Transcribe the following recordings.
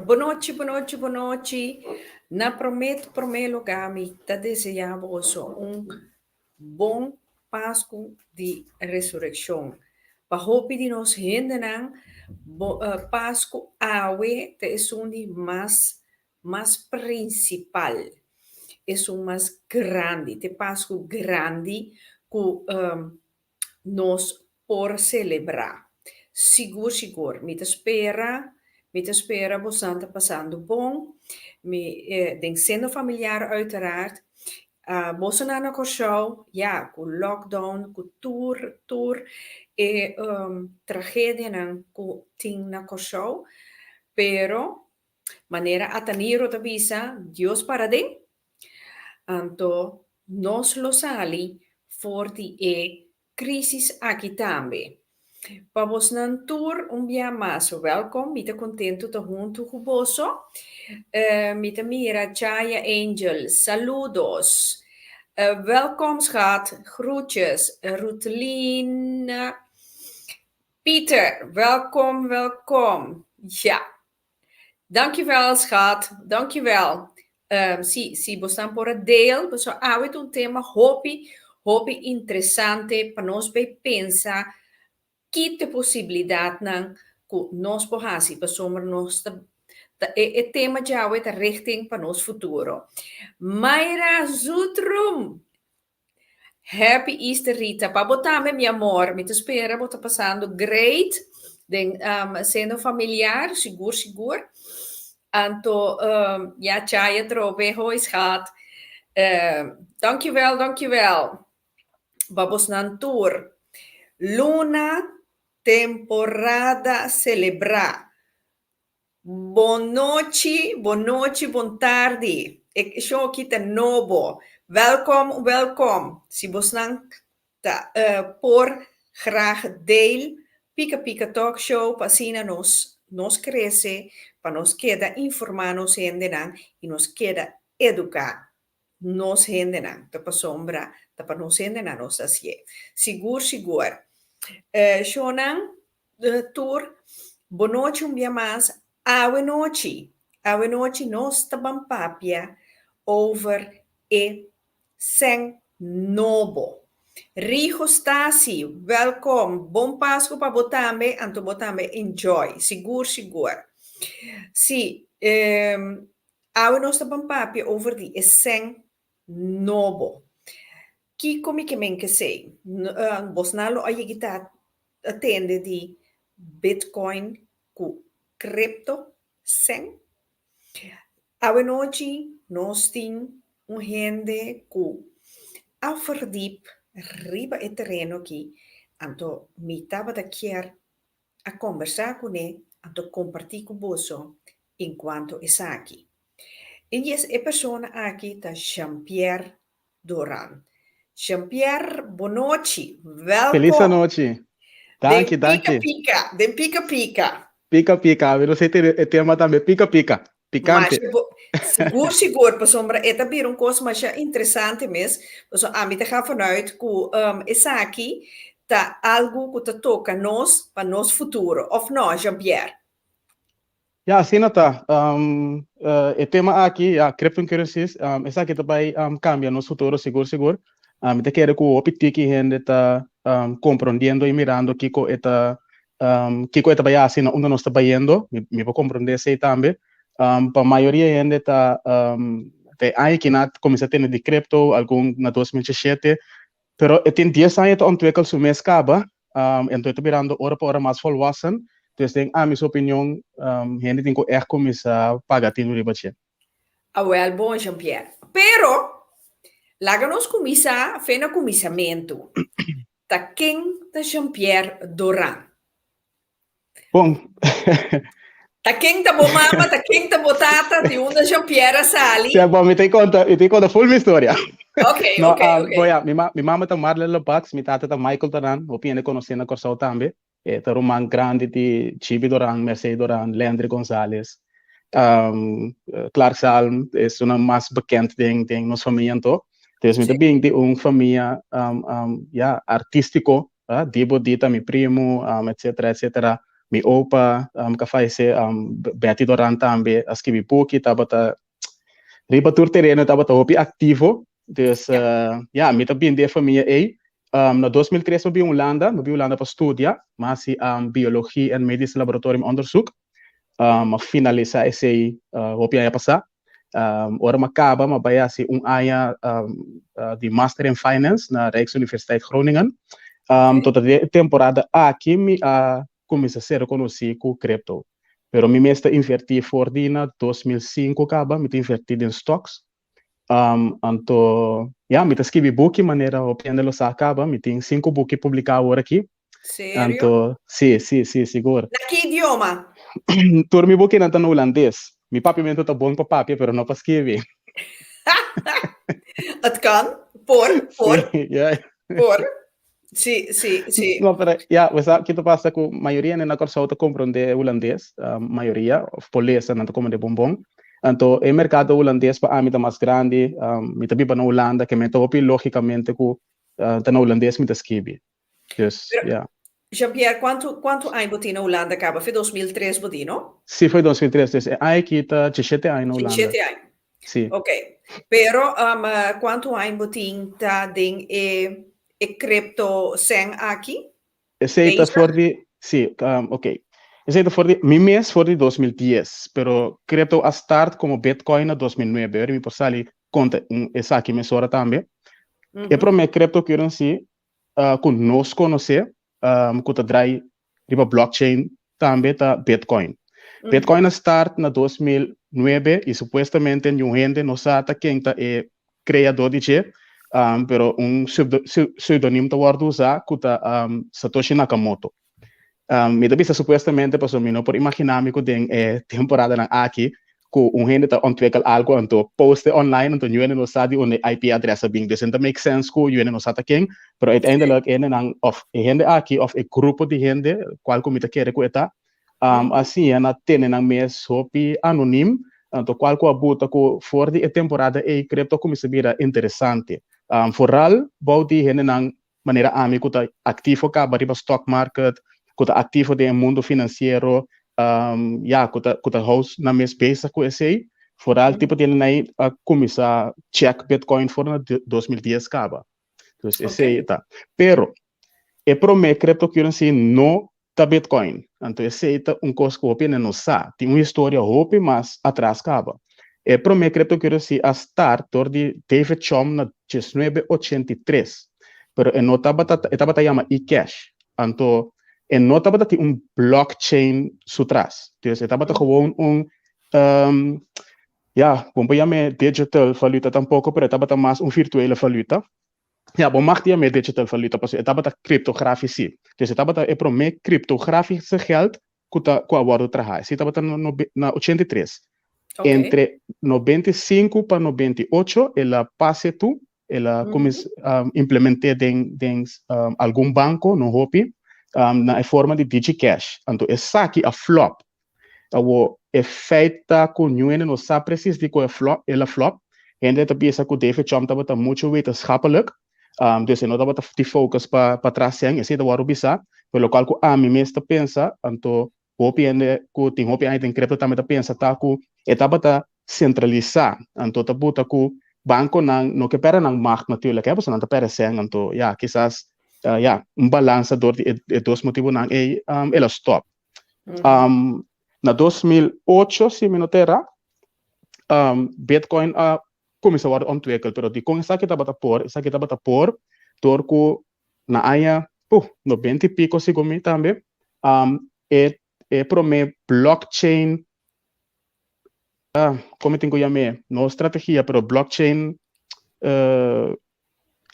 boa noite. Na prometo, primeiro lugar, me tá desejando bom Páscoa de ressurreição. Para hope de nos hindern, Páscoa awe te é um de mais principal. É um mais grande, te Páscoa grande que nós por celebrar. Seguro, me te espera, você está passando bom, den sendo familiar uiteraard, você não na show, ja, com lockdown, com tour, e tragédia não com ting na show, pero maneira ataniro ta bisa, Dios para den, anto nos lo sali forti e crisis aqui também. Para vos nan tour dia mais, welkom, mita contento te junto com vosso. Mita mira, Chaya Angel, saludos. Welkom schat, groetjes. Rutelien, Pieter, welkom. Ja, dankjewel schat, dankjewel. Si bostan por a deel, so awit un tema hopi interessante para nós bem pensar que te possibilidade não que nós possamos para somar nós é tema já é richting para nosso futuro. Mayra Zutrum, Happy Easter Rita, para botar meu amor, me te espera, vou estar passando great, sendo familiar, seguro. Anto, ja, tjaaie trobe, hoi schat. Dankjewel. Vamos na tour. Luna temporada celebrar. Boa noite, bom tarde. Ik show aqui de novo. Welkom. Se você não tá por graag deel, Pica Talk Show, para assim nos cresce, para nos queda informar nos gente e nos queda educar nos gente tá para sombra, tá para nos gente nos assim. Seguro. Shonan, tour, boa noite dia mais. Awe noite, nós tabam papia over e sen nobo. Rico Stasi, welkom. Bom Páscoa para botambe, anto botambe enjoy. Seguro. Si, awe nós tabam papia over di e sen nobo. Que como que men que sei, bosnalo a yegita atende di Bitcoin ku crypto sen. Awe noite nós tem gente ku afverdip riba e terreno aqui, anto mi tava da quer a conversar com ele, anto compartilhar com você enquanto está aqui. E essa pessoa aqui tá Jean-Pierre Doran. Jean-Pierre, boa noite. Welkom. Feliz noite. Danke. Den pica. Pica. Eu não sei o tema também. Pica. Picante. Mas, seguro, para sombra, é também coisa mais interessante mesmo. Então, a mim está vanuit que essa aqui tá algo que toca nós para nosso futuro. Of não, Jean-Pierre? Ja, assim não tá. O tema aqui, a cryptocurrencies, essa aqui também cambia no futuro, seguro. Te quero que o optiki gente está compreendendo e mirando Kiko está vai assim onde nós está indo, me vou compreender isso também. Para a maioria gente está aí que não começa a ter de cripto, algum na 2017, pero tem 10 anos a ontwikkeld zo mês acaba, então está virando hora por hora mais volwassen. Dus denk, minha opinião, gente tem que começar a pagar tino de baixo. Well, bom, Jean-Pierre. Pero láganos começar, fena começamento. Tá quem tá Jean-Pierre Doran? Bom. Tá quem tá bomama, tá quem tá botata, de onde Jean-Pierre sali? Sim, bom, eu te conto full minha história. Ok. Boia, minha mama tá Marlene Lopax, minha tata tá Michael Doran, opinião conhecendo a Corsão também. Tá román grande de Chibi Doran, Mercedes Doran, Leandro González. Clark Salm é uma mais bekend ding nos família então. Dus met bem de família artístico, dibo dita mi primo, etc. mi opa ka faise Betty Doran tambe escrevi book tava ta riba tur terreno tava ta hopi activo dus ja mi ta bin de família aí na 2003 me bi Holanda para estudar mas biologia en medisch laboratorium onderzoek ma finaliza esse hopi aí passar ora ma acaba ma vai assim aya de master in finance na Rijksuniversiteit Groningen toda a temporada aqui me comecei a ser reconhecido com cripto. Pero mi mesta inverti for dina 2005 acaba, me inverti em stocks. Anto, ja, me escrevi book maneira o piano sa acaba, me tem 5 book publicado agora aqui. Sério? Anto, sim, seguro. Na que idioma? Tur mi book não tá no holandês. Mi papi me tá bom para papi, pero não para escrever. Het kan. Por. Ja. Sim. No, pero ya, pues aquí te pasa que la mayoría en la cosa te compran de holandés, mayoría, polesa, no te comen de bombón. Entonces, el mercado holandés para mí está más grande, me está viva en Holanda, que me topi lógicamente que está en holandés me está escribe. Dus, ja. Jean-Pierre, quanto hai botino na Holanda acaba? Foi 2003 botino? Sí, fue 2003, dus aquí está 17 años en Holanda. 17 anos. Sí. Ok. Pero quanto hai botino tá ding e crypto sen aqui? Ese está for de, sí, ok. Ese está for de, mi mes for de 2010, pero cripto a start como Bitcoin en 2009. Ahora mi posali conta esa aquí me sora también. E para mim, cryptocurrency, que nós conhecemos, que está drai riba blockchain também tá Bitcoin. Bitcoin start na 2009 e supostamente um gente não sabe quem tá criador de che, pero pseudonimo tá word usar que tá Satoshi Nakamoto. Me da supostamente para mim não por imaginar-me que tem temporada na aqui que gente tá ontwikkel algo então poste online então you não sabe onde IP adresse bem dus het make sense que you não sabe quem, pero uiteindelijk of gente aqui of grupo de gente qual comita quer que está assim na tenen ang mes hopi anonim então qual ko abuta ko for de temporada cripto começa a virar interessante vooral bou die gente nang maneira amigo tá ativo cá riba stock market que tá ativo de mundo financeiro ja, kuta house na mes bezig com esse vooral tipo de aí começar check Bitcoin for na 2010 acaba. Então esse tá. Pero pro me cryptocurrency no tá Bitcoin. Então esse tá coisa que opina não sa. Tem uma história hope mas atrás acaba. Pro me cryptocurrency a start de David Chom na 1983. Pero no taba chama eCash. Então en no estaba een blockchain sutras. Dus het estaba gewoon ja, bom llame digital valuta tampoco, pero estaba más un virtuele valuta. Ja, bom mag die met digital valuta, pas estaba cryptografisch. Dus estaba pro me cryptografische geld qua waarde trabalho. Se estaba na 83. Okay. Entre 95 para 98 ela passe tu, ela implementé algum banco no Hopi. Na forma de DigiCash. Então, essa aqui é a flop. O efeito que não sabe precies de qual é flop, ela flop. En dat pensa que o David Chom estava muito wetenschappelijk. Dus não estava de focus para trás sem, esse é o bisa. Pelo qual a mim mesmo pensa, então, o piende que tem o piende em cripto também pensa tá que estava centralizar. Então, tá bota que banco não que pera não mark natuurlijk, porque não tá pera sem, então, ja, quizás ja, balance door die dois motivos não ela stop. Na 2008 se me notera Bitcoin começou a ontwikkeld, pero die kon essa que estava por door que na área no 20 e pico se comi também pro me blockchain como tenho chamar não estratégia, pero blockchain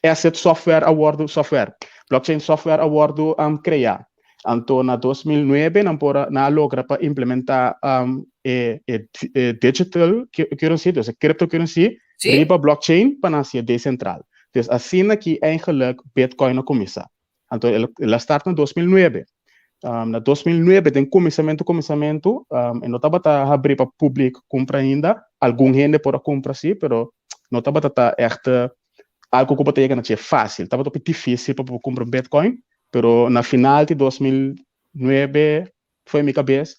asset software award software blockchain software award criar. Então, na 2009, na logra para implementar digital currency, dus cryptocurrency, riba blockchain para ser decentral. Dus assim que eigenlijk Bitcoin começa. Então, ela start na 2009. Na 2009 tem começamento, e não estava a abrir para público compra ainda. Algum gente pode comprar sim, pero não estava echt algo que pode chegar fácil. Estava difícil para comprar Bitcoin. Pero na final de 2009 foi minha cabeça,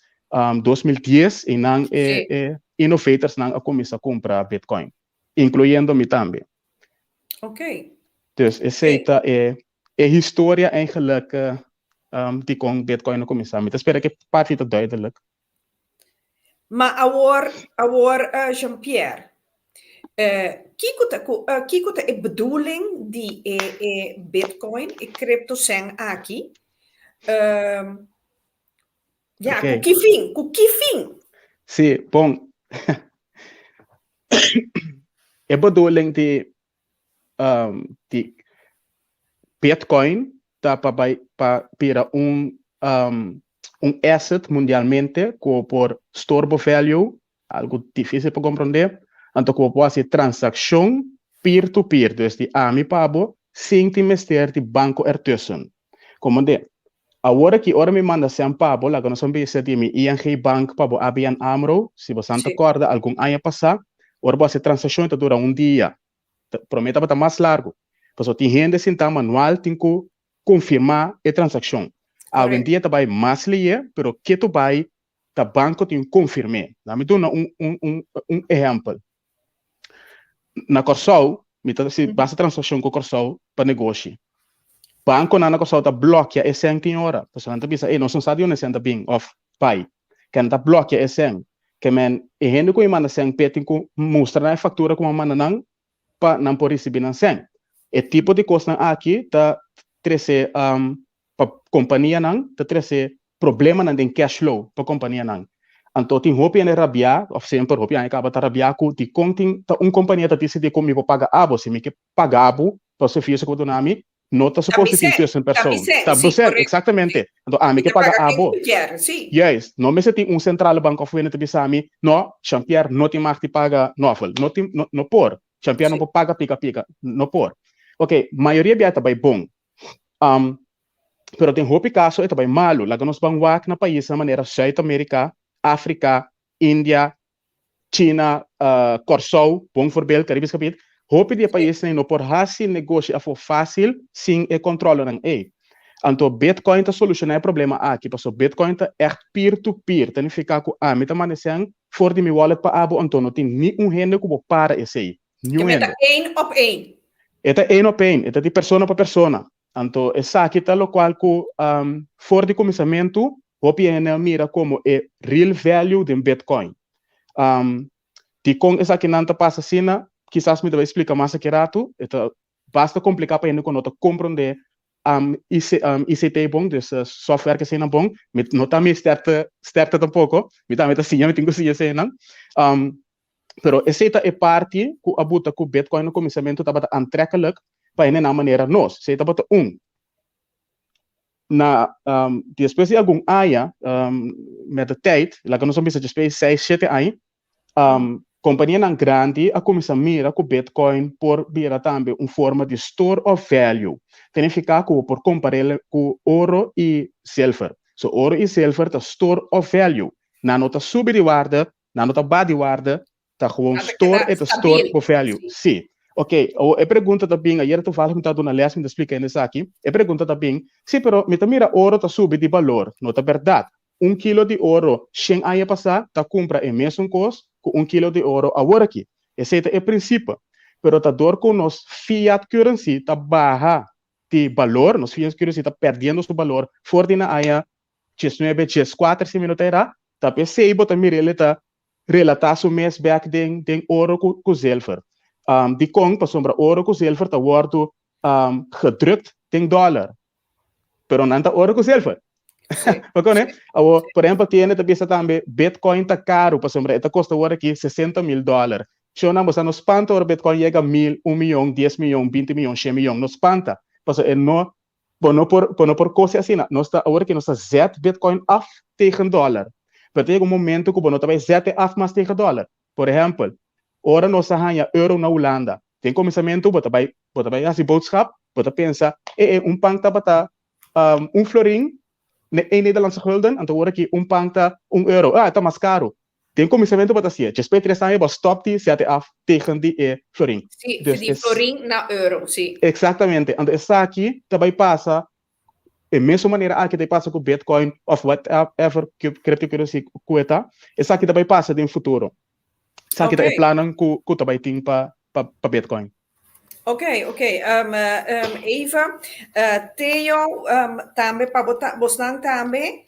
2010, e não Sim. innovators não começam a comprar Bitcoin, incluindo me também. Ok. Dus essa é a história eigenlijk die com Bitcoin começar. Mas espero que parte het duidelijk. Maar Jean-Pierre, kiko ta e bedoeling die Bitcoin, e crypto zijn aqui. Ja, Okay. com que fim? Sim, bom. A bedoeling de Bitcoin tá para asset mundialmente por store value, algo difícil para compreender. Então, como pode ser transação peer-to-peer, dus die AMI pabo, sem te mester de banco ertussen. Como de, agora que ora me manda sem pabo, lá que nós vamos ver de mi ING Bank pabo ABN AMRO, se você não acorda, algum ano passar, ora pode ser transação que dura dia. Prometa para mais largo. Porque tem gente sem manual, tem que confirmar a transação. Algum dia vai mais lia, pero que tu vai, o banco tem que confirmar. Dá-me exemplo. Na Corsol, se basta transação com Corsol para negócio. Banco na Corsol está bloqueia esse em hora. Porque não pensa, não são sabe onde senta bem off pai. Que não está bloqueia esse que men e gente que manda sem peting com mostrar a fatura como manda não para não por receber não sem. E tipo de coisa aqui tá trazer para companhia não tá trazer problema não tem cash flow para companhia não. Então tem roupa em rabia ou sempre roupa em acaba tá rabia com de contin tá companhia tá decide como me pagar abo se me que pagar abo para se fizer com o nome não tá suposto ter 100 pessoas. Tá você exatamente. Então a me que pagar abo. Yes, não me se tem central banco of Venezuela bisami, no, Jean-Pierre não tem mais de pagar novel, não por. Jean-Pierre não pode pagar pica, não por. Ok, maioria biata vai bom. Pero tem roupa caso é também malo, lá que nós vamos na país na maneira South América, África, Índia, China, Corsol, bom voorbeeld, Caribisch gebied. Roupa de país não por fácil negócio for fácil, sem controle não é. Então, Bitcoin está solucionando o problema aqui, porque Bitcoin está peer-to-peer, tem que ficar com a meta maneira for de meu wallet para abo, então não tem nenhum rende que para esse aí. Nenhum rende. É 1 op 1. É 1 op 1, é de pessoa para pessoa. Então, essa aqui está o qual que for de começamento, o PNL mira como é real value de Bitcoin. De com essa aqui não está passa assim, quizás me vai explicar mais aqui rato, basta complicar para ele quando não compreender ICT bom, dus software que seja bom, não está me certa tampouco, me está assim, eu tenho que ser assim, não? Pero essa é parte que a buta com Bitcoin no começamento estava aantrekkelijk para ele na maneira nós, se estava depois de algum área, met de tijd, lá que nós vamos dizer 6, 7 anos, companhia não grande a começar a mirar com Bitcoin por virar também uma forma de store of value. Tem que ficar por comparar com ouro e silver. So ouro e silver tá store of value. Não nota subir de waarde, não nota baixa de waarde, tá gewoon store e tá store of value. Sim. Ok, a pergunta também, ayer tu fala que tá dando lesson, me explica isso aqui. A pergunta também, sim, pero me mira ouro tá subir de valor, não tá verdade. 1 quilo de ouro, 100 anos passar, tá compra o mesmo custo com 1 quilo de ouro agora aqui. Esse é o princípio. Pero tá dor com nos fiat currency tá baixa de valor, nos fiat currency tá perdendo seu valor. Fora de na área 19, 4 se minutos era, tá pensei botar mira ele tá relatar o mês back den ouro com silver. Die kong para sombra ouro com silver tá worden gedrukt den dólar. Pero não tá ouro com silver. Por exemplo, tiene também Bitcoin tá caro, para sombra, esta custa agora aqui $60,000. Se nós nos espanta, o Bitcoin chega a 1.000, 1 milhão, 10 milhões, 20 milhões, 100 milhões, nos espanta. Porque não por coisa assim, nós está agora que nós zet Bitcoin af tegen dólar. Mas tem momento que nós também zet af mais tegen dólar. Por exemplo, ora nós ganha euro na Holanda. Tem começamento, bota vai assim boodschap, bota pensa, pang tá bata florin em Nederlandse gulden, en te horen que pang tá euro. Está mais caro. Tem começamento para assim. Después de 3 anos, você stop die, zet af tegen die florin. Sim, dus die florin na euro, sim. Exatamente. En essa aqui também passa e mesma maneira aqui te passa com Bitcoin of whatever cryptocurrency cueta, essa aqui também passa no futuro. Essa aqui é plano que também tem para Bitcoin. Ok. Eva, Theo, também para Bosnan também,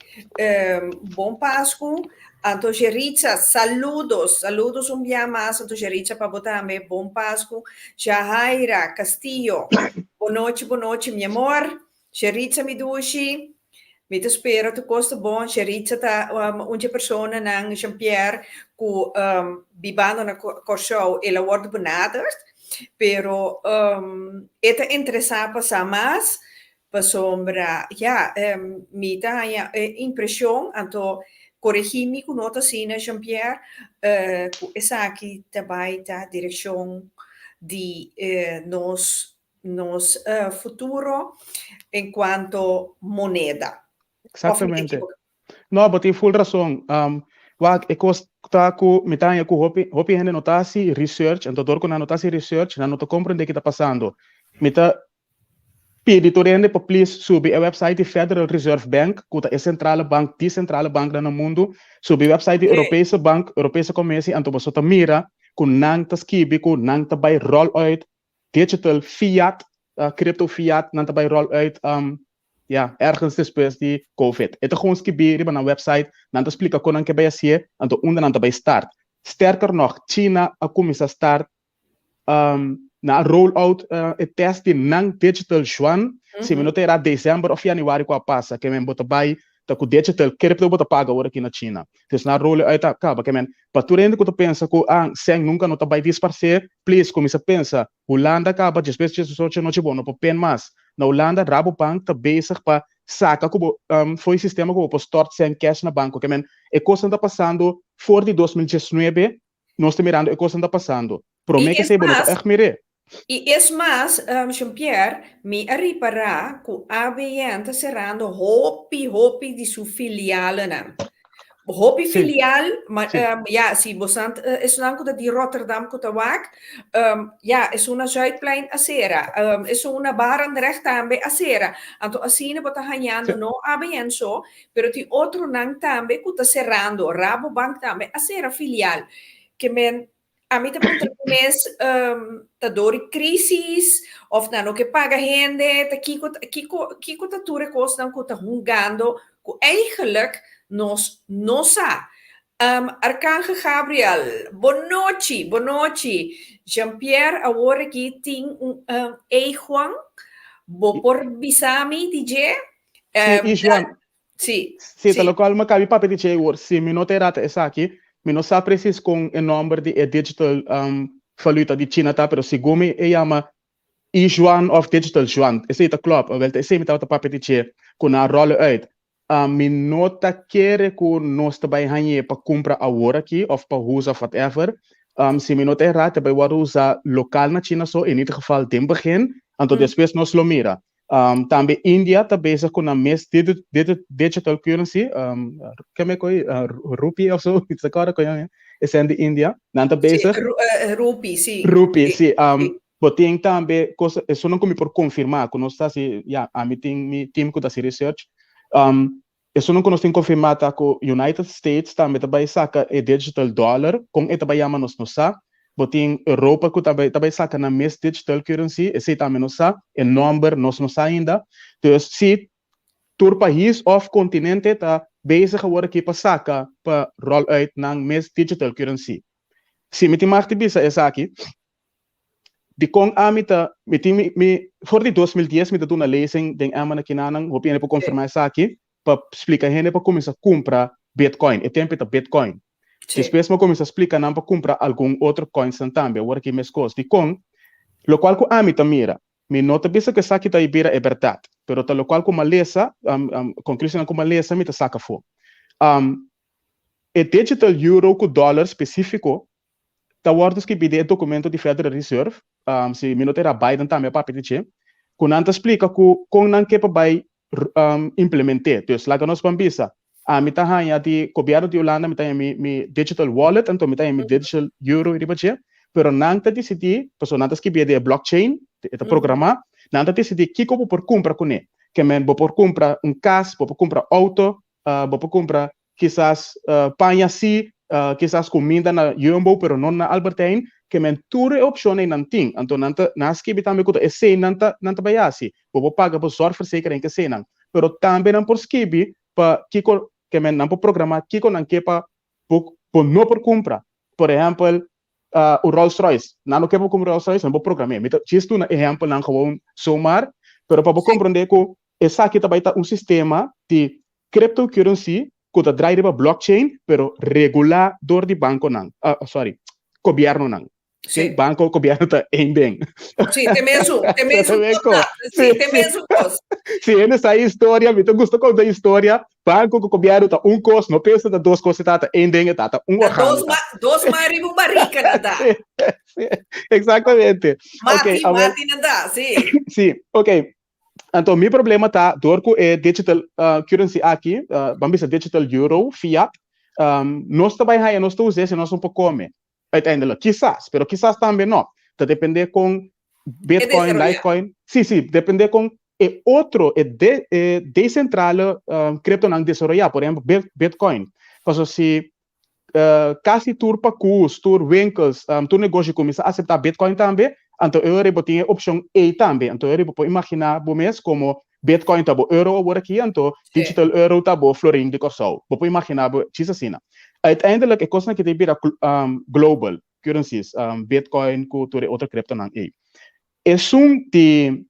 bom Páscoa. Anto Geritza, saludos um dia mais, Anto Geritza para botar também, bom Páscoa. Jahaira Castillo, boa noite, meu amor. Geritza Midushi, me te spero tu costa bom. Geritza tá uma pessoa na Jean-Pierre que bibando na show ela wordt benaderd. Pero esta interessante passar mais para sombra, me dá a impressão, então, corrigir-me com nota assim, Jean-Pierre, essa aqui também da direção de nos futuro enquanto moneda. Exatamente. Não, mas tem full razão. É costa com metade com hopi gente notasi research, então dor com a notasi research, não nota compreender o que está passando. Meta pedi torrente para please subir a website Federal Reserve Bank, que é a central bank, die centrale bank no mundo, subir a website Europese Bank, Europese Commissie, então você mira com nang tas kibi com nang tabay roll out digital fiat, crypto fiat, nang tabay roll out ergens depois de COVID. Het is gewoon skibiri na website, dan te explica como que vai ser, então onde não vai start. Sterker nog, China a começar start na rollout test de non digital yuan, se não terá dezembro ou januário com a passa, que men bota bai tá com digital crypto bota paga agora aqui na China. Então na rollout acaba que men para tu rende que tu pensa que sem nunca não tá vai disparcer, please começa a pensar, Holanda acaba depois de só não te bom, não pode pen mais. Na Holanda, Rabobank está bezig para sacar como foi o sistema que o stort sem cash na banco. Que a coisa está passando fora de 2019, nós estamos mirando a coisa está passando. Promete que se bom, mire. E é mais, Jean-Pierre, me reparar que a ABN está cerrando hopi de sua filial, né? Hopi filial, mas sim, bastante, é uma coisa de Rotterdam que tabak, é uma Zuidplein acera, é uma barra recht também acera. Então assim não está ganhando no ABN só, pero tem outro nang também que está cerrando, Rabobank também acera filial, que men a mim também tá dor crisis, of não que paga gente, tá que tá tudo coisa que tá jungando, que eigenlijk nossa. Arcángel Gabriel, boa noite. Jean-Pierre, agora aqui tem Juan, vou por Bisami, DJ. Sim, Juan. Sim. Tal qual me cabe para DJ agora, se me não terá essa aqui, me não sabe preciso com o nome de digital valuta de China, tá? Pero segundo me chama Yuan of Digital Yuan. Esse é o club, esse é o para DJ, com a rola out. Me nota quer que nós também ganhamos para comprar agora aqui, ou para usar whatever. Se me nota errado, também vou usar local na China só, em ieder geval, tem begin. Então, depois nós lo mira. Também Índia está bezig com a mais digital currency, como é que é? Rupee ou so, isso agora que é? Esse é de Índia. Não está bezig? Rupee, sim. Rupee, sim. Tem também coisa, isso não como por confirmar, que nós está assim, a mim tem time que está se research. Isso não conheço confirmado que United States também saca o digital dollar, com ele também chama nos nossa. Botin Europa que também saca na mesma digital currency, esse também não sabe, o número não ainda. Então, se todo país ou continente está bezig agora aqui para sacar para roll out na mesma digital currency. Se me tem mais de bisa essa aqui, de com a mita, me for de 2010 me deu uma lezing den amana aqui na não, vou para confirmar essa aqui, para explicar gente para começar a comprar Bitcoin, é tempo de Bitcoin. Depois eu começo a explicar para comprar algum outro coin também, agora que me coisas. De com, lo qual que a mita mira, me nota bisa que essa aqui está ibira é verdade, pero tal lo qual como lesa, conclusão como lesa me tá saca fo. Digital euro com dólar específico, tá wordos que pede documento de Federal Reserve, se me nota era Biden também para pedir, quando anta explica que com não que vai implementar, então lá que nós vamos bisa, me tá hanya de governo de Holanda me tá mi digital wallet, então me tá mi digital euro e ribache, pero não tá decidir, pessoa não tá que pede blockchain, é programa, não tá decidir que como por compra com ele. que men por comprar casa, por comprar auto, por comprar quizás panha si, quizás comida na Jumbo, pero não na Albertine, que men tudo opções não tem. Então, nas que também kuta esse nanta bayasi, por pagar por zorgverzekering que se não. Pero também não por skibi para kiko que men não por programar kiko não que para por não por compra. Por exemplo, o Rolls Royce, não que por comprar Rolls Royce, não por programar. Então, isto é exemplo não gewoon zomaar, pero para compreender que essa aqui também tá sistema de cryptocurrency que tá draai para blockchain, pero regulador de banco não, governo não. Sim. Okay? Banco, governo tá em bem. Sim, tem mesmo coisa. Sim, tem mesmo coisa. Sim, nessa história, me gosto contar a história. Banco, governo tá coisa, não pensa da duas coisas, tá em bem, tá Dos marido barrica, nada. Exatamente. Mati, nada, sim. Sim, ok. Então, meu problema tá, dorco é digital currency aqui, vamos dizer digital euro, fiat, nós também aí, nós estamos usando, nós um pouco come. Entendeu? Quizás, pero quizás também não. Tá depender com Bitcoin, Litecoin. Sim, depender com outro, decentral cripto não desenvolver, por exemplo, Bitcoin. Porque se quase turpa cus, tur winkels, tu negócio começa a aceitar Bitcoin também, então eu tem a opção A também. Então eu pode imaginar mês como Bitcoin tá bom euro agora aqui, então digital euro tá bom florim de corsal. Pode imaginar isso assim. Uiteindelijk é coisa que tem vira global currencies, Bitcoin, cultura, outra cripto não é. É de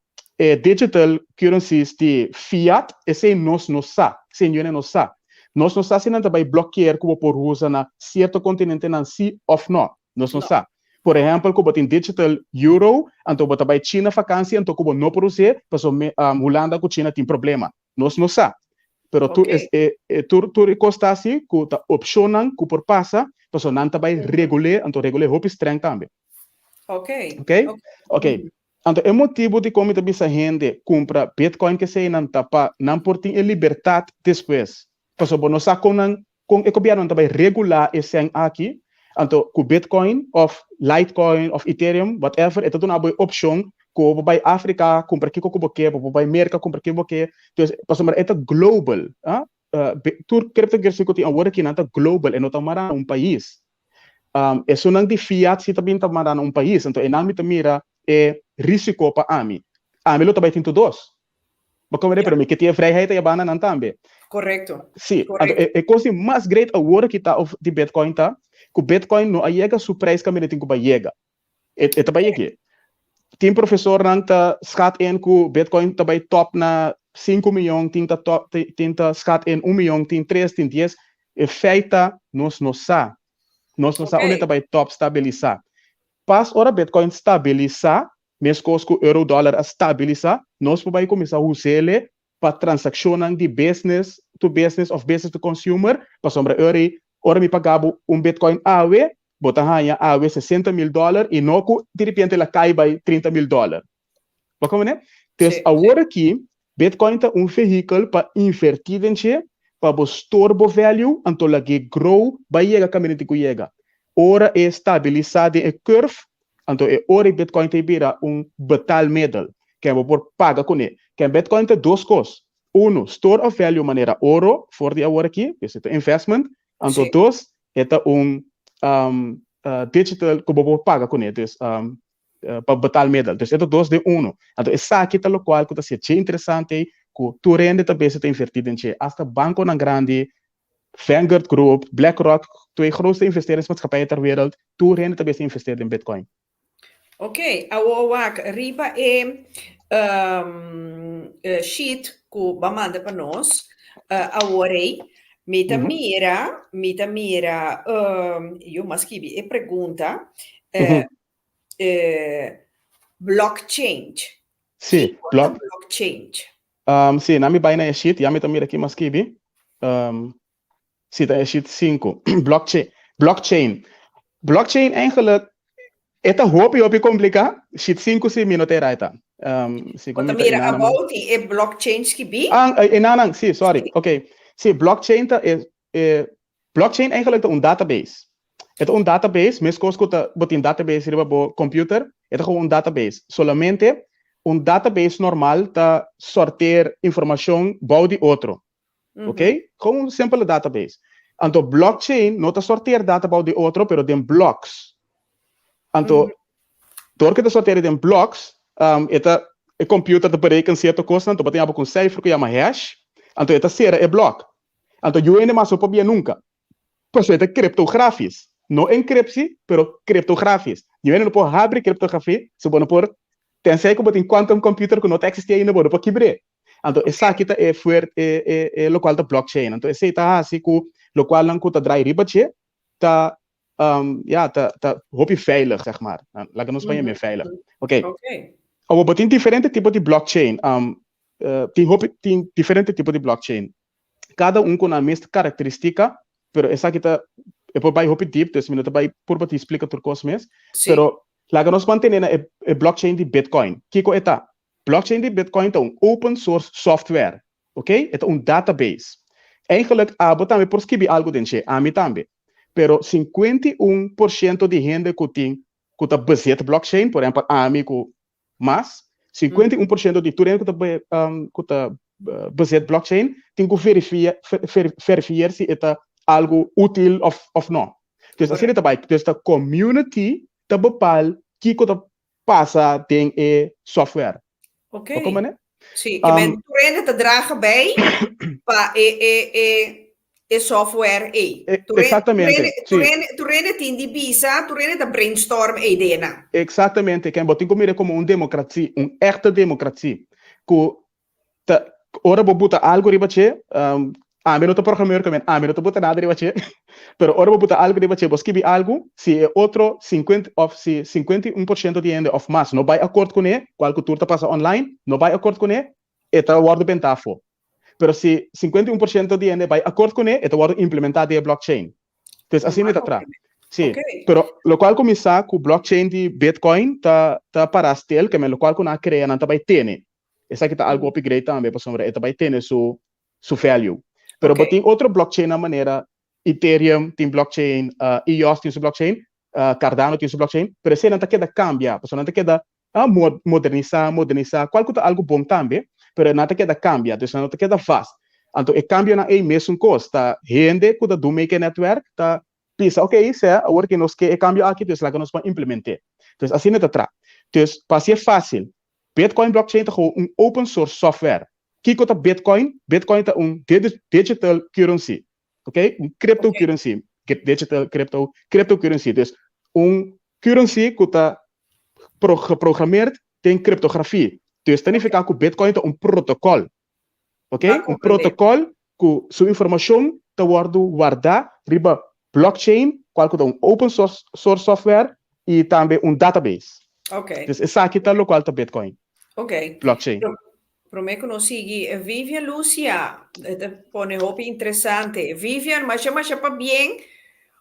digital currencies de fiat, esse nós não sa, senhor não sa. Nós não sa se não também bloquear como por usar na certo continente não si of não. Nós não sa. Por exemplo, como tem digital euro, então bota vai China vacância, então como não por usar, porque Holanda com China tem problema. Nós não sa. Pero tu costa assim, que tá opcionam, que por passa, então não também regular, então regular hope strength também. Ok. Então é motivo de como também essa gente compra Bitcoin que se não tapa, não por ter liberdade depois. Porque não sabe com o governo também regular esse aqui, então com Bitcoin, of Litecoin, of Ethereum, whatever, é tudo uma boa opção. Ko vai África compra aqui com boque, vai América compra aqui boque. Então, passamos é global, tur cryptocurrency que tem agora aqui não tá global, é não tá marando país. Isso não de fiat se também tá marando país, então é não me mira é risco para ami. Ami lo também tem todos. Mas como pero me que tem vrijheid e bana não também. Correto. Sim, é coisa mais great agora que tá de Bitcoin tá, que Bitcoin não chega su preço que me tem que vai chega. É também aqui. Tem professor nanta schat in que Bitcoin também top na 5 milhões, tinta schat in 1 milhão, tem 3, tem 10. É feita nós não sa onde também top estabilizar. Pas ora Bitcoin estabilizar, mesmo que o euro dólar estabilizar, nós vamos começar a usar ele para transacionar de business to business, of business to consumer, para sombra ora me pagava Bitcoin AWE, botar ganha AWE $60,000 e não de repente ela cai by $30,000. Como né? Então, agora aqui, Bitcoin é veículo para invertir em si, para store value, então ela grow, vai chegar a caminho de que chega. Ora é estabilizada a curve, então ora Bitcoin tem vira betalmiddel, que é por pagar com ele. Que Bitcoin tem duas coisas. Store of value maneira ouro, for de agora aqui, esse é investment, então dois, é digital que você paga com ele, para betalmiddel. Então, é dois de Então, essa aqui é o qual que é interessante, que tu rende também se tem invertido em si. Hasta banco na grande, Vanguard Group, BlackRock, twee grootste investeringsmaatschappijen ter wereld, toe rende também se investeert in Bitcoin. Ok, awak riba sheet que ba manda para nós, aworei, mita mira, eu masquibi, pergunta, blockchain. Sim, blockchain. Sim, na minha baina é sheet, já me mira aqui masquibi. Sim, é sheet 5. Blockchain eigenlijk, é hoop complica. Sheet 5 se me notei right. Mira, about é blockchain que bi? Não, sim, sorry. Ok. Sim, blockchain blockchain eigenlijk é database. É database, mesmo que você bote database no computer, é um database. Solamente database normal tá sortear informação bom de outro, ok? Com um simples database. Então, blockchain não tá sortear data bom de outro, pero tem blocks. Então, door que tá sortear tem blocks, o computer te berekent certa coisa, então tem algo com cifra que chama hash, então esta será é block. Então, eu ainda mais não nunca. Pois é criptografis. Não encriptie, pero criptografis. Eu ainda não posso abrir criptografia, se você não pode, tem que botar quantum computer que não existe ainda, você pode quebrar. Então, essa aqui é fuerte, é local da blockchain. Então, esse tá assim, que o qual não custa dry riba, tá, tá, hopi veilig, zeg maar. Lá que nós banhamos é veilig. Ok. Agora, tem diferentes tipos de blockchain. Tem diferentes tipos de blockchain. Cada um com a mesma característica, pero essa aqui tá, é por baixo hopi deep, então, minuto vai por te explicar tudo coisa mesmo. Pero, lá que nós mantemos é blockchain de Bitcoin. Que é tá? Blockchain de Bitcoin é um open source software, ok? É um database. Eigenlijk, também por escrever algo dentro, a mim também. Pero 51% de gente que tem que tá baseado blockchain, por exemplo, a mim com mais 51% de tudo que tá baseado blockchain tem que verificar se é algo útil ou não. Então, assim também, então a community tá bepal que tá passa tem software. Ok. Como é? Sim, que men tu te dragen bij para software Exatamente. Tu tem de visa, tu da brainstorm dena. Exatamente, que botin como uma democracia, uma echte democracia. Que ora bobuta algo riba che, a mim não tô programador que a mim não tô botando nada riba che, pero ora bobuta algo riba che, escrever algo, se é outro 51% de gente of mais não vai acordo com ele, qual cultura tá passa online, não vai acordo com ele, eta word bentafo. Pero se 51% de gente vai acordo com ele, eta word implementado em blockchain. Então, assim é atrás. Sim, pero lo qual começar com blockchain de Bitcoin tá para stel, que lo qual com a crea não tá vai ter. Essa aqui tá algo upgrade também, para sombra, tá vai ter su value. Pero tem outro blockchain na maneira Ethereum tem blockchain, EOS tem su blockchain, Cardano tem su blockchain, pero esse não tá queda cambia, pessoal não tá queda modernizar, qual que algo bom também, pero não tá queda cambia, então não tá queda fast. Então, cambia na mesma coisa, tá gente que do make network, tá pensa, ok, isso é agora que nós que cambia aqui, então lá que nós vamos implementar. Então, assim não tá atrás. Então, para ser fácil, Bitcoin blockchain é um open source software. Que é Bitcoin? Bitcoin é um digital currency, ok? Um cryptocurrency, digital cryptocurrency. Então, currency que está programado tem criptografia. Então, significa que Bitcoin é protocolo, ok? Protocolo que sua informação está guardada riba blockchain, qual que é open source software e também database. Ok. Então, essa aqui está local da Bitcoin. Ok. Blockchain. Para mim, que não sigue Vivian Lucia, põe hopi interessante. Vivian, mas chama bem,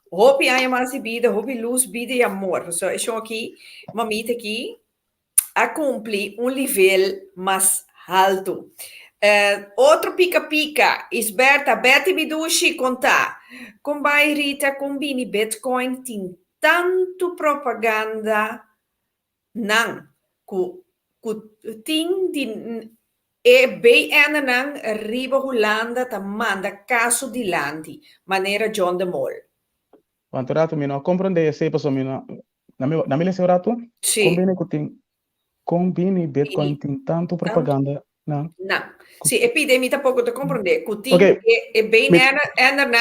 hopi há mais vida, hopi luz, vida e amor. So, eu aqui, mamita aqui, a cumprir nível mais alto. Outro pica-pica, Isberta, Betty Bidushi, contar. Com Rita, combine Bitcoin, tem tanto propaganda, não, que tem de BNN riba Holanda ta manda caso di lanti, maneira John de Mol. Quanto rato mi não compreende esse pessoa mi não na me lesse rato? Sim. Combine Bitcoin tem tanto propaganda, não? Não. Se epidemia tá pouco te compreender, que tem BNN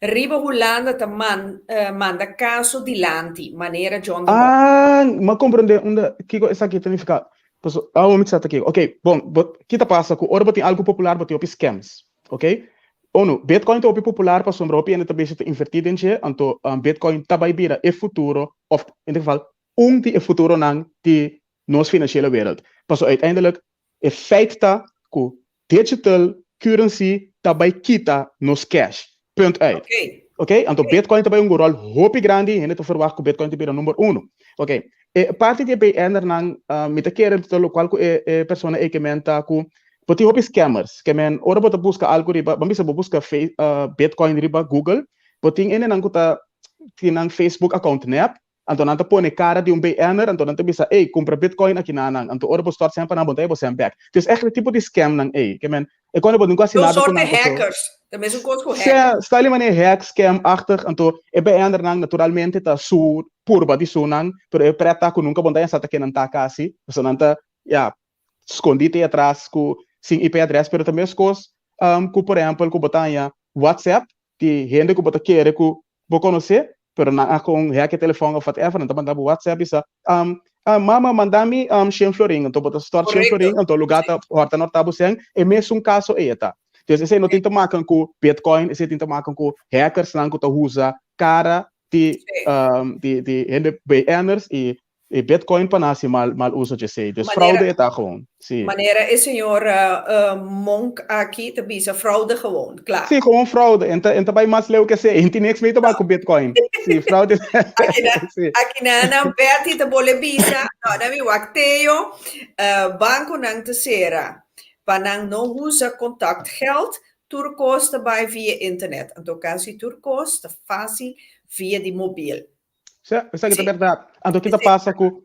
riba Holanda ta manda caso di lanti, maneira John de Mol. Ah, mas compreende onde que essa aqui significa. Ok, bom, kita passa que ora tem algo popular, botem op scams, ok? Bitcoin tá op popular, para sombra op ainda também está invertido em che, então Bitcoin tá vai vir é futuro, of in ieder geval de futuro não de nossa finansiële wereld. Pas uiteindelijk é feit tá que digital currency tá vai kita nos cash. Punt uit. Ok? Então Bitcoin também rol hoop grande, en het verwacht que Bitcoin te bira número 1. Ok? Parte de BNR nang mita kere to local ko persona que menta ku poti hopi scammers que men ora bota busca algo riba bambisa busca Bitcoin riba Google boting ene nang kuta tinang Facebook account nap Então, não põe cara de BNer, então não bisa, ei, compra Bitcoin aqui na nang. Então, ora start sempre na bontei, você back. Então, é aquele tipo de scam nang, ei, que men, e quando eu nunca Zo'n assinado com soort nang, hackers. De mesmo coisa com se hackers. está ali mané hack scam achter, então, e BNer nang naturalmente tá su purba de su nang, pero é preta com nunca bontei essa que não tá assim, você não tá, ja, escondite atrás com sem IP address, pero também as coisas, com por exemplo, com botar WhatsApp, que gente que botar querer que vou conhecer, pero na com hack telefone ou whatever, então mandar WhatsApp isso, mama mandami Shen Florin, então botar store Shen Florin, então lugar tá horta norte buseng, e mesmo caso é tá. Então esse não tem tomar com Bitcoin, esse tem tomar com hackers não que tá usa cara de gente BNers e Bitcoin para nascer mal uso de sei. Dus fraude é tá gewoon. Sim. Maneira, senhor Monk aqui também, é fraude gewoon, claro. Sim, gewoon fraude. Então vai mais leu que sei. Inte niks mee te maken com Bitcoin. Sim, fraude. Aqui na Betty te bole bisa, no, na mi wakteyo, banco nang terceira, para não usa contactgeld, turcosta bij via internet. Então, caso turcosta fácil via de mobiel. Sim, isso é verdade. Então, o que passa com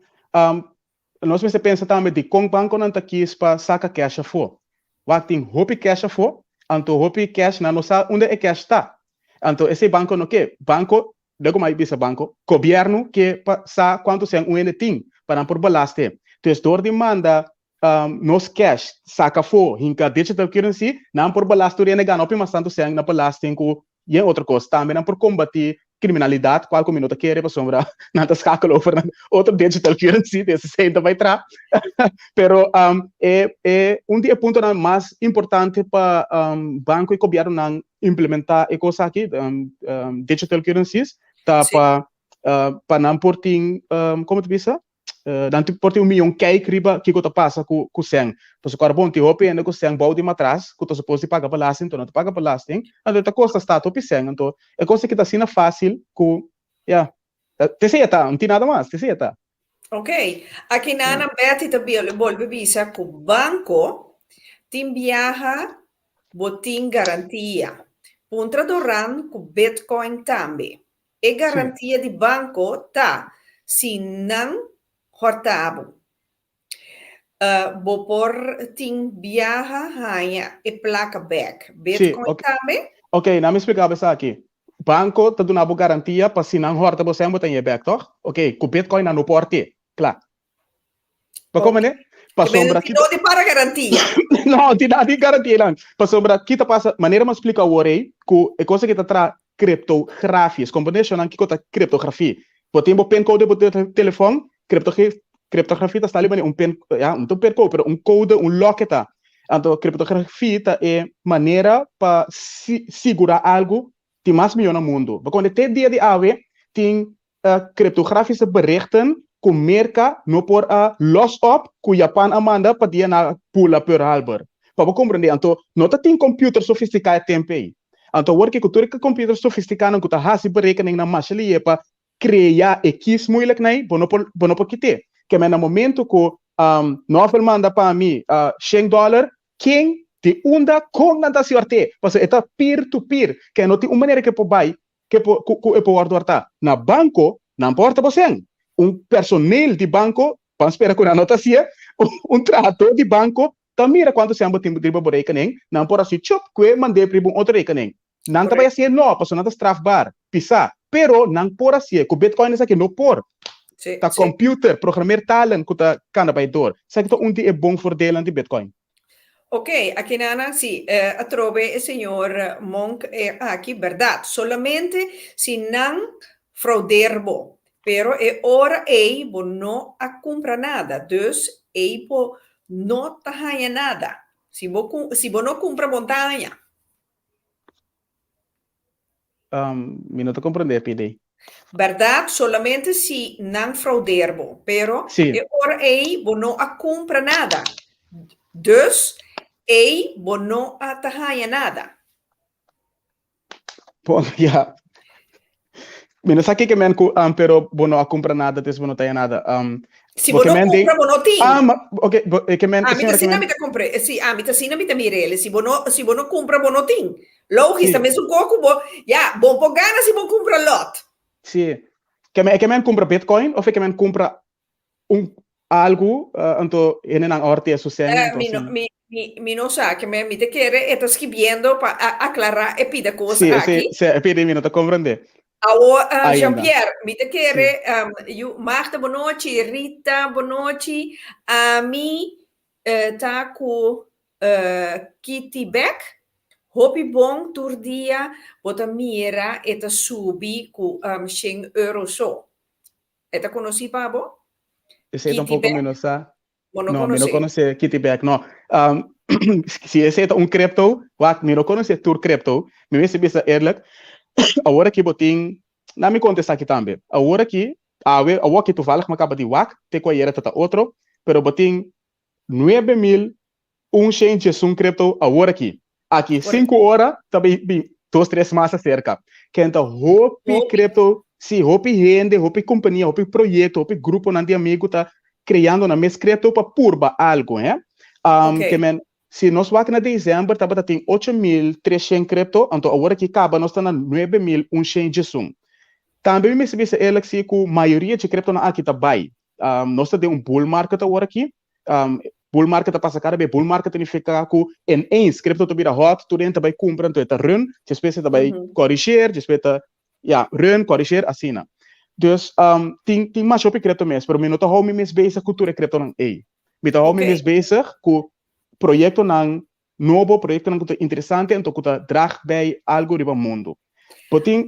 nós você pensa também de com banco não tá aqui para sacar cash for. Wat tem hopi cash for, então hopi cash na nossa onde é cash está. Então esse banco no que? Banco, logo mais bisa banco, governo que sa quanto sem um tem para por balaste. Então store demanda nos cash saca for, hinka digital currency, não por balaste o nega não mas tanto sem na balaste com e outra coisa também não por combater criminalidade, qual minuto quer para sombra, nada escala over outro digital currency, desse sempre vai entrar. Pero é dia ponto mais importante para banco e governo não implementar e coisa aqui, digital currencies, tá para não porting, como tu disse? Dan porting milhão que riba que tu passa com sen. Então se carbon te hope ainda com sen bau de matras, que tu supposto pagar belasting, então não tu paga belasting, então tu custa está top sen, então é coisa que tá sendo fácil com, te sei tá, não tem nada mais, te sei tá. Ok, aqui na Betty também volve bisa que o banco tem viaja botin garantia. Puntra doran com Bitcoin também. E garantia de banco tá se não hortabo. Bopor ting viaja hanya e placa back. Bitcoin também? Ok, não me explicava isso aqui. Banco tá dando uma garantia para se não horta você não tem back, toch? Ok, com Bitcoin não pode, claro. Para como né? Para sombra aqui. Não para garantia. Não, tem nada de garantia não. Para sombra aqui tá passa maneira mais explicar o orei, que é coisa que tá tra criptografia, combination aqui com criptografia. Botem o pen code do telefone, criptografia está ali pen, pen code, pero code, lock tá. Então criptografia é maneira para segurar algo de mais milhão no mundo. Quando tem dia de ave, tem criptografische berichten que merca no por loss up que o Japão amanda para dia na pula per halber. Para compreender, então não tem computer sofisticado tempo aí. Então work que tu computer sofisticado que tá hasi berekening na machine para criar equis moeilijk nee, bono por kite. Que no momento que novel manda para mim $100, quem te unda com nada sorte, porque é peer-to-peer, que não tem uma maneira que pode buy, que pode guardar na banco, não importa você, personal de banco, para esperar que a nota seja, trator de banco, também mira quanto se amba tempo de rekening, não importa se chop, que mandei para outro rekening. Não vai ser não, porque não está strafbar, pisar. Pero não por assim, com Bitcoin é aqui não por. Tá computer, programar talent que tá cana by door. Sabe que dia é bom voordelen de Bitcoin. Ok, aqui nana sim, trove o senhor Monk aqui verdade. Solamente se não frauderbo, pero é hora ei bo não a compra nada. Dus ei bo não tahanha nada. Se bo não compra montanha. Me não tô compreendendo, PD. Verdade, solamente se não frauderbo, pero é hora ei bo não a compra nada. Dus ei bo não a tahanha nada. Bom, já. Mina sabe que men pero bo não a compra nada, des bo não tahanha nada. Se bo não compra, bo não tem. Ok, que men. Mita sina mita compre, sì, mita sina mita mirele, se bo não compra, bo não tem. Logista, mesmo coco, bo, bom por gana se bo compra lot. Sim. que men compra Bitcoin ou que men compra algo então ele não orte a suceder então assim. Mi non sa che me mi te quiere, está escribiendo para aclarar e pide cosa Se aqui. pede não tá compreender. Ainda. Jean-Pierre, mi te Sim. quiere, Marta Bonoci, Rita Bonoci, a mi tá com Kitty Beck, hopi bom tur dia, bota mira eta subi com €100 so. Eta conosci Pabo? Esse é um Kitty pouco Beck? menos, ah? Não No, me no conosci. conoce Kitty Back, no. Se esse é crypto, wat me no conoce tour crypto, me vê se bisa eerlijk, agora que botin, na me contesta aqui também. Agora que, agora que tu falas, me acaba de wak, te conhece tata outro, pero botin 9.000 change crypto agora aqui. Aqui 5 horas, também 2, 3 meses cerca. Que então, hopi crypto, sim, hopi rende, hopi companhia, hopi projeto, hopi grupo de amigo tá criando na mesma crypto para purba algo, né? Que men, se nós vamos na dezembro, tá tem 8.300 crypto, então agora que acaba, nós estamos na 9.000 change também me se ele que com a maioria de cripto na aqui tá bem. Nós temos bull market agora aqui. Bull market passa cara bem. Bull market significa que em cripto tu vira hot, tu dentro vai comprar, tu tá run, depois tu vai corrigir, depois tu run, corrigir, assim. Dus tem mais sobre cripto mesmo, pero eu não tô me mesmo bezig com tudo cripto não é. Me tô me mesmo bezig com projeto não novo, projeto não interessante, então que tá drag bij algo do mundo. Porque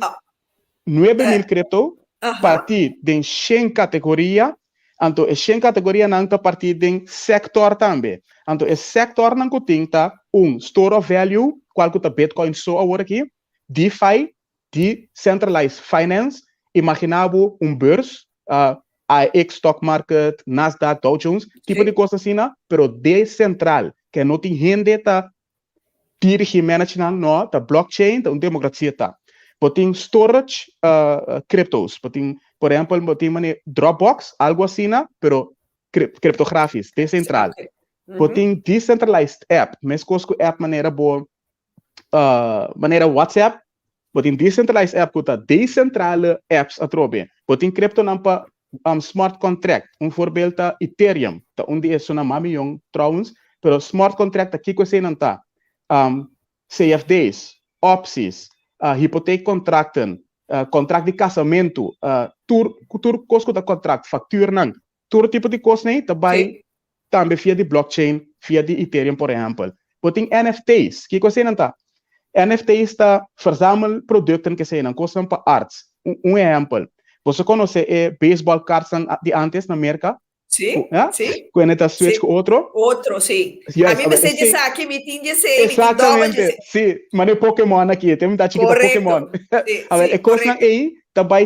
9.000 cripto partir de 100 categoria, então é 100 categoria não tá partir de sector também. Então é sector não que tem tá store of value, qual que tá Bitcoin só agora aqui, DeFi, Decentralized Finance, imaginava beurs, AX Stock Market, Nasdaq, Dow Jones, tipo de coisa assim, pero decentral, que não tem gente tá dirigir management não, tá blockchain, tá democracia tá. Botin storage cryptos, botin, por exemplo, botin Dropbox, algo assim, pero criptográficos, decentral. Botin decentralized app, mesmo que app maneira boa, maneira WhatsApp, botin decentralized app que tá decentral apps a trobe. Botin crypto não para smart contract, voorbeeld tá Ethereum, tá onde é só mami young trouwens, pero smart contract aqui que você não tá, CFDs, opties, hypotheek contracten, contract de casamento, tur costo da contract, factuur nang, tur tipo de coisa nem, também também via de blockchain, via de Ethereum, por exemplo. Botin NFTs, que coisa não tá? NFTs tá verzamel produtos que se não costam para artes. Exemplo, você conhece baseball cards de antes na América? Sim, sim. Quando está switch com outro? Outro, sim. Yes, a mim você disse aqui, me tinha de ser, exatamente, sim. Mas é Pokémon aqui, tem muita chiquita Pokémon. A ver, é coisa aí,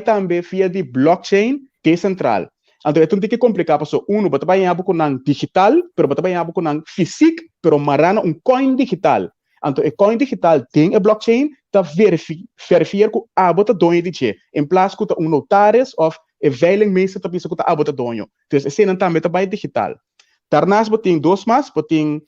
também via de blockchain decentral. Então, é tudo que complicar, porque você vai ganhar com digital, pero você vai ganhar com físico, pero marana coin digital. Então, coin digital tem a blockchain, tá verificar que você dono de che. Em place que notários of e veiling mensen te bisa kuta abot donyo. Dus esse não também tá digital. Daarnaast boting dois mais, boting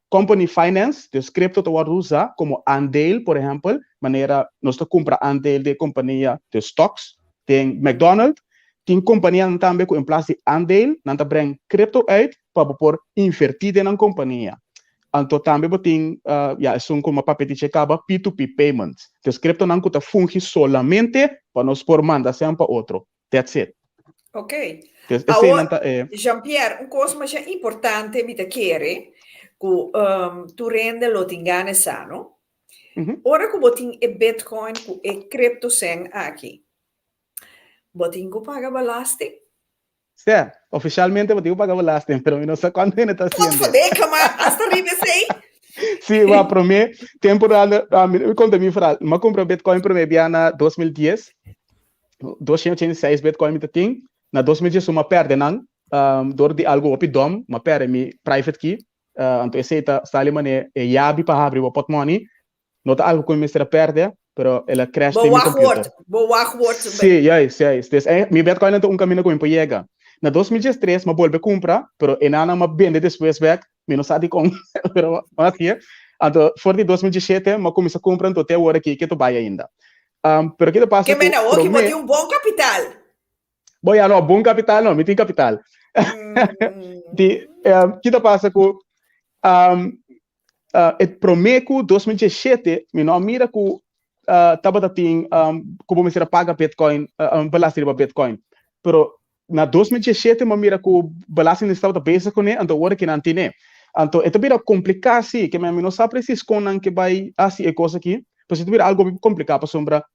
company finance, dus crypto te worden usar como aandeel, por exemplo, maneira nós te compra aandeel de companhia de stocks, tem McDonald's, tem companhia também que em place de aandeel, não te bring crypto uit para por invertir na companhia. Então também boting é como papel de checaba P2P payments. Dus crypto não kuta funge solamente para nós por mandar sempre para outro. That's it. Ok. Dus Jean-Pierre, coisa mais importante me te quer que tu rende lo tingane sano. Ora que botin e Bitcoin ku e crypto sen aqui. Botin ku paga belasting? Sí, oficialmente botin ku paga belasting, pero não sei quando ele está haciendo. Pode foder, mas hasta arriba sei. Sim, mas para mim, temporada, eu conto minha frase, mas comprei Bitcoin para mim na 2010, 286 Bitcoin me tem, na 2010 uma perde não, door de algo op dom, uma perde mi private key, então esse está ali mané e yabi para abrir o portmoney, nota algo que me será perde, pero ela crash de mi computer. Boa wachtwoord. Sim, yes. Dus mi Bitcoin então caminho com impojega. Na 2013 me volve comprar, pero enana me vende depois back, me não sabe como, pero aqui, então for de 2017 me comecei a comprar até agora aqui que tu vai ainda. Pero ¿qué te pasa? Que mena, que bote um bom capital. Voy a no, bom capital, no, tem capital. ¿Qué te pasa com het promeco 2017, não mira que tava tem como me será paga Bitcoin, belasting para Bitcoin. Pero na 2017 me mira que o belasting estava basic com ele, então agora que não tem. Então é também complicado sim, que me não sabe preciso com que vai assim é coisa aqui, porque também algo complicado para sombra.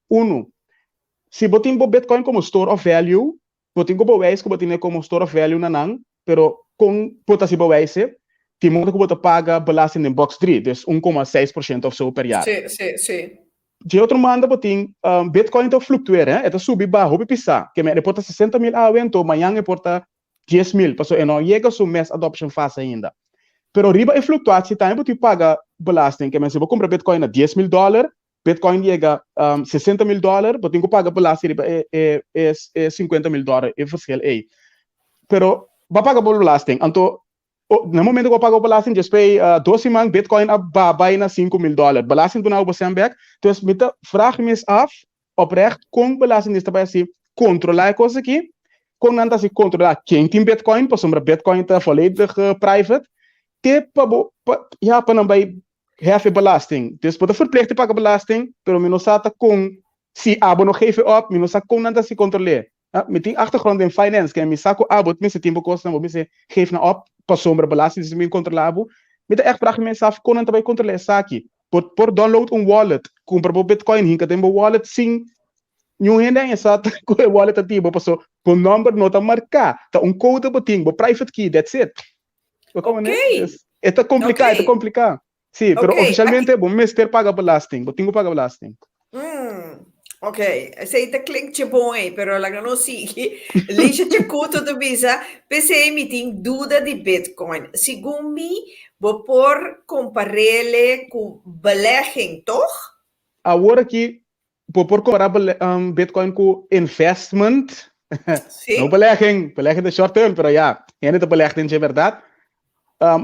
Se botin bo Bitcoin como store of value, botin ko bo wise ko botin como store of value nanang, pero kung puta si bo wise, ti mo ko bota paga belasting in box 3, dus 1,6% of so per jaar. Sim. De outro manda botin Bitcoin to fluctuera, eta subi ba hobi pisa, que me reporta 60,000 awento, manhã reporta 10,000, paso não chega su mass adoption fase ainda. Pero riba e flutuatie time botin paga belasting, que me se bo compra Bitcoin a $10,000, Bitcoin chega $60,000, botin ko paga belasting é $50,000, é verschil aí. Pero ba paga belasting, então no momento que eu pago o belasting, já spei 12 maand Bitcoin a bijna $5,000. Belasting doen nou op Sandberg. Dus met de vraag me eens af, oprecht, com belasting is daarbij assim, controlar coisa aqui, com nada se controlar quem tem Bitcoin, para sombra Bitcoin tá volledig private, te para não vai hef belasting. Dus voor de verplichte pakken belasting, pero menos sata com si abo nog geven op, menos sa com nada se controleer. Met die achtergrond in finance, que me saco abo, me se tempo kosten, me se geven op, para sombra belasting is meer controlável. Met de echt vraag mensen af, kon het bij controleer saki. Por download een wallet, compra bo Bitcoin, hinka tem bo wallet sim. Nyo hende en sat ko wallet atibo, paso bo number nota marca, ta un code bo ting, bo private key, that's it. Okay. É complicado, é complicado. Sim, pero oficialmente bo mister paga belasting, bo tingo paga belasting. Ok, aceita klinkt je bom, pero la não sigue. Lixa te conta do visa, PCM tem dúvida de Bitcoin. Segundo mim, vou por comparele com belegging, toch? Agora que vou por comparar Bitcoin com investment. Sim. Não belegging de short term, pero ja, ainda de belegging de verdade.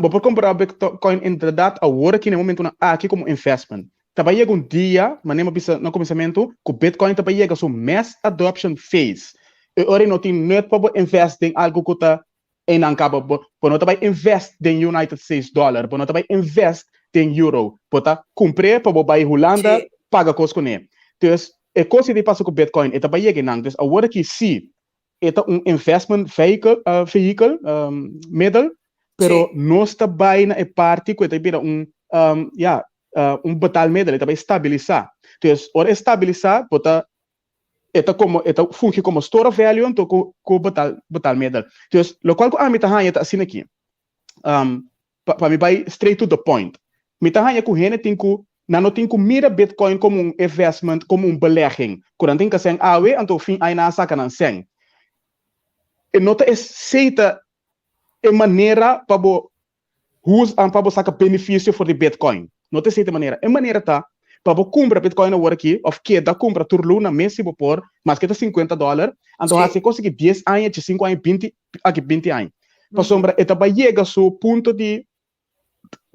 Vou por comparar Bitcoin inderdaad agora que no momento aqui como investment. Também chega dia, mas no começamento, que o Bitcoin também chega a sua mass adoption phase. E agora não tem net para investir em algo que está em acaba, para não também invest em United States dollar, para não também invest em euro, para comprar para vai Holanda, paga coisa com ele. Então, é coisa de passar com o Bitcoin, e também chega não. Então, agora que sim, é investment vehicle, middle, pero não está bem na parte que é betal middel, ele vai estabilizar. Então, ora estabilizar, bota funciona como store of value, então com betal middel. Então, o qual a mim tá assim aqui. Para mim vai straight to the point. Me tá com gente tem que não tem que mira Bitcoin como investment, como belegging. Quando tem que ser awe, então fim aí na saca não sen. E nota é aceita a maneira para para sacar benefício for the Bitcoin. Não tem certa maneira. É maneira tá para comprar Bitcoin agora aqui, ou que dá compra turluna mês por, mas que tá $50. Então você consegue 10 anos, 5 anos, 20 aqui 20 anos. Para sombra, eta vai chegar ao ponto de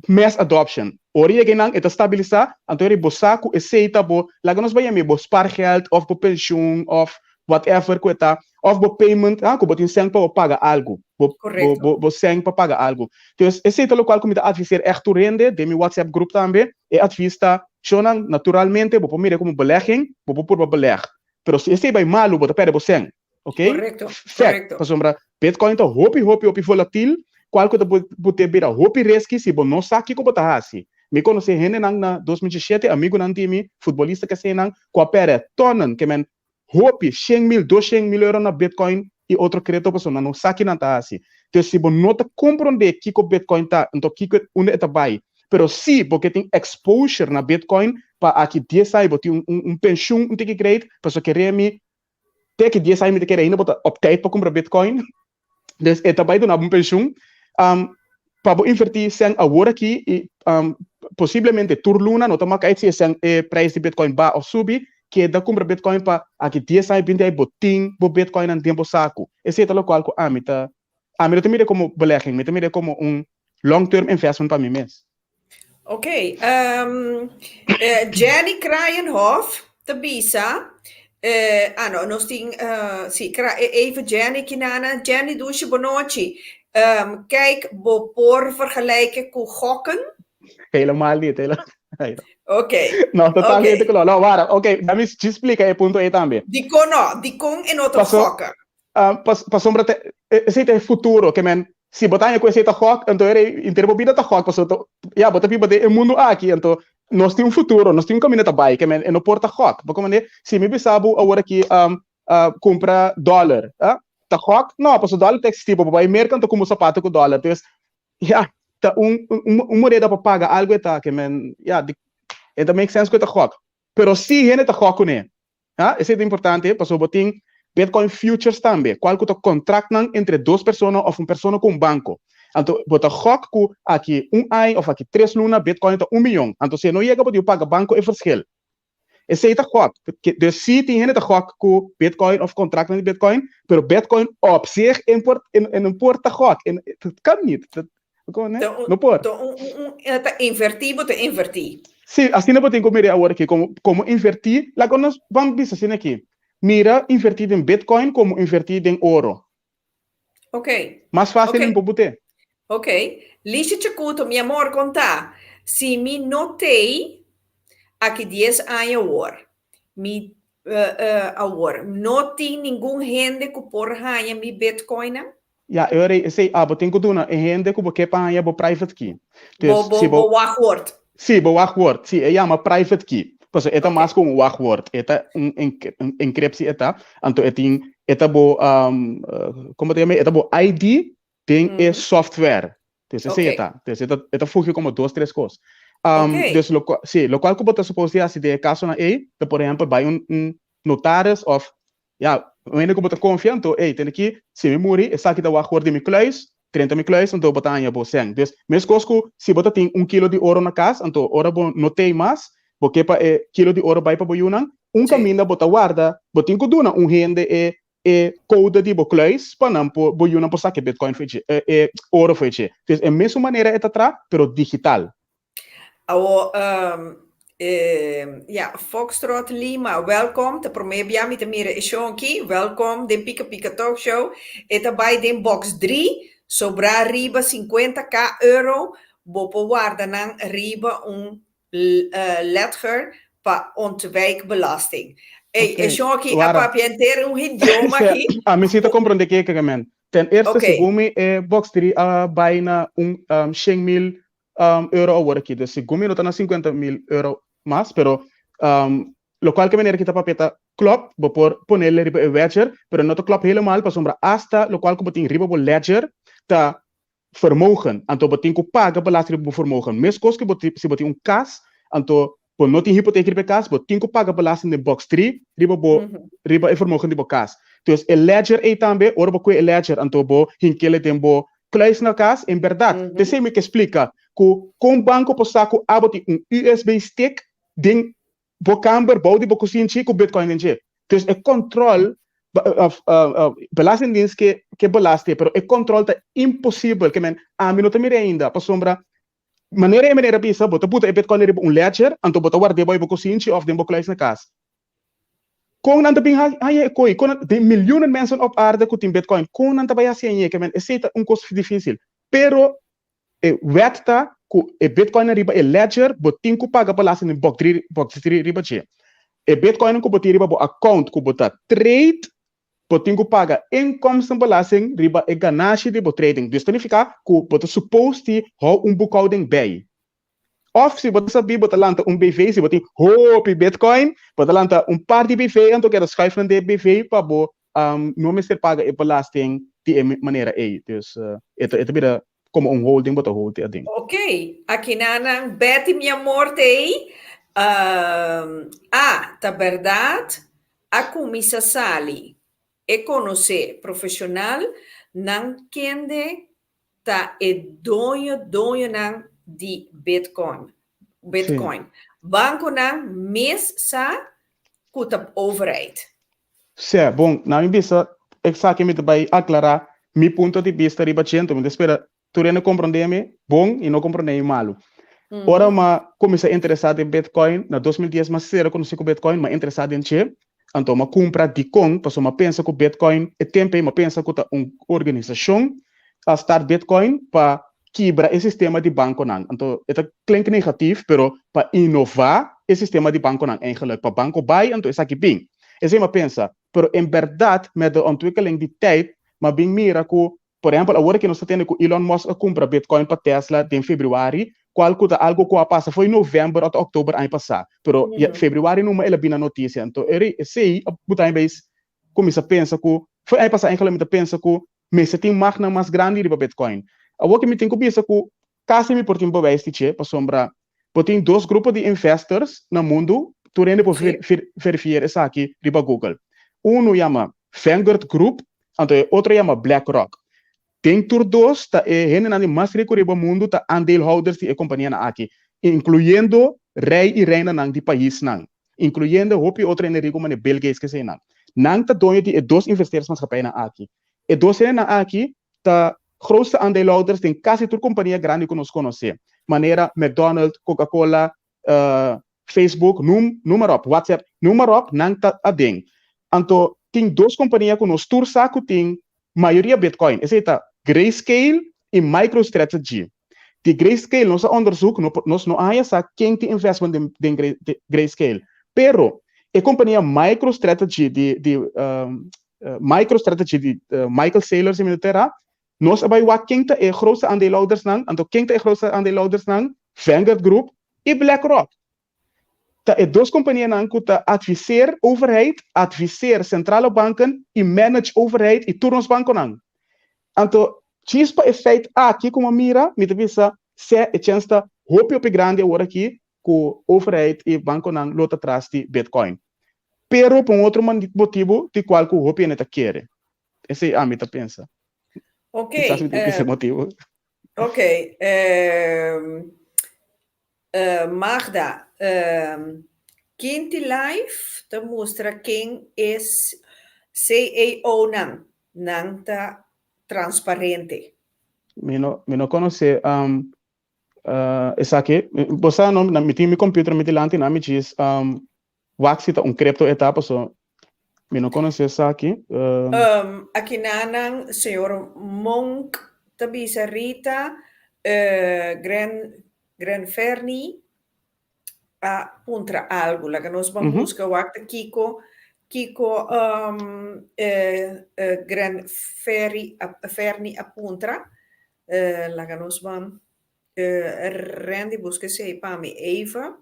mass adoption. Ori é que não, eta estabilizar, então ele bosaco aceita bo, lá nós vai me bo spaargeld of bo pensioen of whatever que tá, of bo payment, que botin sen para pagar algo. Bo sen para pagar algo. Então, esse é o qual como advisar echt rende, de meu WhatsApp grupo também, e advista, chonan naturalmente, bo mira como belegging, bo por beleg. Pero se esse vai malo, bo perde bo sen. Ok? Correcto. Para sombra, Bitcoin tá hopi volátil, qual que bote bira hopi risky, se bo não sabe como tá assim. Me conhece gente na 2017, amigo nan time, futebolista que sei nan, com perde tonan, que men hopi 100,000, 200,000 euros na Bitcoin e outro crédito pessoa não sabe não tá assim. Então se bo não tá compreender que o Bitcoin tá, então que onde está vai. Pero se porque tem exposure na Bitcoin para aqui 10 anos, tem pensioen, tem que create, pessoa que remi tem que 10 anos me querer ainda botar op tijd para comprar Bitcoin. Dus é também do na pensioen. Para invertir sem agora aqui e possivelmente turluna não toma que sem preço de Bitcoin ba ou subir, que dá comprar Bitcoin para aqui 10 anos, 20 anos, botin bo Bitcoin em tempo saco. Esse é o local que a mim te mira como belegging, me te mira como long term investment para mim mesmo. Ok. Jenny Kraaienhof Tabisa, nós temos, sim, even Jenny Kinana. Jenny, doe je bonootje. Kijk, por vergelijken com gokken. Helemaal niet. Ok, No, totalmente ok. claro. No, para, ok, dame, te explica el punto ahí también. Die kon no, die kon in outro Passou, gokken. sombra, esse é futuro, que men, se botar em coisa esse rock, então ele interbo vida tá rock, passou, já, botar pipa de mundo aqui, então nós temos um futuro, nós temos um caminho também, que men, não porta rock, porque como se me bisabu agora aqui compra dólar, tá rock, não, passou dólar tem tipo, vai mercado como sapato com dólar, então, já, tá moeda para pagar algo tá, que men, já, it makes sense com tá rock, pero se ele tá rock né, isso é importante, passou botin Bitcoin futures também, qual que é o contrato entre duas pessoas ou uma pessoa com um banco. Então, bota rock que aqui ano ou aqui 3 lunas, Bitcoin está 1 milhão. Então, se não chega para pagar banco, é verschil. Esse é o rock. Dus se tem gente rock com Bitcoin ou contrato de Bitcoin, pero Bitcoin op zich importa rock. Dat kan niet. Não pode. Então, invertir. Sim, assim não pode comer agora aqui, como invertir, lá que nós vamos ver assim aqui. Mira invertir em Bitcoin como invertir em ouro. Ok. Mais fácil em Bobute. Ok. Lixe Chacuto, meu amor, conta. Se me notei aqui 10 anos agora, não tem nenhum rende que por ganhar mi Bitcoin? Ja, eu sei, botem que duna, rende que porque para bo private key. Bo wachtwoord. Sim, bo wachtwoord. Sim, chama private key. Pues eta okay. Más como wachtwoord, eta encryptie eta, anto eta bo como te llama, eta bo ID tem é software. Dus okay. Eta fuge como 2, 3 coisas. Okay. Dus lo qual que bota suposto assim de caso na por exemplo, vai notaris of wanneer que bota confianto, tem aqui, se me morri, essa aqui da wachtwoord de mi kluis, 30 mil kluis, então botar aí bo sen. Dus mes cosco, se bota tem 1 kilo de ouro na casa, então ora bo notei mais porque para quilo de ouro vai para boiunan, caminho bota guarda, botin que duna rende code de boclais para não boiunan por saque Bitcoin feche, ouro feche. Então é a mesma maneira é tra, pero digital. Foxtrot Lima, welkom. Te promeer met de mire Shonki, welkom. De Pika Talk Show. Eta bij den box 3, sobra riba 50k euro, bopo guarda nan riba letter para ontwijkbelasting. Shonki, appapienteren um idioma aqui. Me sinto compreender que men. Ten eerste, segundo box 3 bijna 100.000 euro agora aqui. Dus segundo não está na 50.000 euro mais, pero lo qual que maneira que tá papeta klop, por ponerle riba ledger, pero não tá klop helemaal, para sombra hasta lo qual que botin riba bo ledger, tá vermogen, então botin que paga belasting op vermogen. Meest kost que se botin kas, então por não tem hipoteca riba kas, botin que paga belasting de box 3, riba e vermogen de bo kas. Dus el ledger é também, ora bo que el ledger, então bo hinkele tem bo kluis na kas, em verdade. Te me que explica que com banco por saco aboti USB stick ding bo camber boude bo cozinha com Bitcoin em dus é controle belastingdienst que belaste, pero é controle tá impossível que men a mim não tem ainda para sombra maneira bisa bota puta Bitcoin riba ledger anto bota guarda bo cozinha of den bo kluis na casa com nanta bem aí coi com de miljoenen mensen op aarde que tem Bitcoin com nanta vai assim que men é custo difícil pero wetta que Bitcoin riba ledger botin que paga belasting em box 3 riba che Bitcoin que botin riba bo account que bota trade botin que paga inkomsten belasting riba ganache de bo trading dus significa que bota supposed to hou boekhouding bij of se bota saber bota lanta BV se botin hope Bitcoin bota lanta par de BV então que era schuiven de BV para bo não me ser paga belasting de maneira dus eta bira como holding, bota holding ding. Ok, aqui na Betty, minha amor, tem tá verdade, a comissa sali é conhecer profissional, não kende tá dono nan de Bitcoin. Sim. Banco nan mes sa kuta overheid. Sim, bom, na minha vista, exatamente vai aclarar meu ponto de vista riba cento, mas espera tu não compreende bom e não compreende malo. Ora, mas comecei interessado em Bitcoin, na 2010, mas será conheci com Bitcoin, mas interessado em che. Então, uma compra de com, passou uma pensa que o Bitcoin é tempo, uma pensa que é uma organização a start Bitcoin para quebrar o sistema de banco não. Então, é klinkt negativo, pero para inovar o sistema de banco não. Eigenlijk, para banco vai, então, isso aqui bem. Essa é uma pensa. Pero, em verdade, met de ontwikkeling de tijd, mas bem mira que, por exemplo, agora que nós temos que Elon Musk compra Bitcoin para Tesla em fevereiro, qual coisa algo que passa foi em novembro ou outubro ano passado. Pero fevereiro não é bem na notícia. Então, sei, botar em vez, começa a pensar que foi ano passado, em pensa que mas se tem máquina mais grande de Bitcoin. Agora que me tem que pensar que quase me por tempo vai este para sombra, tem dois grupos de investors no mundo, tu rende por verificar isso aqui de Google. Um chama Vanguard Group, então outro chama BlackRock. Tem tur dois, tá gente mais rico do mundo, tá aandeelhouders de companhia na aqui, incluindo rei e reina de país não, incluindo hopi outro rico como Bill Gates que sei não. Não tá dono de dois investors maatschappij na aqui. E dois na aqui, tá grootste aandeelhouders tem quase toda companhia grande que nós conhecemos. Maneira McDonald's, Coca-Cola, Facebook, número WhatsApp, número não tá a ding. Então, tem duas companhias que nós tur saco tem maioria Bitcoin. Esse é Grayscale e MicroStrategy. De Grayscale, nós onderzoek, nós não há essa quem tem investment de Grayscale. Pero, a companhia MicroStrategy MicroStrategy de Michael Saylor se militera, nós vai quem é grootste aandeelhouders nan, então quem é grootste aandeelhouders nan, Vanguard Group e BlackRock. Tá é duas companhias nan que tá adviseer overheid, adviseer centrale banken e manage overheid e turnos banco nan. Então, chispa é feito aqui como mira, me devisa se é chance tá hope grande agora aqui com overheid e banco nan lota atrás de Bitcoin. Pero por outro motivo de qual que o hopi neta quer. Esse é a minha pensa. Ok. Esse motivo. Ok. Magda, Kinti Life te mostra quem é CEO não tá transparente. Me não conhece essa aqui. Você não me tem meu computer me delante na me diz waxita cripto etapa so me não conhece essa aqui. Aqui nanang senhor Monk tabisa Rita Gran Ferni a puntra algo la que nós vamos buscar wakta Kiko Gran Ferni a puntra la que nós vamos Randy busca se para me Eva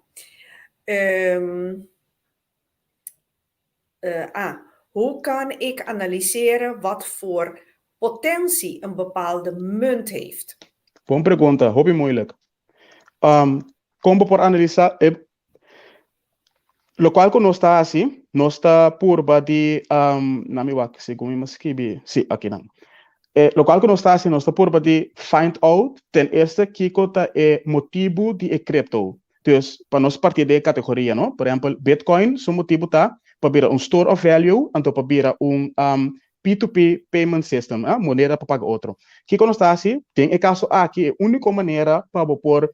hoe kan ik analyseren wat voor potentie een bepaalde munt heeft? Boa pergunta, hobby moeilijk. Como por analisar, lo qual que não está assim, não está por de, na minha wak, se como mas que sim, aqui não. Lo qual que não está assim, não está por de find out, ten eerste, kiko ta motivo de cripto. Dus, para nós partir de categoria, não? Por exemplo, Bitcoin, seu motivo tá para um store of value, então para P2P payment system, moneda para pagar outro. Que quando está assim, tem caso aqui, a única maneira para pôr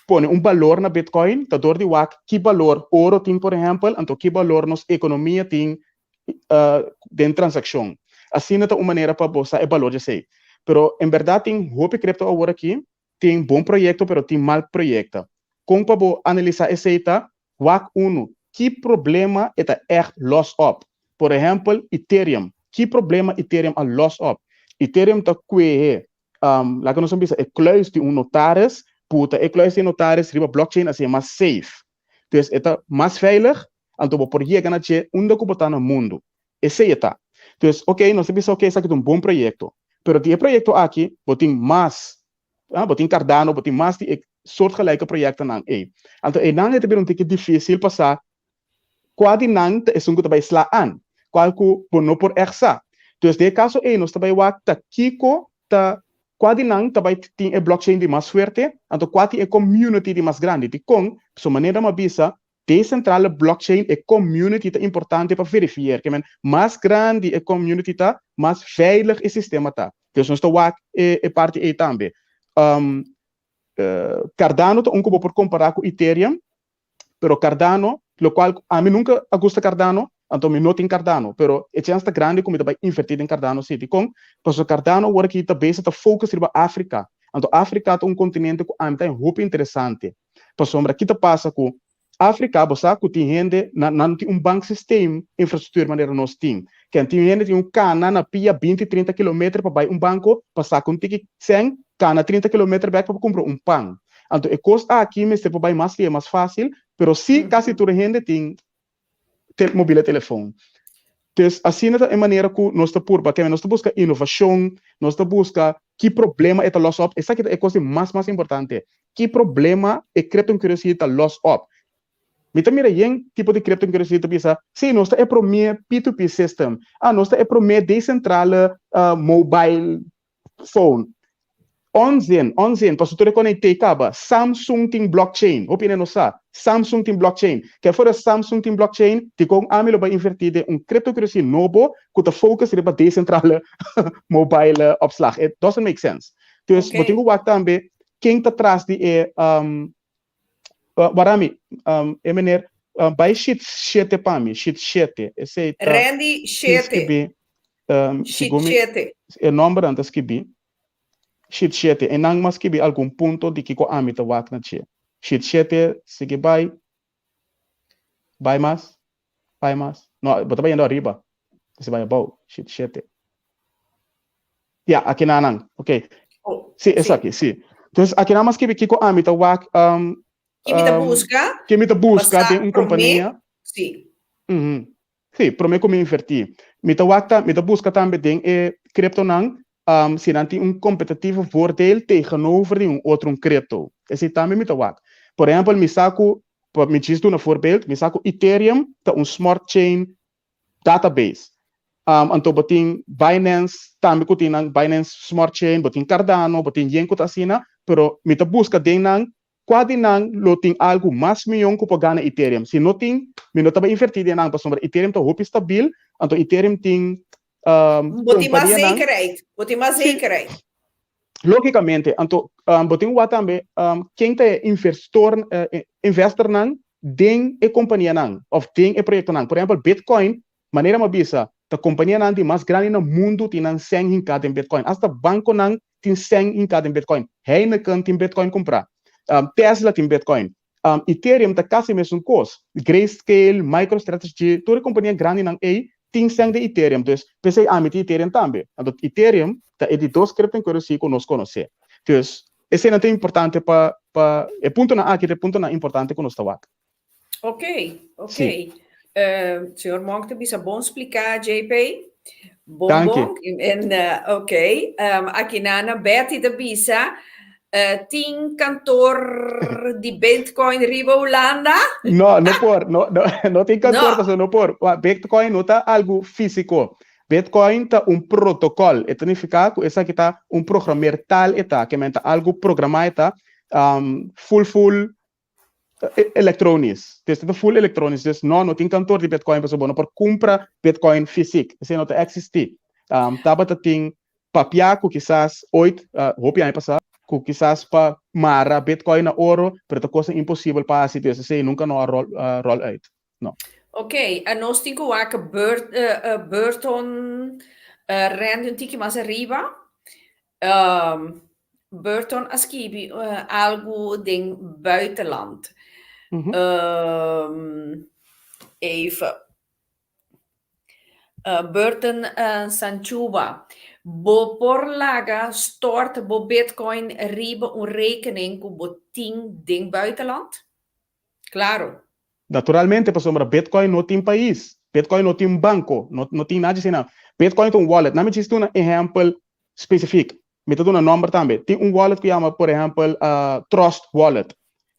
pôr valor na Bitcoin, tá dor de que valor ouro tem, por exemplo, então que valor nossa economia tem de transação. Assim é uma maneira para você o valor de sei. Pero em verdade tem hope cripto agora aqui, tem bom projeto, pero tem mal projeto. Como para analisar esse tá, que problema é loss up? Por exemplo, Ethereum. Que problema Ethereum a loss up? Ethereum tá lá que nós vamos é kluis de notaris, puta, é kluis de notaris, riba blockchain assim mais safe. Então, é mais veilig, então por hier ganhar onde que botar no mundo. Esse é tá. Então, ok, nós temos ok, isso aqui é bom projeto. Pero die projeto aqui, botin mais, botin Cardano, botin mais de soortgelijke projecten aan. Então, dan het een beetje difícil passar quase não é um que vai slá an, qual que não por exa. Então, de caso nós também tá Kiko tá quase não também tem a blockchain de mais forte, então quase é community de mais grande. De com sua maneira uma bisa, decentrale blockchain é community tá importante para verificar que mais grande é community tá, mais veilig é sistema tá. Então, nós tá é parte aí também. Cardano un cubo por comparar con Ethereum, pero Cardano, lo cual a mí nunca me gusta Cardano, então me não tem Cardano, pero a chance grande como vai invertir em Cardano City com, pois o Cardano agora que está bem está focus sobre a África, então a África é continente que é muito interessante, pois sombra que passa com África, você que tem gente não tem banco sistema infraestrutura maneira nós tem, que tem gente tem cana na pia 20-30 km para banco, passar com ticket 100 cana 30 km back para comprar pão. Então o custo aqui mas para mais é mais fácil, pero se quase toda gente tem mobile telefone. Então, assim é a maneira que nós estamos porque nós estamos buscando inovação, nós estamos buscando que problema é o loss up. Essa é a coisa mais importante. Que problema é criptocurrency está loss up. Então, mira, tipo de criptocurrency tu pensa, sim, nós estamos para o P2P system. Nós estamos para o decentral mobile phone. Onzen, para você conectar caba, Samsung tem blockchain. Opinião nossa, Samsung tem blockchain. Que fora Samsung tem blockchain, te com amilo vai invertir de cryptocurrency novo, que te focus sobre decentrale mobile opslag. It doesn't make sense. Dus wat ik ook também, quem está atrás de warami, meneer, bij shit 7 para mim, shit 7. Randy 7. Shit 7. É nome antes que bi. Shit 7, e não mais que be algum ponto de que o âmbito wak na che. Shit 7, se que vai mais. Não, bota bem arriba. Se vai above, shit 7. Aqui não, ok. Sim, essa aqui, sim. Então, aqui não mais que be que o âmbito wak, que me busca tem companhia. Sim. Sim, para mim como invertir. Me busca também tem cripto não. Se não tem competitivo voordeel tegenover die outro crypto. Esse também me toca. Por exemplo, me saco, me diz um voorbeeld, me saco Ethereum, tá smart chain database. Então, botin Binance, também que tem Binance smart chain, botin Cardano, botin Yenko Tassina, pero me ta busca de nang, quase nang, lo tem algo mais milhão que pode ganhar Ethereum. Se não tem, me não tá invertido em nang, para Ethereum tá hope stabil, então Ethereum tem Botem mais zekerheid. Logicamente, então, botem o também, quem é investor não, tem a companhia não, ou tem a projeto não. Por exemplo, Bitcoin, maneira mais bisa, a companhia não tem mais grande no mundo, tem 100 em cada Bitcoin. Hasta banco não tem 100 em cada Bitcoin. Heineken tem Bitcoin comprar. Tesla tem Bitcoin. Ethereum está quase mesmo coisa. Grayscale, MicroStrategy, toda companhia grande não é tem de Ethereum, então pensei de Ethereum também. Então Ethereum é de dois criptocurrency que nós conhecemos. Então esse é importante para é ponto na aqui é ponto na importante que nós estamos. Ok. Senhor Monk, te bisa bom explicar, JP. Bom. Ok. Aqui na Betty de bisa. Tem cantor de Bitcoin Riba Holanda? Não tem cantor, mas não por. Bitcoin não está algo físico. Bitcoin está protocolo. Isso significa que essa aqui está programar tal está, que menta algo programado full electronics. Então, full electronics. Então, não tem cantor de Bitcoin, mas não por compra Bitcoin físico. Isso não existe. Tabata tem papel que quizás 8, hope aí passar. Que quizás para mara Bitcoin na ouro, pero coisa impossível para assim, você nunca não roll out, não. Ok, nós temos que Burton rende um tique mais arriba. Burton escreve algo de buitenland. Even. Burton Sanchuba. Bo por laga stort bo Bitcoin riba rekening com botin ding buitenland? Claro. Naturalmente, pessoal, Bitcoin não tem país. Bitcoin não tem banco. Não tem nada assim, não. Bitcoin tem wallet. Não me diz um exemplo específico. Me dá um nome também. Tem wallet que chama, por exemplo, Trust Wallet.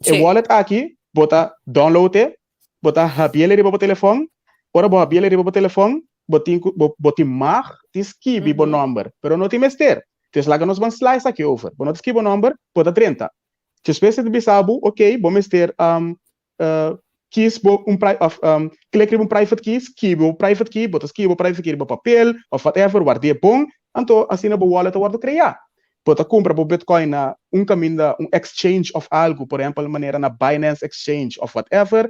O wallet aqui, bota download, bota habiele riba bo telefone, ora bo habiele riba bo telefone, botin mag, escreve o número, pero não tem mester. Então, lá que nós vamos slice aqui over. Não escreve o número, bota 30. Se espécie de bisabu, ok, vamos mester keys, clique em private keys, escreve o private key, bota escreve o private key, papel, ou whatever, guarde bom, então, assim, o wallet guarda criar. pode comprar por Bitcoin na caminho exchange of algo, por exemplo, maneira na Binance Exchange of whatever,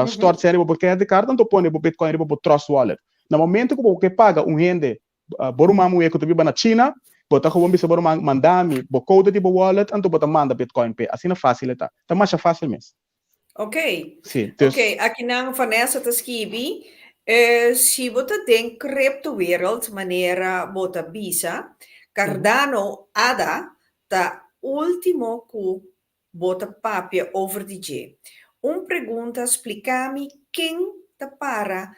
store série por credit card, então põe por Bitcoin por Trust Wallet. No momento que você paga rende, borumamu que tu vive na China, pode como bisa borumang mandami, bo code de bo wallet, então pode manda Bitcoin pe, assim é fácil tá mais fácil mesmo. Ok. Sim, dus... Ok, aqui na Vanessa te escrevi, se você tem criptowereld, maneira bota bisa, Cardano ADA, tá último que bota papia over DJ. Pergunta, explica-me quem tá para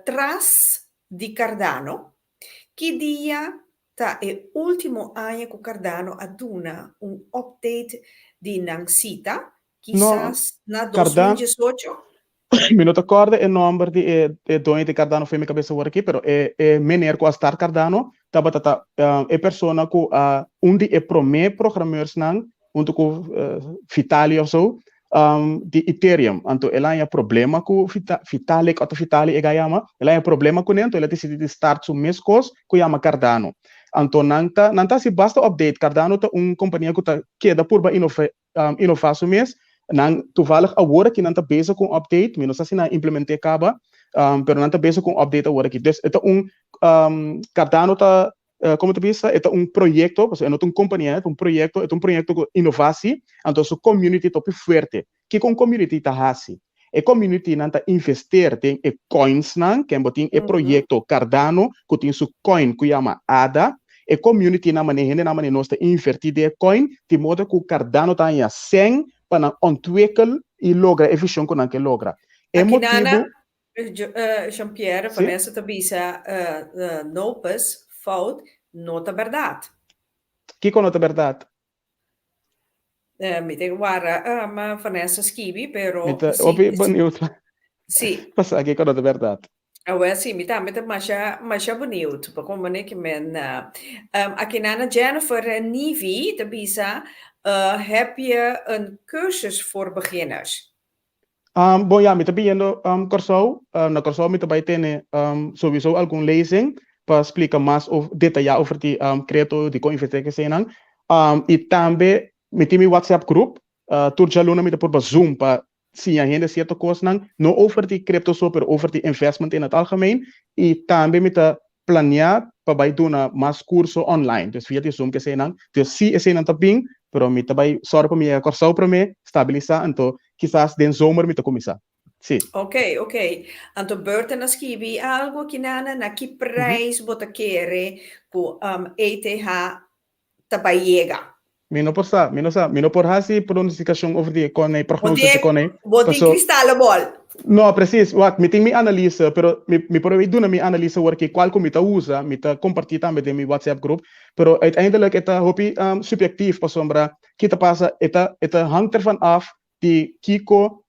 trás de Cardano, que dia tá último ano que Cardano aduna update de Nansita, quizás na 2018. Me não te acordo o nome de dono de Cardano foi minha cabeça agora aqui, pero é menino que a start Cardano, tá é pessoa que onde é prome programadores não, onde com Vitalik ou so, de Ethereum, então ela é problema com Vitalik ou Vitalik é gayama, ela é problema com ele, ela decide start su mesmo coisa que chama Cardano. Então não tá se basta update Cardano tá companhia que tá queda por ba inovar su mês nang toevallig agora que não está bezig com update, não sei se na implementei acaba, pero não está bezig com update agora aqui. Dus é Cardano tá, como tu pensa, é projeto, é não companhia, é projeto de inovação, então sua community top forte. Que com community tá assim? A community não tá investir tem coins não, que é projeto Cardano, que tem su coin que chama ADA. A community na maneira nós tá invertir de coin, de modo que o Cardano tá em 100 para ontwikkelen e logra efficiënt kunnen que logra. É motivo Jean-Pierre, Vanessa Tabisa Nopes fout nota verdade. Que com nota verdade? Me tem guarda, mas Vanessa escrevi, pero Opi bonito. Sim. Passa aqui com nota verdade. Sim, me tá mais bonito, porque como né que men aqui na Jennifer Nivi Tabisa heb je een cursus voor beginners? Bom, ja, met beginnen Corsou. Na Corsou met bij tenen sowieso algum lezing para explicar mais detalhar over die creato de co-investigação zijn. E também met die WhatsApp groep, tur já luna met por Zoom para sim a gente certa coisa não over die crypto so, pero over die investment in het algemeen. E também met planear para vai doen mais curso online. Dus via die Zoom que zijn. Dus sim é zijn também, pero met bij sorry para mim Corsou para mim stabilizar, então quizás den zomer met começar. Sim. Ok. Então, Burton escrevi algo que na que prijs bota querer com ETH tabayega. Mi não por hasi pronunciação over die konei prognose de konei. Bota cristalbol. No, preciso. Wat, mi tem analisa, pero mi por aí duna mi analisa work qual como ta usa, mi ta compartilha também de mi WhatsApp group, pero uiteindelijk eta hopi subjectief pas sombra, kita passa eta hangt ervan af die Kiko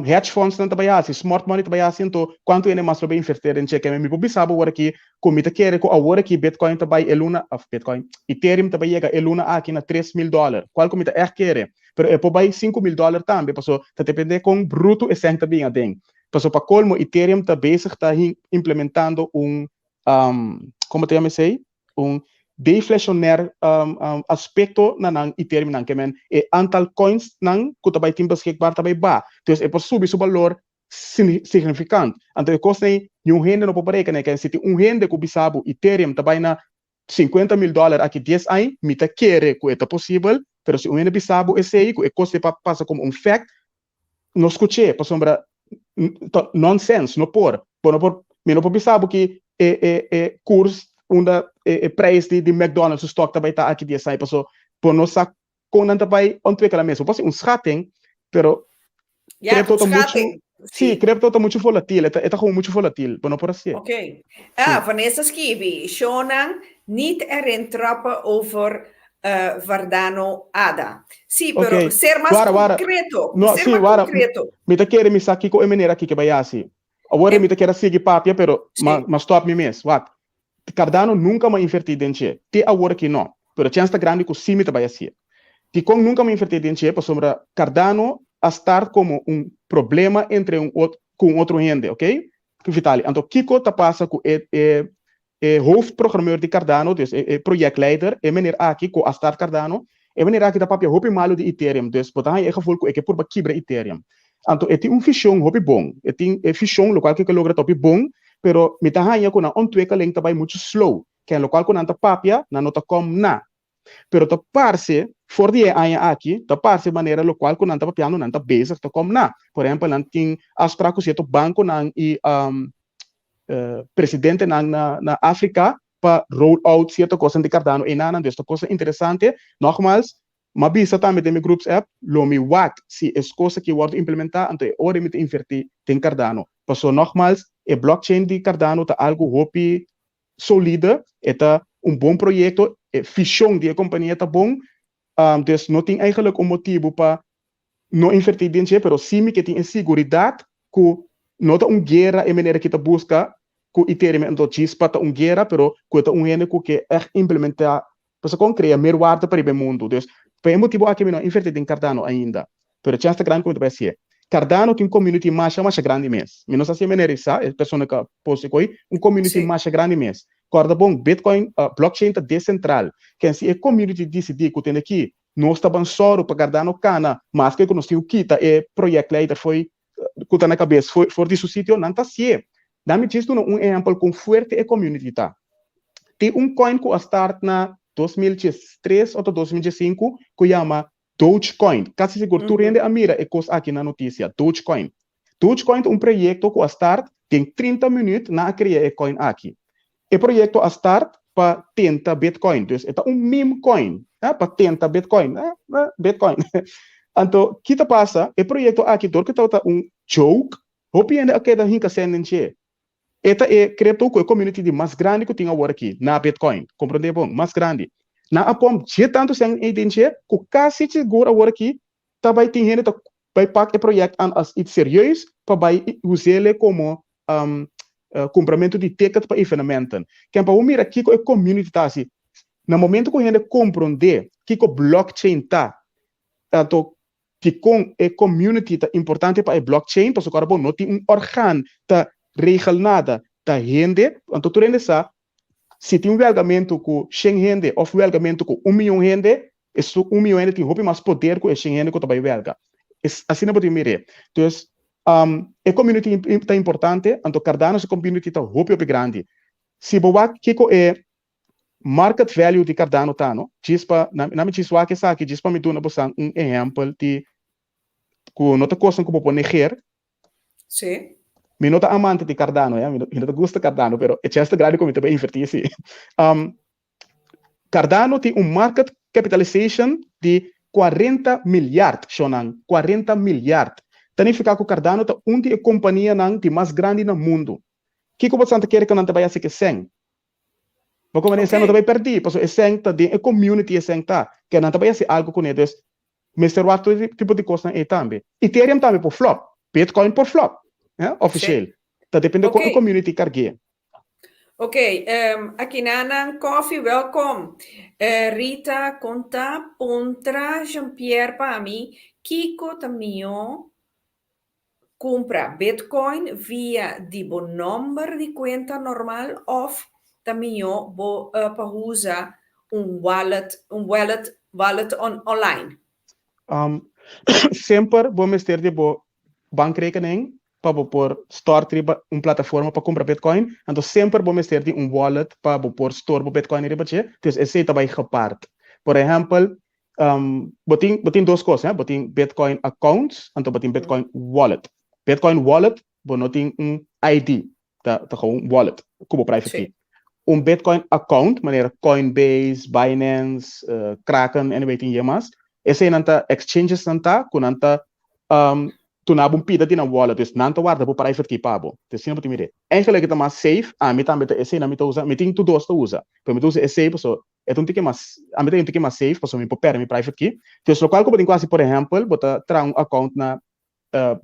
hedge funds não trabalhar, smart money trabalhar, então quanto ele mais para investir em cheque, me posso saber agora que como está querendo que agora que Bitcoin trabalha eluna, Bitcoin, Ethereum trabalha eluna aqui na $3,000, qual como está querendo, pero é para $5,000 também, passou, tá depende com bruto e sem também a den, passou para colmo Ethereum está bezig tá implementando como te chama sei, deflationair aspecto na Ethereum nang kemen e antal coins nang que também tem beschikbaar também ba. Dus é por subir seu valor significante. Então costa aí gente não pode berekenen que se tem gente que bisabu Ethereum também na $50,000 aqui 10 anos, mita quer que é possível, pero se gente bisabu esse aí que costa passa como fact, não escutei, por sombra nonsense, não por não por bisabu que curso onda prijs die McDonald's stock daarbij ta aqui die sai passo por nossa conta daarbij ontwikkelen mesmo passa schatting pero crypto tá muito sim crypto tá muito volátil é gewoon muito volátil não por assim ok Vanessa escrevi Shonan niet erin trappen over Cardano ADA sim pero ser mais concreto ser mais concreto me tá querendo me sacar com a maneira aqui que vai assim agora me tá querendo seguir papia pero mas stop me mesmo what Cardano nunca me inverti dentro te agora que não pero chance grande que sim me vai assim te com nunca me inverti dentro por sombra Cardano a estar como problema entre com outro gente ok que Vitalik então Kiko tá passa com hoofdprogrammeur de Cardano, dus projectleider, meneer Aki, ko a start Cardano, meneer Aki da papia hopi malo de Ethereum, dus botan je gevoel ko eke por ba kibre Ethereum. Anto eti fichão hopi bom, eti fichão local que logra topi bom, pero mitahanha ko na ontwikkeling tabay muito slow, que local ko nanta papia na nota kom na. Pero ta parse for die aya aqui, ta parse maneira local ko nanta papiano nanta bezig ta kom na. Por exemplo, nanting afspraak ko banco nang presidente na África para roll out certa coisa de Cardano e nada desta coisa interessante. Nogmaals, maar bisa também de meu groups app, lo mi wak se as coisas que wordt implementar, então é hora de invertir em Cardano. Passo nogmaals, a blockchain de Cardano tá algo hopi solida, é bom projeto, a fichão de companhia tá bom, dus não tem eigenlijk motivo para não invertir dentro, pero sim que tem segurança que não tá guerra e maneira que tá busca que Ethereum então chispa tá guerra, pero que tá rende que é implementar, para com criar meerwaarde para o mundo. Dus por motivo aqui não invertir em Cardano ainda, pero a chance grande como vai ser. Cardano tem community mais grande mês. Menos assim maneira essa, a pessoa que posta coi, community mais grande mês. Corda bom, Bitcoin, blockchain tá decentral. Que se a community decidir que tem aqui, nós está bem só para Cardano cana, mas que nós temos que é projeto leader foi que tá na cabeça, foi de sítio não tá se. Dá-me disso exemplo com forte a community tá. Tem coin que start na 2003 ou 2005 que chama Dogecoin. Quase seguro tu rende a mira é coisa aqui na notícia, Dogecoin. Dogecoin é projeto que start tem 30 minutos na criar a coin aqui. O projeto start para tentar Bitcoin, dus é meme coin, para tentar Bitcoin, Bitcoin. Então, o que passa? O projeto aqui dor que tá joke, hopi ainda aqui da hinka sendente. Esta é cripto que a community de mais grande que tinha agora aqui na Bitcoin, compreende bom, mais grande. Na apom, se tanto sem identificar, que quase seguro agora aqui, tá vai ter gente vai pagar o projeto as serioso para usar ele como complemento de ticket para eventualmente. Que para o mira aqui que a community tá assim, no momento que a gente compreender que o blockchain tá, então que com a community tá importante para a blockchain, para o cara bom não tem órgão tá regel nada tá rende, então tu rende sa se tem welgamento com 100 rende ou welgamento com 1 milhão rende, isso 1 milhão rende tem hope mais poder com 100 rende que também welga. Assim não pode mirar. Então, a community tá importante, então Cardano a community tá hope grande. Se boa que é market value de Cardano tá, no? Chispa na me chiswa que sa que chispa me dona bosan exemplo de com nota coisa que pode negar. Sim. Mi nota amante de Cardano, mi nota gusta Cardano, pero é chance grande como também invertir assim. Cardano tem market capitalization de 40 milhões, Shonan, 40 milhões. Significa que o Cardano é uma das companhias mais grande no mundo. O que você quer que não te vaya a ser que 100? Porque como não te vai perder, porque 100 está dentro da community, 100 está, que não te vaya a ser algo com eles. Mr. Watt, tipo de coisa é também. Ethereum também por flop, Bitcoin por flop. Officieel. Dat depende van de community cargue. Oké, aqui na coffee, welkom. Rita conta contra Jean-Pierre para mim, Kiko também compra Bitcoin via de bom número de conta normal of também para usar wallet online. Sempre vamos ter de bankrekening para por store plataforma para comprar Bitcoin, então sempre vamos ter de wallet para por store Bitcoin riba che, dus esse também reparte. Por exemplo, botin duas coisas, botin Bitcoin accounts, então botin Bitcoin wallet. Bitcoin wallet, botin ID, tá gewoon wallet, como private key. Bitcoin account, maneira Coinbase, Binance, Kraken, en weet je mais. Esse nanta exchanges nanta, kunanta tu na bom pida na wallet, dus nanta guarda para private key pabo. Dus sino pati mire. Eigenlijk het mas safe, mi também esse na mi usa, mi ting tu dos tu usa. Pero mi usa esse, so é tique mas, a mi tique mas safe, so mi popera mi private key. Dus local ko quase por exemplo, bota tra account na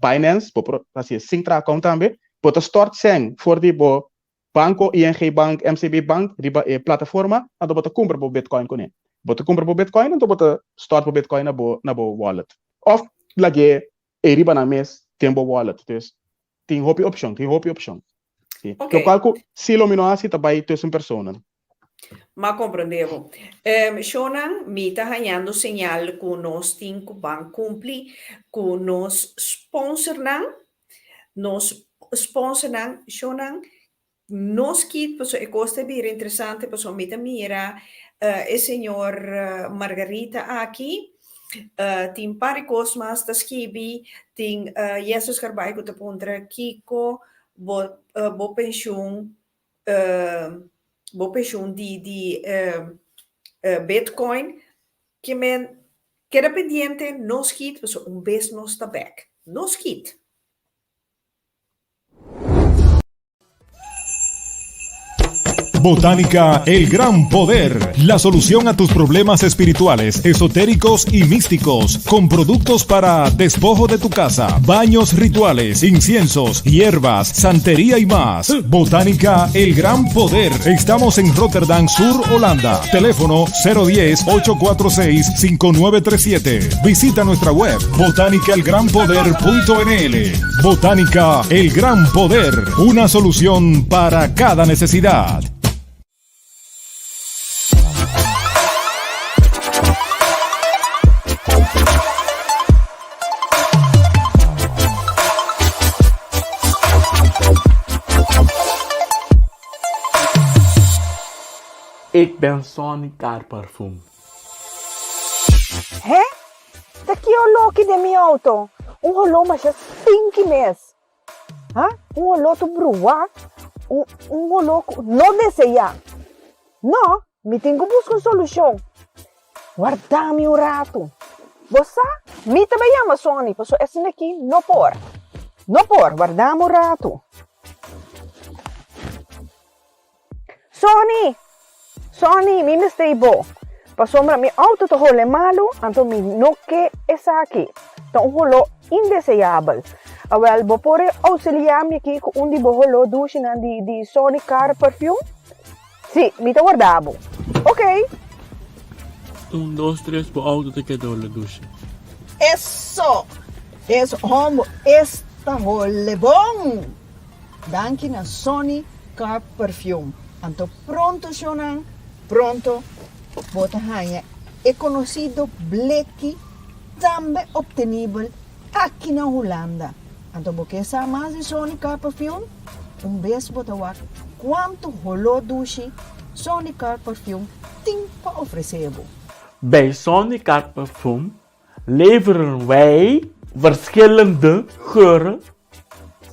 Binance, por assim, Sintra account também, bota start sen for di bo banco, ING Bank, MCB Bank, riba plataforma, então bota compra bo Bitcoin com ele. Bota compra bo Bitcoin, então bota start bo Bitcoin na bo wallet. Of lagi riba na mes tem bo wallet, dus tem hopi option. Sim. Ok. Que qualco silo mino assim também tem uma pessoa. Ma compreendevo. Shonan, mi está ganhando señal que nós temos que ban cumprir com nos sponsoran, Shonan, nos kit, pues, e costa vir interessante, pues, mita mira, e senhor Margarita aqui, tem pari cosmas, ta skibi, tem Jesus Carbai, que te pondra Kiko, bo pensión, bo pensión di Bitcoin, que men, queda pendiente, nos kit, pues, vez nos ta back. Nos kit. Botánica El Gran Poder, la solución a tus problemas espirituales, esotéricos y místicos, con productos para despojo de tu casa, baños rituales, inciensos, hierbas, santería y más. Botánica El Gran Poder. Estamos en Rotterdam Sur, Holanda. Teléfono 010-846-5937. Visita nuestra web botanicaelgranpoder.nl. Botánica El Gran Poder, una solución para cada necesidad. Ik ben Sonny Parfum. Hé? Daqui é o look de minha auto. Rolô, mas é 5 meses. Hã? Rolô to brua. Rolô não deseja. Não, me tenho que buscar uma solução. Guarda-me rato. Você? Me também ama Sony, porque esse aqui não por. Não por, guarda-me rato. Sony, mi stay bo. Pasombra mi auto to hole malo, anto mi noke esa aqui. Então holo indesejável. Awel bo pore auxiliar mi aqui com undi bo holo douche na di Sony Car Perfume. Sì, mi te guardavo. Ok. 1, 2, 3 po auto te quedó la ducha. Eso. Eso, homo, esta hole bom. Danke na Sony Car Perfume. Anto pronto, Shonan. Pronto, bota hanha é conhecido bleki também obtenível aqui na Holanda. Então, porque essa mais de Sony Car Perfume, vez bota quanto rolou douche Sony Car Perfume tem para oferecer. Bij Sonny Parfum leveren wij verschillende geuren,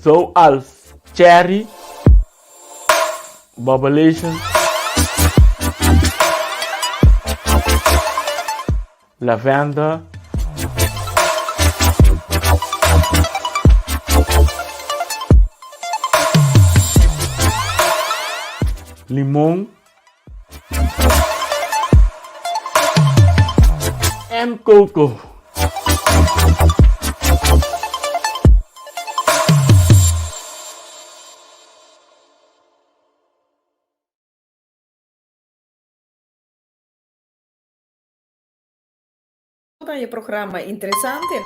zoals cherry, bubblegum, lavender, limon en coco. Je programma interessante.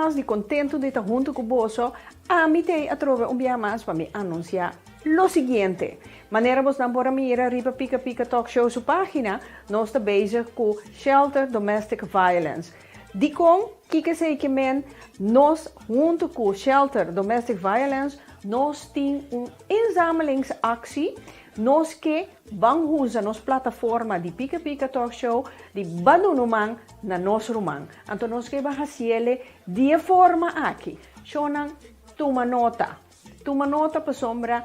más de contento de estar junto con vos, a mí te atrove un día más para me anunciar lo siguiente. Manera vos dan por mí arriba Pika Pika Talk Show su página, nos está bezig con Shelter Domestic Violence. Die kon, kijk se que men, nos junto con Shelter Domestic Violence, nos tienen una inzamelingsactie, nos que van usa nos plataforma de Pika Pika Talk Show, de badunuman na nos roman. Então nos que van hacerle de forma aqui. Shonan toma nota para sombra,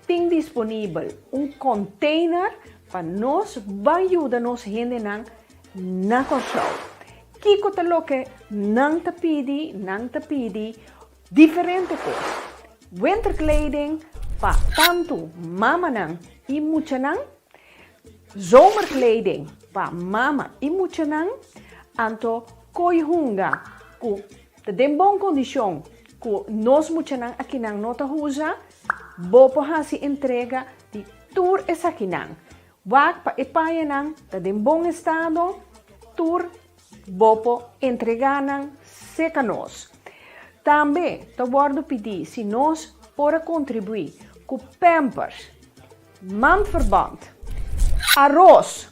tem disponível container para nos vai ajudar nos gente na show. Kiko te lo que nang te pidi diferente coisas. Winterkleding pa tanto mama nang e mucha nang. Zomerkleding pa mama e mucha nang. Anto koi hunga ku te den bon condition ku nos mucha nang aqui nang nota usa. Bopo hasi entrega di tour es aqui nang. Wak pa epaya nang te den bon estado tour bopo entreganan seca nos. Também te bordo pedir se nós para contribuir com Pampers, Mandverband, arroz,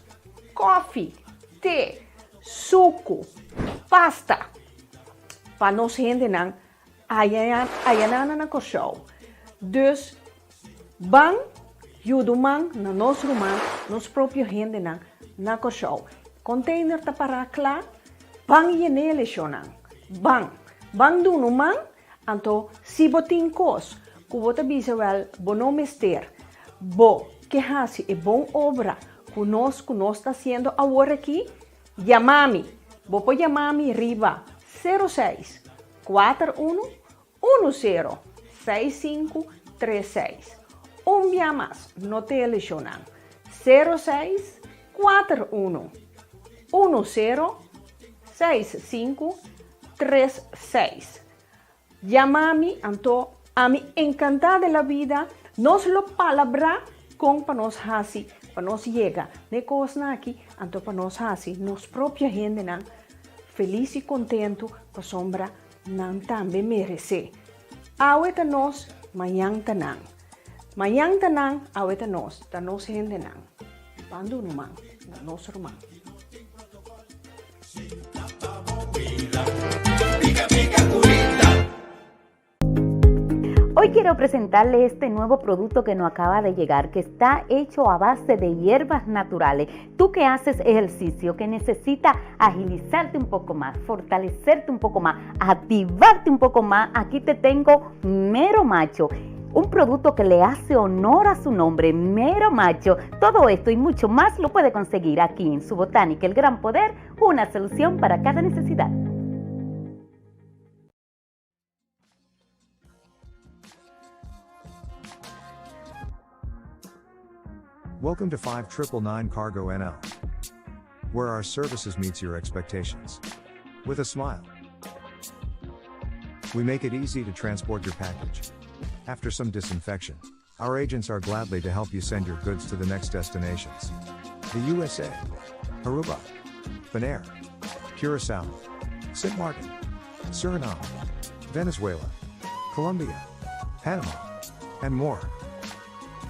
koffie, thee, suco, pasta, para nós render na ayanana na show. Dus bang judoman na nos roman nos próprio render na show. Container ta para klaar. Bang yenele shonan. Bang do no man, anto si botin kos, kubota bisa wel bono mester. Bo, que hasi e bom obra, kunos está haciendo ahora aqui, llamami. Bopo llamami riba 06 41 10 6536. Dia más, no te elecionan. 06 41 10 6536. Llamami, anto, a mí encantada de la vida, nos lo palabra con panos hasi, panos llega, ne cosna aquí, anto panos hasi, nos propia gente nan, feliz y contento, pa sombra, nan también merece. Aweta nos, mayang tanang. Mayang tanang, aweta nos, tanos gente nan. Pandu numan, nos rumang. Hoy quiero presentarle este nuevo producto que nos acaba de llegar, que está hecho a base de hierbas naturales. Tú que haces ejercicio, que necesitas agilizarte un poco más, fortalecerte un poco más, activarte un poco más, aquí te tengo Mero Macho. Un producto que le hace honor a su nombre, Mero Macho. Todo esto y mucho más lo puede conseguir aquí en su Botánica El Gran Poder, una solución para cada necesidad. Welcome to 5999 Cargo NL, where our services meets your expectations. With a smile. We make it easy to transport your package. After some disinfection, our agents are gladly to help you send your goods to the next destinations. The USA, Aruba, Bonaire, Curacao, St. Martin, Suriname, Venezuela, Colombia, Panama, and more.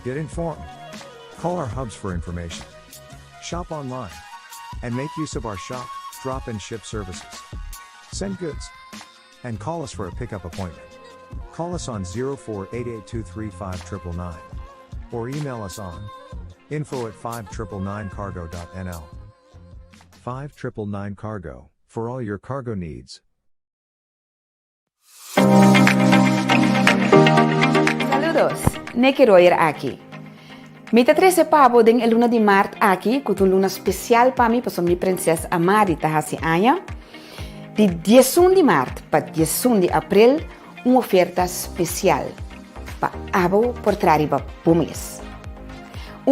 Get informed. Call our hubs for information. Shop online. And make use of our shop, drop and ship services. Send goods. And call us for a pickup appointment. Call us on 0488235999 or email us on info@5999cargo.nl. 5999 Cargo, for all your cargo needs. Saludos, Neki Royer aquí. Mita 13 pavo den el luna de Mart aqui, com uma luna especial para mim, para minha princesa Amari Tahasi Anya. De 10 de março para 10 de abril, uma oferta especial para abo por trariba por mês.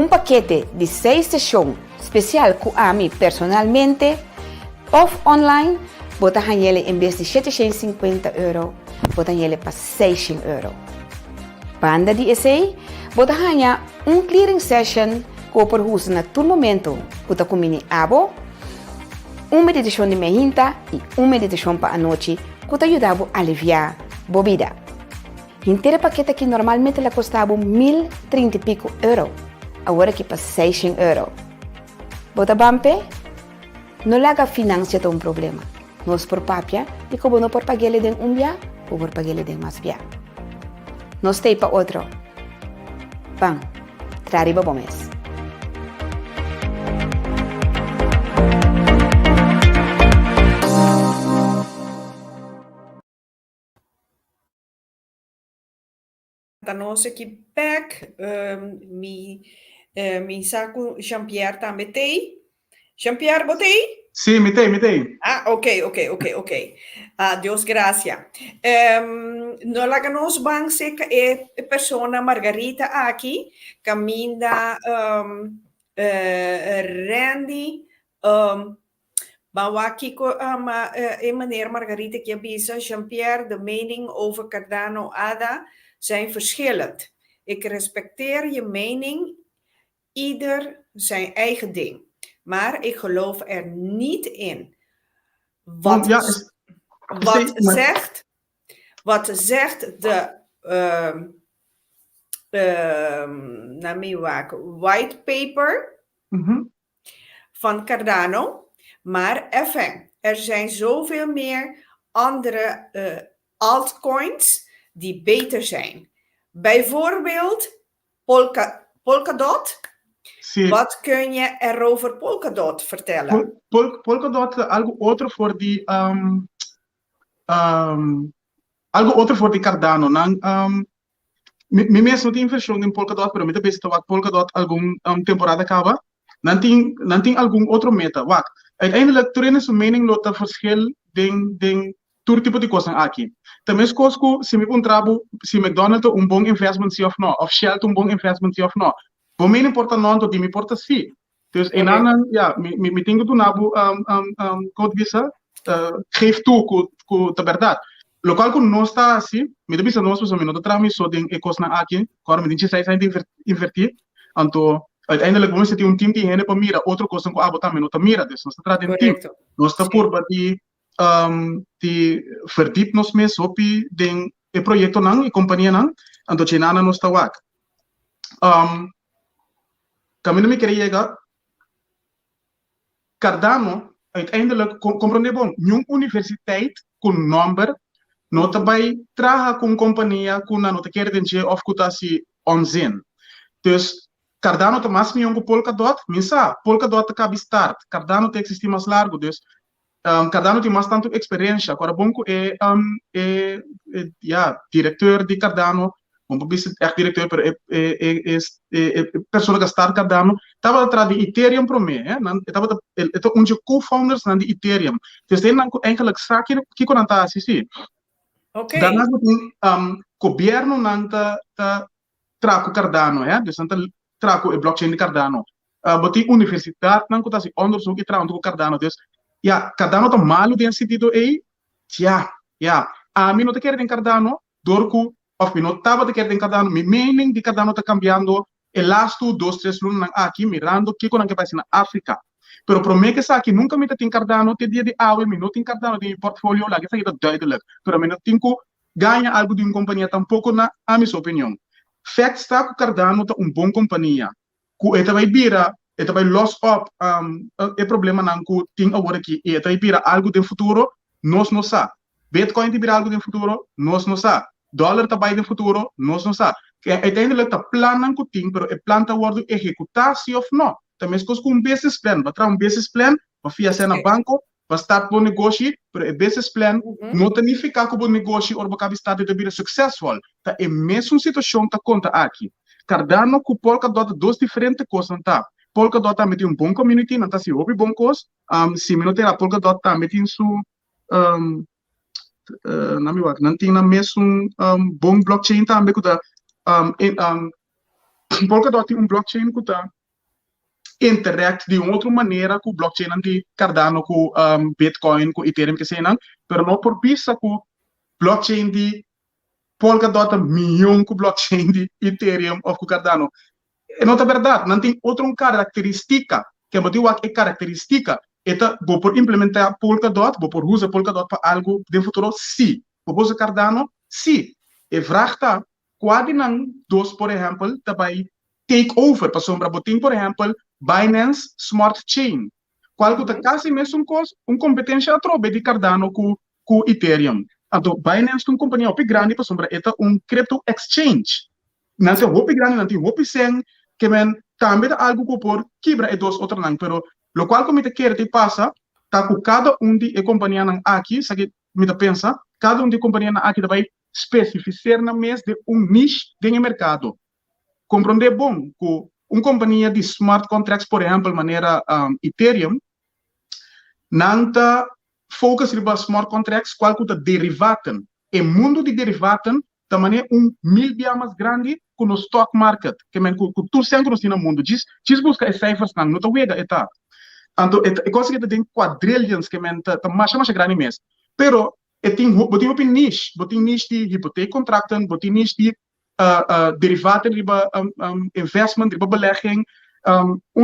Paquete de 6 sessões especial com a mim personalmente, off online, bota ele em vez de €750, bota ele para €600. Banda de essay, bota clearing session com por uso na todo momento, bota com mini abo, meditação de meinta e meditação para a noite que te ayudaba a aliviar bobida. Inteiro paquete que normalmente le costava 1.030 e pico euro, agora que para 600 euro. Bota bampe, não laga financia um problema. Nós por papia, e como não por pagar de dia, ou por pagar de mais dia. Nós tem para outro. Bang, trariba bom mês. Nós aqui back, mi saco Jean-Pierre também tem. Jean-Pierre, botei? Sim, mitei. Ah, ok. Deus graça. No la nos bang se persona Margarita aqui, caminda Randy, Bawaki meneer Margarita que avisa, Jean-Pierre, de mening over Cardano Ada zijn verschillend. Ik respecteer je mening, ieder zijn eigen ding. Maar ik geloof er niet in. Wat zegt de white paper van Cardano? Maar even, er zijn zoveel meer andere altcoins die beter zijn. Bijvoorbeeld Polkadot. Sim. Wat kun je erover Polkadot vertellen? Polkadot algo outro voor die algo outro voor die Cardano. Me mesmo tem versão em Polkadot, pero me também está Polkadot algum temporada acaba. Não tem algum outro meta. Wat? Uiteindelijk trainen ze mening lot dat verschil ding todo tipo de coisa aqui. Também escolho se me contrabo se McDonald's bom investment se of não, of Shell bom investment se of não. Voor mij importa não, tot die me importa sim. Dus en dan ja, me tenho do nabo code visa geef toe de verdade. Local que não está assim, me deve ser nós pessoas me não tramos só de ecos na aqui, quando me diz sai de invertir, então uiteindelijk vamos ter team die hene para mira outra coisa que abo também não tá mira, dus nós está de team. Nós está por die verdiep nos mes op den e proyecto nang e companhia nang, então chinana nós está wak. Caminho me queria chegar. Cardano, uiteindelijk, compreende bom, nenhuma universiteit com number, não também traga com companhia com não te quer dizer of que tá se onzin. Dus Cardano tá mais melhor que Polkadot, minsa, Polkadot acaba start, Cardano tem existir mais largo, dus Cardano tem mais tanto experiência. Agora bonco é diretor de Cardano. Bom, echt diretor, pero pessoa que está Cardano, estava atrás de Ethereum para mim, estava onde co-founders na de Ethereum. Então tem eigenlijk zaken que quando está assim. Okay. Daarnaast tem governo nanta traco Cardano, dus nanta traco e blockchain de Cardano. Boti universidade nan kota si onderzoek e traco Cardano, dus ja, Cardano tá malo de sentido aí. Ja, a mim não te quero em Cardano, dorco of me notava de que tem Cardano, mi mening de Cardano está cambiando el lasto 2-3 lunas aqui, mirando que con que passa na África. Pero para mim que essa aqui nunca me tem Cardano, te dia de aula, me não tem Cardano de portfólio, lá que isso é duidelijk. Pero me não tem que ganhar algo de uma companhia tampouco na a minha opinião. Fact está que Cardano tá bom companhia. Que eta vai vira, eta vai loss up é problema não que tem agora aqui, eta vai vira algo de futuro, nós não sabe. Bitcoin te vira algo de futuro, nós não sabe. Dólar também no futuro, nós não sabemos. Uiteindelijk está plannen que tem, pero o plano está sendo executado sim ou não. Também com business plan, vai trazer business plan, vai fazer na banco, vai start bom negócio, pero o business plan não significa que o negócio ou vai estar de vir successful. Tá é mesmo situação que conta aqui. Cardano com Polkadot duas diferentes coisas tá. Polkadot tá metendo bom community, não tá se ouve bom coisa. Se me não ter a Polkadot tá metendo não tem na mesmo bom blockchain também que tá Polkadot tem blockchain que tá interact de outra maneira com o blockchain de Cardano com Bitcoin com Ethereum que sei não, pero não por pisa com blockchain de Polkadot melhor com blockchain de Ethereum ou com Cardano. É não é verdade, não tem outra característica que é característica Eta, vou por implementar Polkadot, vou por usar Polkadot para algo de futuro, sim. Vou usar Cardano, sim. E vrachta, quase não, dos, por exemplo, também take over, para sombra, botim, por exemplo, Binance Smart Chain. Qual que tá quase mesmo com competência a trobe de Cardano com Ethereum. Então, Binance é uma companhia muito grande, para sombra, é crypto exchange. Não tem muito grande, não tem muito sem, que men também é algo que por quebra é dos outros não, pero lo qual como te quer te passa, tá com cada de companhia não aqui, sabe me te pensa, cada de companhia não aqui vai especificar na mês de niche de mercado. Compreender bom, com companhia de smart contracts, por exemplo, maneira Ethereum, não tá focus riba smart contracts, qual que tá derivaten. E mundo de derivaten, também mil vezes mais grande que no stock market, que men que tu sempre no mundo. Diz busca as cifras não tá wega eta. Então, é coisa que tem quadrillions que men tá mais grande mês. Pero botin niche de hipoteca contracten, botin niche de derivaten riba investment, riba belegging.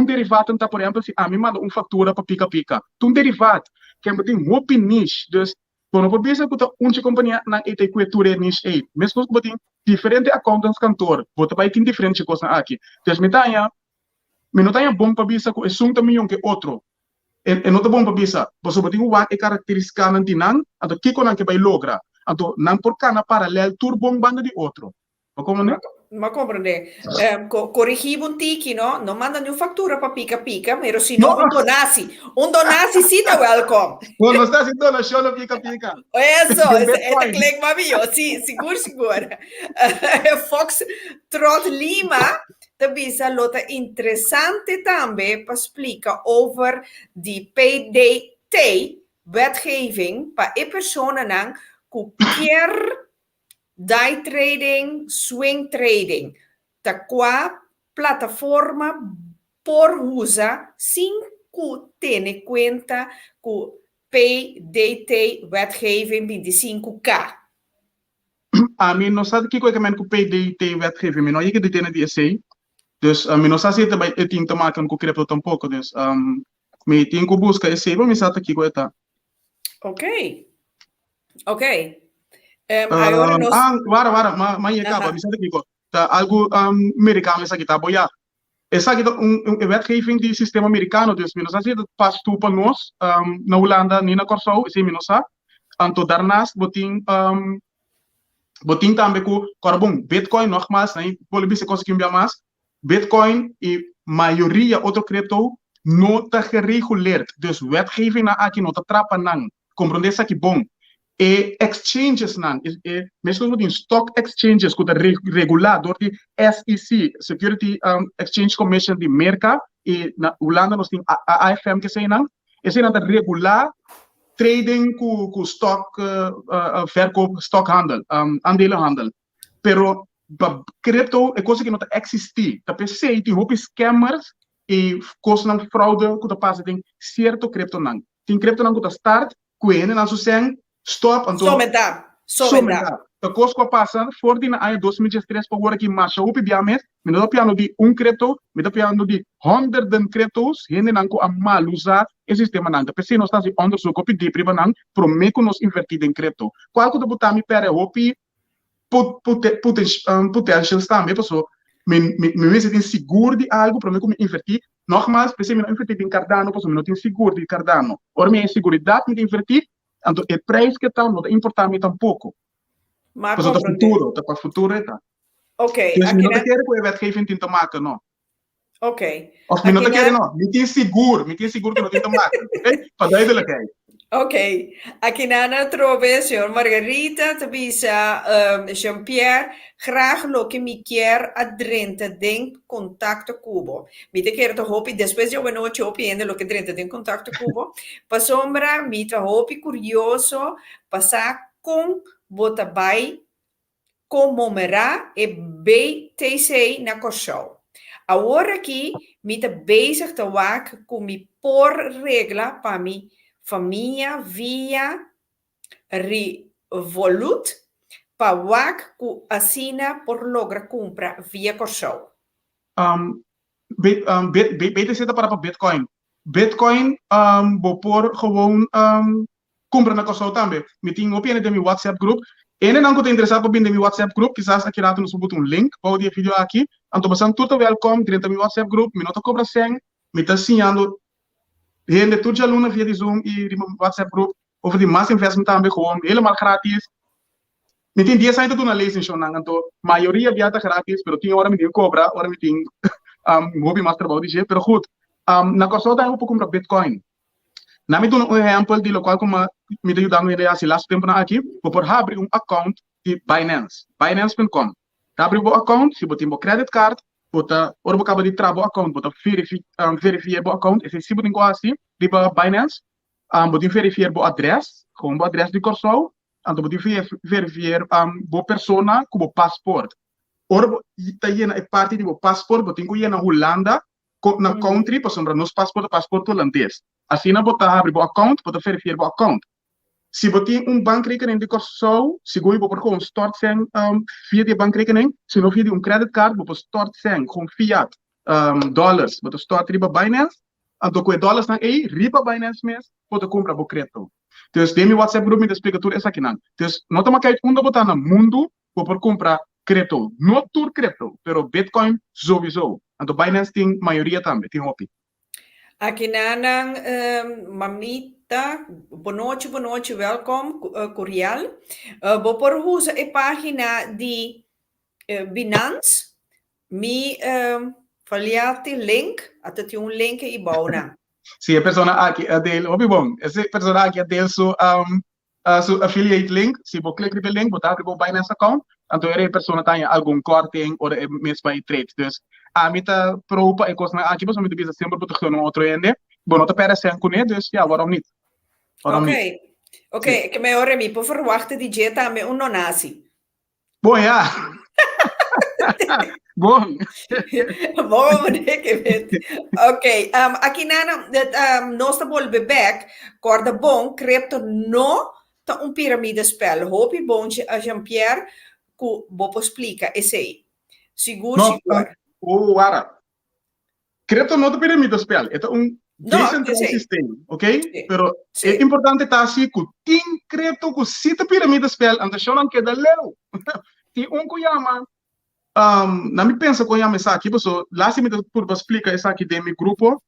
Derivaten tá, por exemplo, se a mim manda fatura para pica-pica. Um derivado que botin niche, dus quando por vez que companhia na ete cultura niche aí, mesmo que botin diferente accountants cantor, bota vai ter diferente coisa aqui. Então, me não tenha bom para bisa com um milhão que outro. E não tá bom para bisa. Você botin o é característica não tinang, então que conan que vai logra. Então, não por cana paralelo turbo banda de outro. Como né? Ma comprende, corrigivo un tiki, no? Non mandano una fattura para pica pica, pero si no, un donasi sì da welcome. Quando está haciendo donación a pica. Eso, это klinkt maar bio, sì, sicuro. Fox Trot Lima, dat is lota interessante tambe, pa explica over die PDT-wetgeving, pa personen ku kier day trading, swing trading, ta qua plataforma por usa sin que tiene cuenta que PDT wetgeving 25K. A mim não sabe que coisa que PDT wetgeving, não é que detém de essay. Dus me não sabe se também tem que tomar com cripto tampouco, dus me tem que buscar essay, mas me sabe que coisa tá. Ok. Agora nós... mas é capa, me sabe que coisa tá algo americano essa aqui tá boia. Essa aqui wetgeving de sistema americano, dus me não sabe se passa tu para nós na Holanda, nem na Corsou, esse me não sabe. Anto daarnaast botin também com carbon Bitcoin nogmaals, né? Vou lhe dizer coisa que mais. Bitcoin e maioria outro cripto não está gereguleerd. Dus wetgeving na aqui não está trapa não. Compreende isso aqui bom. E exchanges não, mesmo com stock exchanges que está regulado de SEC, Security Exchange Commission de Merca e na Holanda nós tem a AFM que sei não. Esse não está regular trading com stock verkoop, stockhandel, aandelenhandel. Pero crypto é coisa que não existe. Tá pensei tem houve scammers e coisa não fraude que tá passa tem certo cripto não. Tem cripto não que tá start, queen não sucede stop então. Somenta. A coisa que passa for de na ano 2023 para agora que marcha o piames, me dá piano de cripto, me dá piano de honderden criptos, gente não com a mal usar esse sistema não. Tá pensei nós está se onderzoek op die priva não, prometo nos invertir em cripto. Qual que do botar me pere hopi potential também, pessoal. Me tem seguro de algo, para me invertir. Nogmaals, pensei me não invertir em Cardano, pessoal, me não tem seguro de Cardano. Ora, minha seguridade me invertir, então o preço que está não importa me tampouco. Maar para o futuro é tá. Ok. Dus me não quer que o wetgeving tem que maken, não. Ok. Of me não quer não, me tem seguro que não tem que maken, ok? Para duidelijkheid. Ok, aqui na trove, senhor Margarita, Tabisa, Jean-Pierre, graag lo que me quer adrente den contacto cubo. Me te quero hopi, depois eu não te opiendo lo que adrente den contacto cubo. Pa sombra, me te hopi curioso, passar com botabai comemorar e BTC na Corsou. Agora aqui, me te bezig te waak com me por regla para me família via Revolut para WAC que assina por logra compra via Corsou. BTC está para Bitcoin. Bitcoin, por gewoon comprar na cosa também. Me tinha opinião de meu WhatsApp group. E não que te interessado por vir de meu WhatsApp group, quizás aqui lá nos botar link para o vídeo aqui. Então, você tudo welcome dentro do meu WhatsApp group. Me nota cobra 100, me está ensinando gente tudo já aluna via de Zoom e de meu WhatsApp group. Over de mais investment também gewoon, helemaal gratis. Me tem dias ainda do na lei, então, maioria via tá gratis, pero tinha hora me tinha cobra, hora me tinha hobby mais trabalho de jeito, pero goed. Na cosa da eu vou comprar Bitcoin. Na me dou exemplo de local como me deu dando ideia assim last tempo na aqui, vou por abrir account de Binance, binance.com. Abrir o account, se botar credit card, botar ora vou acabar de trabalhar account, botar verificar o account, esse se botar assim, de Binance, botar verificar o address, com o address de Corsol, então botar verificar a persona com o passport. Ora está aí na parte de o passport, botar que na Holanda, na country, para sombra nos passport holandês. Assim, na botar abrir o account, botar verificar o account. Se você tem bankrekening de Corsol, se você por com stort zijn via de bankrekening, se não via de credit card, você stort zijn com fiat dollars, você stort riba Binance, então com dollars na aí, riba Binance mesmo, você compra o crypto. Então, tem meu WhatsApp group me explica tudo isso aqui não. Então, não toma que onde botar no mundo, você comprar crypto, não tudo crypto, pero Bitcoin sowieso. Então, Binance tem maioria também, tem hopi. Aqui nanang mamita, boa noite, welcome, Curial. Vou por usa a página de Binance, me falhate link, até tem link e bauna. Sim, a pessoa aqui é dele, hopi bom, essa pessoa aqui é dele su affiliate link, se você clicar no link, botar o Binance account, então a pessoa tem algum corte ou mesmo para trade. Então, a mim tá preocupa e coisa aqui, mas me devia sempre botar no outro ende. Bom, não tá para ser com ele, então já, waarom niet? Ok, que me ora mi, por verwachten die jet aan me nasi. Bom, ja. Bom. Bom, que weet. Ok, aqui nana, nós estamos back, corda bom, crypto no tá piramide spel. Hopi bom, Jean-Pierre, que vou explicar esse aí. Seguro. Ara. Crypto não é pirâmide spel, é decentralized sistema, ok? Sí. Pero é importante estar assim que tem crypto que cita pirâmide spel, então só não queda leu. Tem que chama, na minha pensa que chama essa aqui, pessoal, lá se me por explicar essa aqui de meu grupo,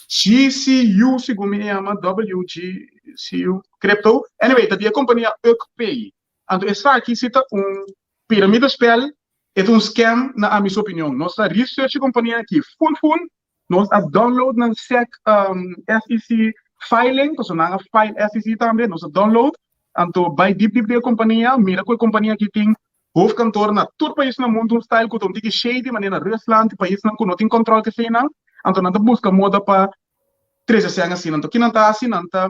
GCU, segundo me chama, WGCU, crypto. Anyway, tá de a companhia UkPay. Então essa aqui cita pirâmide spel. É scam, na minha opinião. Nossa research companhia aqui, full, nós download na SEC, SEC filing, porque nós file SEC também, nós download, então, by deep da companhia, mira qual companhia que tem hoofdkantoor na todo país no mundo, style que tem que shady, maneira Rusland, país que não tem controle que sei não, então, nós busca moda para trazer assim, então, que não está assim, não está,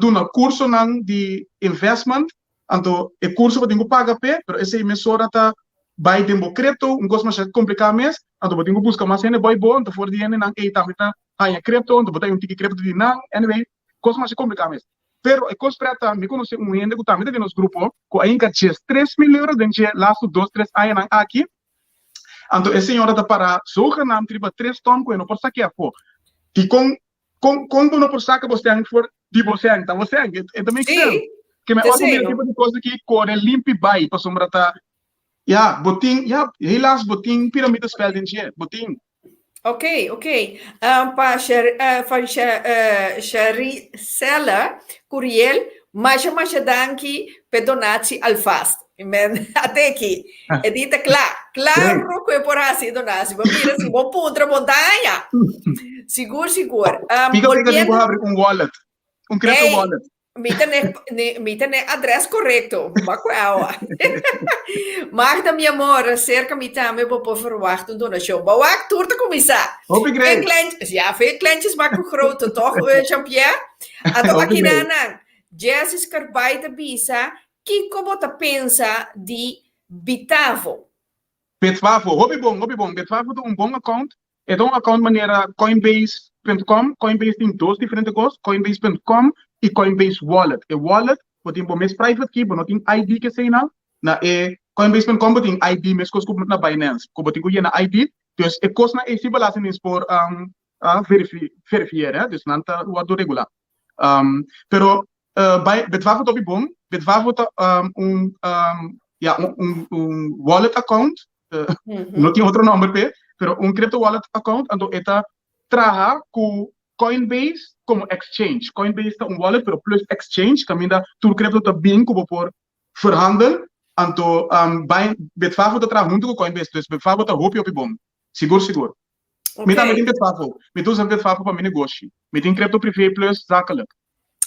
do na curso de investment, então, o curso que tem que pagar, pero essa emissora está by tempo crypto, coisa mais complicada mesmo, então botinho busca mais ainda boy bom, então for de ainda não é também tá aí crypto, então botar ticket crypto de não, anyway, coisa mais complicada mesmo. Pero a coisa preta, me conhece gente que também tem nos grupo, que ainda tinha 3 mil euros dentro last 2-3 anos aqui, então esse senhora tá para soja na triba 3 ton que não por saque pô, e com não por saque você tem for de você então você é também que me outro tipo de coisa que corre limpe by para sombra tá. Ja, boting, helaas boting, piramide spel in je, boting. Ok. Para Charicela, Curiel, mas danki pedonati alfast. Até aqui. É dita claro que é por assim donasi. Mas mira, se vou puntra montanha. Seguro. Fica abrir wallet, crypto wallet. Mita ne adres correcto. Magda, minha amor, cerca me também vou verwachten een donatie. Bouwak, toer te commissar. Veel kleintjes maken grote, toch, Jean-Pierre? Então, aqui na Jess Carbaita Bisa, que como tu pensa de Bitavo? Hobby bom. Bitavo é bom account. É account maneira Coinbase.com. Coinbase tem 2 diferentes coisas. Coinbase.com e Coinbase Wallet. E Wallet, você tem mais private key, não tem ID que sei não. Na Coinbase.com você tem ID, mas coisa como na Binance. Como você tem na ID, então é coisa na esse balanço nem por verificar, dus nanta wat do regular. Pero bij betwafo to bibom, betwafo to un wallet account, no tiene otro nombre pero un crypto wallet account, ando eta traja ku Coinbase como exchange. Coinbase está un wallet, pero plus exchange, camina tu crypto ta bien como por verhandel, ando betwafo to traja junto com Coinbase, dus betwafo to hopi op bom. Seguro. Met aan betwafo, met ons betwafo para mijn negócio. Met in crypto privé plus zakelijk.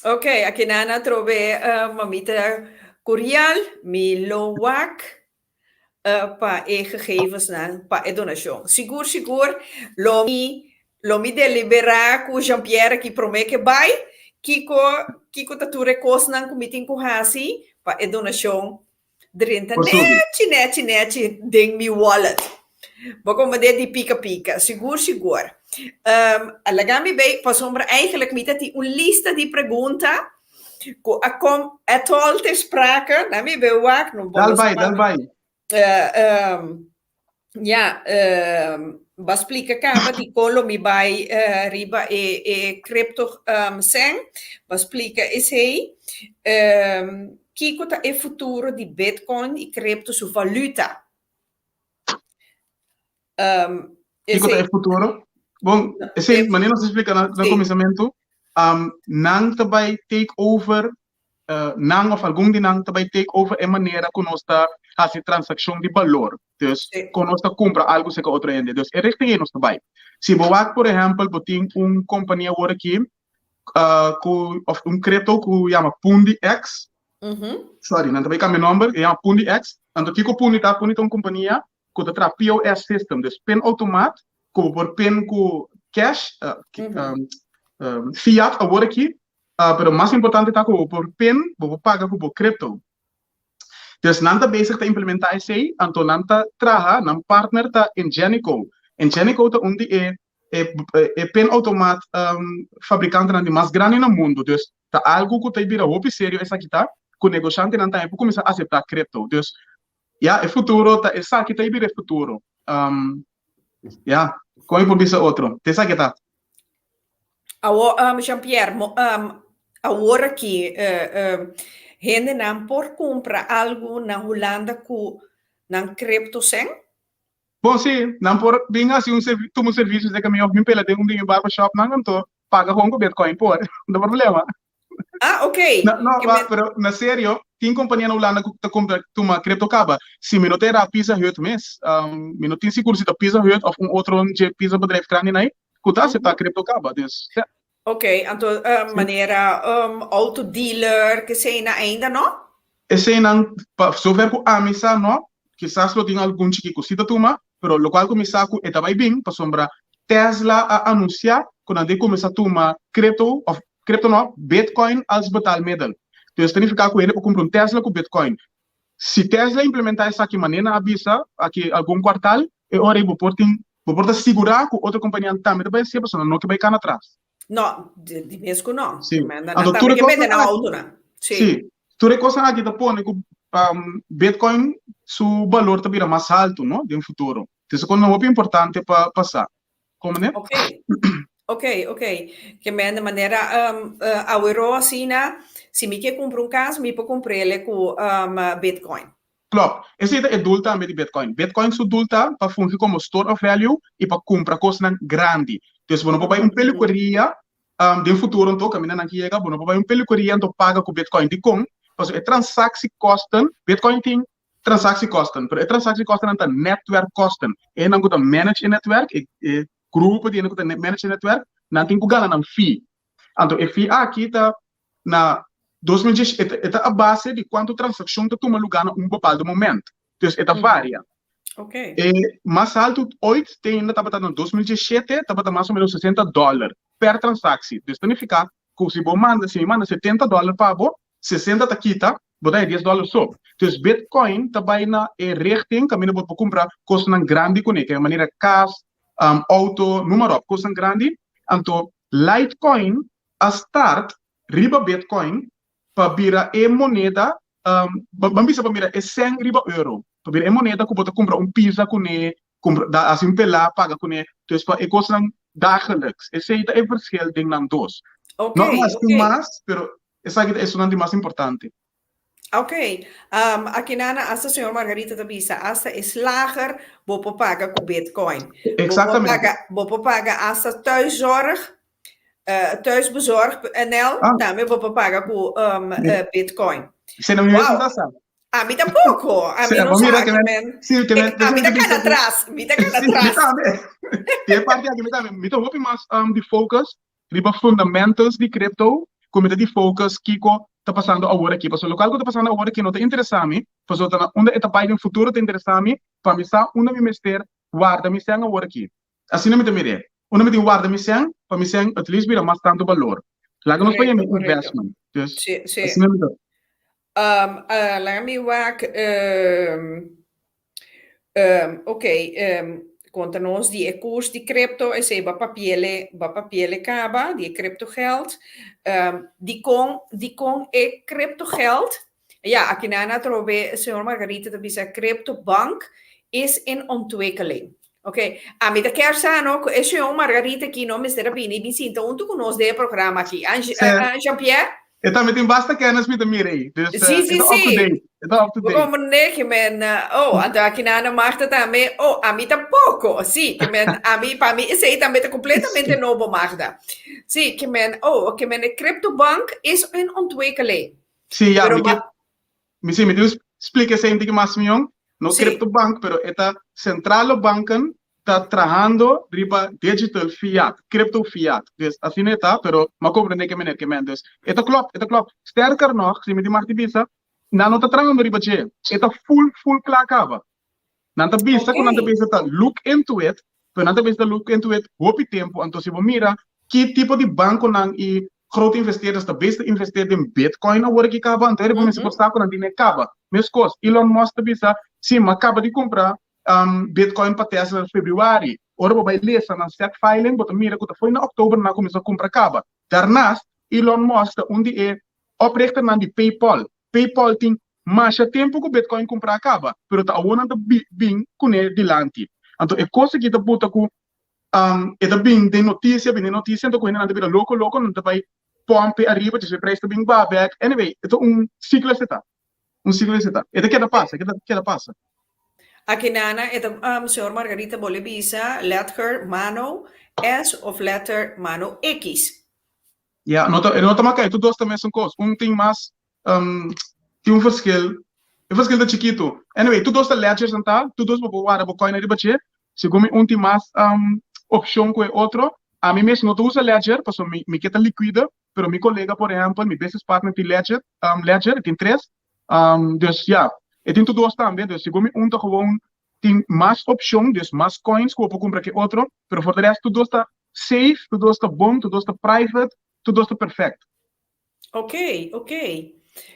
Ok, aqui na trove mamita Curial, mi lowak pa gegevens na pa donation. Sigur, lo mi delibera ku Jean-Pierre ki promete bai, kiko tature kos nang kumiting ku hasi pa donation drinta neti ding mi wallet. Bako made di pica. Sigur. Allagami bij pasombra eigenlijk met dat die een lista die pregunta kom etol te sprake na mi be wak no Dalbai. Basplika kama di kolo mi bai riba crypto sen basplika is hey kiko ta e futuro di Bitcoin e crypto su valuta. Kiko ta e futuro. Bom, essa maneira se explica no começamento, nang também take over, nang of algum de nang também take over é maneira que nós está fazendo transação de valor. Então, quando nós está compra algo se que outro ende. Então, é richting nós também. Se você, por exemplo, tem uma companhia agora aqui, of crypto que chama Pundi X. Sorry, não também cambia o nome, chama Pundi X. Então, Kiko Pundi tá uma companhia que está POS system, dus pen automaat. Como por pen com cash, fiat agora aqui, pero mais importante está como por pen, vou pagar com cripto. Então, nanta basic tá implementar isso aí, então nanta traha, nam partner tá Ingenico. Ingenico tá onde é pen automat fabricante nante mais grande no mundo. Então, tá algo que tá vira hopi sério essa aqui tá, com negociante nanta é para começar a aceitar cripto. Então, é futuro, tá essa aqui tá vira futuro. Como por dizer outro? Te sabe que tá? Jean-Pierre, agora aqui, gente não por comprar algo na Holanda com na cripto sem? Bom, sim, não por bem assim um serviço de caminhão bem pela tem um barbershop não então paga com Bitcoin por não tem problema. Ok. Não, pero na sério, tem companhia na Holanda que compra uma cripto caba. Se me não ter a Pizza Hut mês, me não tem seguro se a Pizza Hut ou outro pizza bedrijf grande aí, que tá se tá cripto caba. Ok, então maneira autodealer que sei ainda não? Esse não, sover com a missa não, que só tem algum chique cita tuma, pero lo qual começar com etapa bem, para sombra Tesla a anunciar quando ande começar a tomar cripto não, Bitcoin als betaalmiddel. Dus significa que ele compra um Tesla com Bitcoin. Se Tesla implementar essa aqui maneira avisa aqui algum quartal, é hora de porta segurar que outra companhia também vai ser pessoa não que vai cá atrás. Não, de mesmo não. Sim. Não tá que vende na auto não. Sim. Tu recosa aqui da põe que Bitcoin seu valor também mais alto, não, de um futuro. Isso é muito importante para passar. Como né? Ok. Que de maneira a euro assim, se me quer comprar casa, me pode comprar ele com Bitcoin. Klopt. Esse é o dulta também de Bitcoin. Bitcoin su dulta para funcionar como store of value e para comprar coisas grande. Então, se você vai peluqueria de futuro, então caminhando aqui chega, você vai peluqueria então paga com Bitcoin de com, porque é transação custom. Bitcoin tem transação custom, pero é transação custom então network custom. É não que manage network, grupo de manage network, não tem que ganhar um fee. Então, a fee aqui está na 2017, é a base de quanto transação está tomando lugar em bepaalde momento. Então, é varia. Ok. Mais alto, hoje, tem ainda estava em 2017, estava mais ou menos $60 per transação. Então, significa que se me manda $70 para você, 60 está quita, você dá $10 só. Então, Bitcoin está bem na richting, caminho para comprar coisas grande com ele, que é a maneira casa, auto, número, coisas grande. Então, Litecoin, a start, riba Bitcoin, para virar moneda, vamos para virar 100 riba euro. Para virar moneda, que você compra pizza com ele, dá assim pela, paga com ele. Então, é coisa dagelijks. Esse aí é verschil ding ng dos. Ok, Não mais ok. tem mais, pero essa aqui é uma das mais importante. Ok, aqui na essa senhora Margarita Tabisa, essa é slager, vou pagar com Bitcoin. Exatamente. Vou pagar essa thuiszorg, thuisbezorg NL, também vou pagar com Bitcoin. Você não me wow. A mim tampouco, a mim não sabe, a mim tá cá atrás, me tá cá atrás. Tem parte aqui, me tá hope mais de focus, riba fundamentals de crypto, como de focus Kiko tá passando agora aqui, porque o local que tá passando agora aqui não tá interessante, porque onde está pai no futuro tá interessante, para mim está onde me mester guarda me sendo agora aqui. Assim não me mire. Onde me guarda me sendo, para mim sendo at least vira mais tanto valor. Lá que nós pagamos investment. Sim. Assim não me Laat me wak. Conta-nos die koers die crypto is ba papiele kaba, die crypto geld. Die kon crypto geld. Ja, aqui na trobe, senhor Margarita, dat is crypto bank is in ontwikkeling. Oké, a mim da quer sanoc, é senhor Margarita aqui no Mr. Rabini, me sinto onde conosco de programa aqui. Jean-Pierre? Eu também tenho bastante kennis met de Mirei. Dus sim. Up to date. Como né que men, aqui na Marta também, a mim tampouco, sim, que men, a mim para mim esse aí também tá completamente novo, Marta. Sim, que men, que men, de cryptobank is in ontwikkeling. Sim, ja, me explica esse ainda que mais miong, no cryptobank, pero esta central banken está trabajando riba digital fiat, crypto fiat. Dus assim não está, pero ma compreende que meneer que men. Dus esta klopt. Sterker nog, se me di Marti bisa, não está trabajando riba che. Esta full klakava. Nanta bisa, quando nanta bisa tá look into it, pero nanta bisa look into it, hopi tempo, então se você mira que tipo de banco nang e grote investeerders de beste investeerd in Bitcoin agora que acaba, então ele vai se postar quando ele acaba. Meus cos, Elon Musk bisa, sim, mas acaba de comprar Bitcoin para Tesla em fevereiro. Ora, vai ler na SEC filing, bota mira que foi na outubro na começou a comprar acaba. Daarnaast, Elon Musk, onde é oprichter na de PayPal. PayPal tem mais tempo que Bitcoin comprar acaba, pero tá agora na bem com ele dilante. Então, é coisa que tá bota com é bem de notícia, então quando anda vira louco, não tá vai pompe arriba, de se preço bem back. Anyway, é ciclo está. Ciclo está. É que passa. Aqui nana, senhor Margarita Bolivisa, letter mano S of letter mano X. Ja, nota maar kijk, dois também são coisas. Tem mais, tem verschil. Verschil de chiquito. Anyway, dois da ledgers en tal, dois vou guardar Bitcoin aí baixo. Se como tem mais opção que outro, a mim mesmo não usa ledger, porque me queda liquida, pero meu colega, por exemplo, meu business partner tem ledger, tem 3. Dus ja, e tem dois também, dus se como tá gewoon tem mais opção, dus mais coins que eu vou comprar que outro, pero for the rest tudo está safe, tudo está bom, tudo está private, tudo está perfeito. Ok.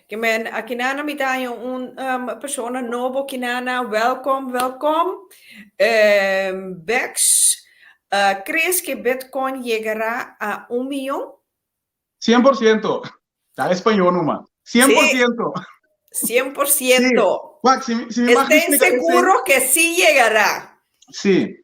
Que men, aqui na me tayo persona novo, kinana, welcome. Bex, ¿crees que Bitcoin llegará a 1 millón? 100%. Está espanhol, numa. 100%. 100%. Sí. ¿Estén seguros que sí llegará? Sí.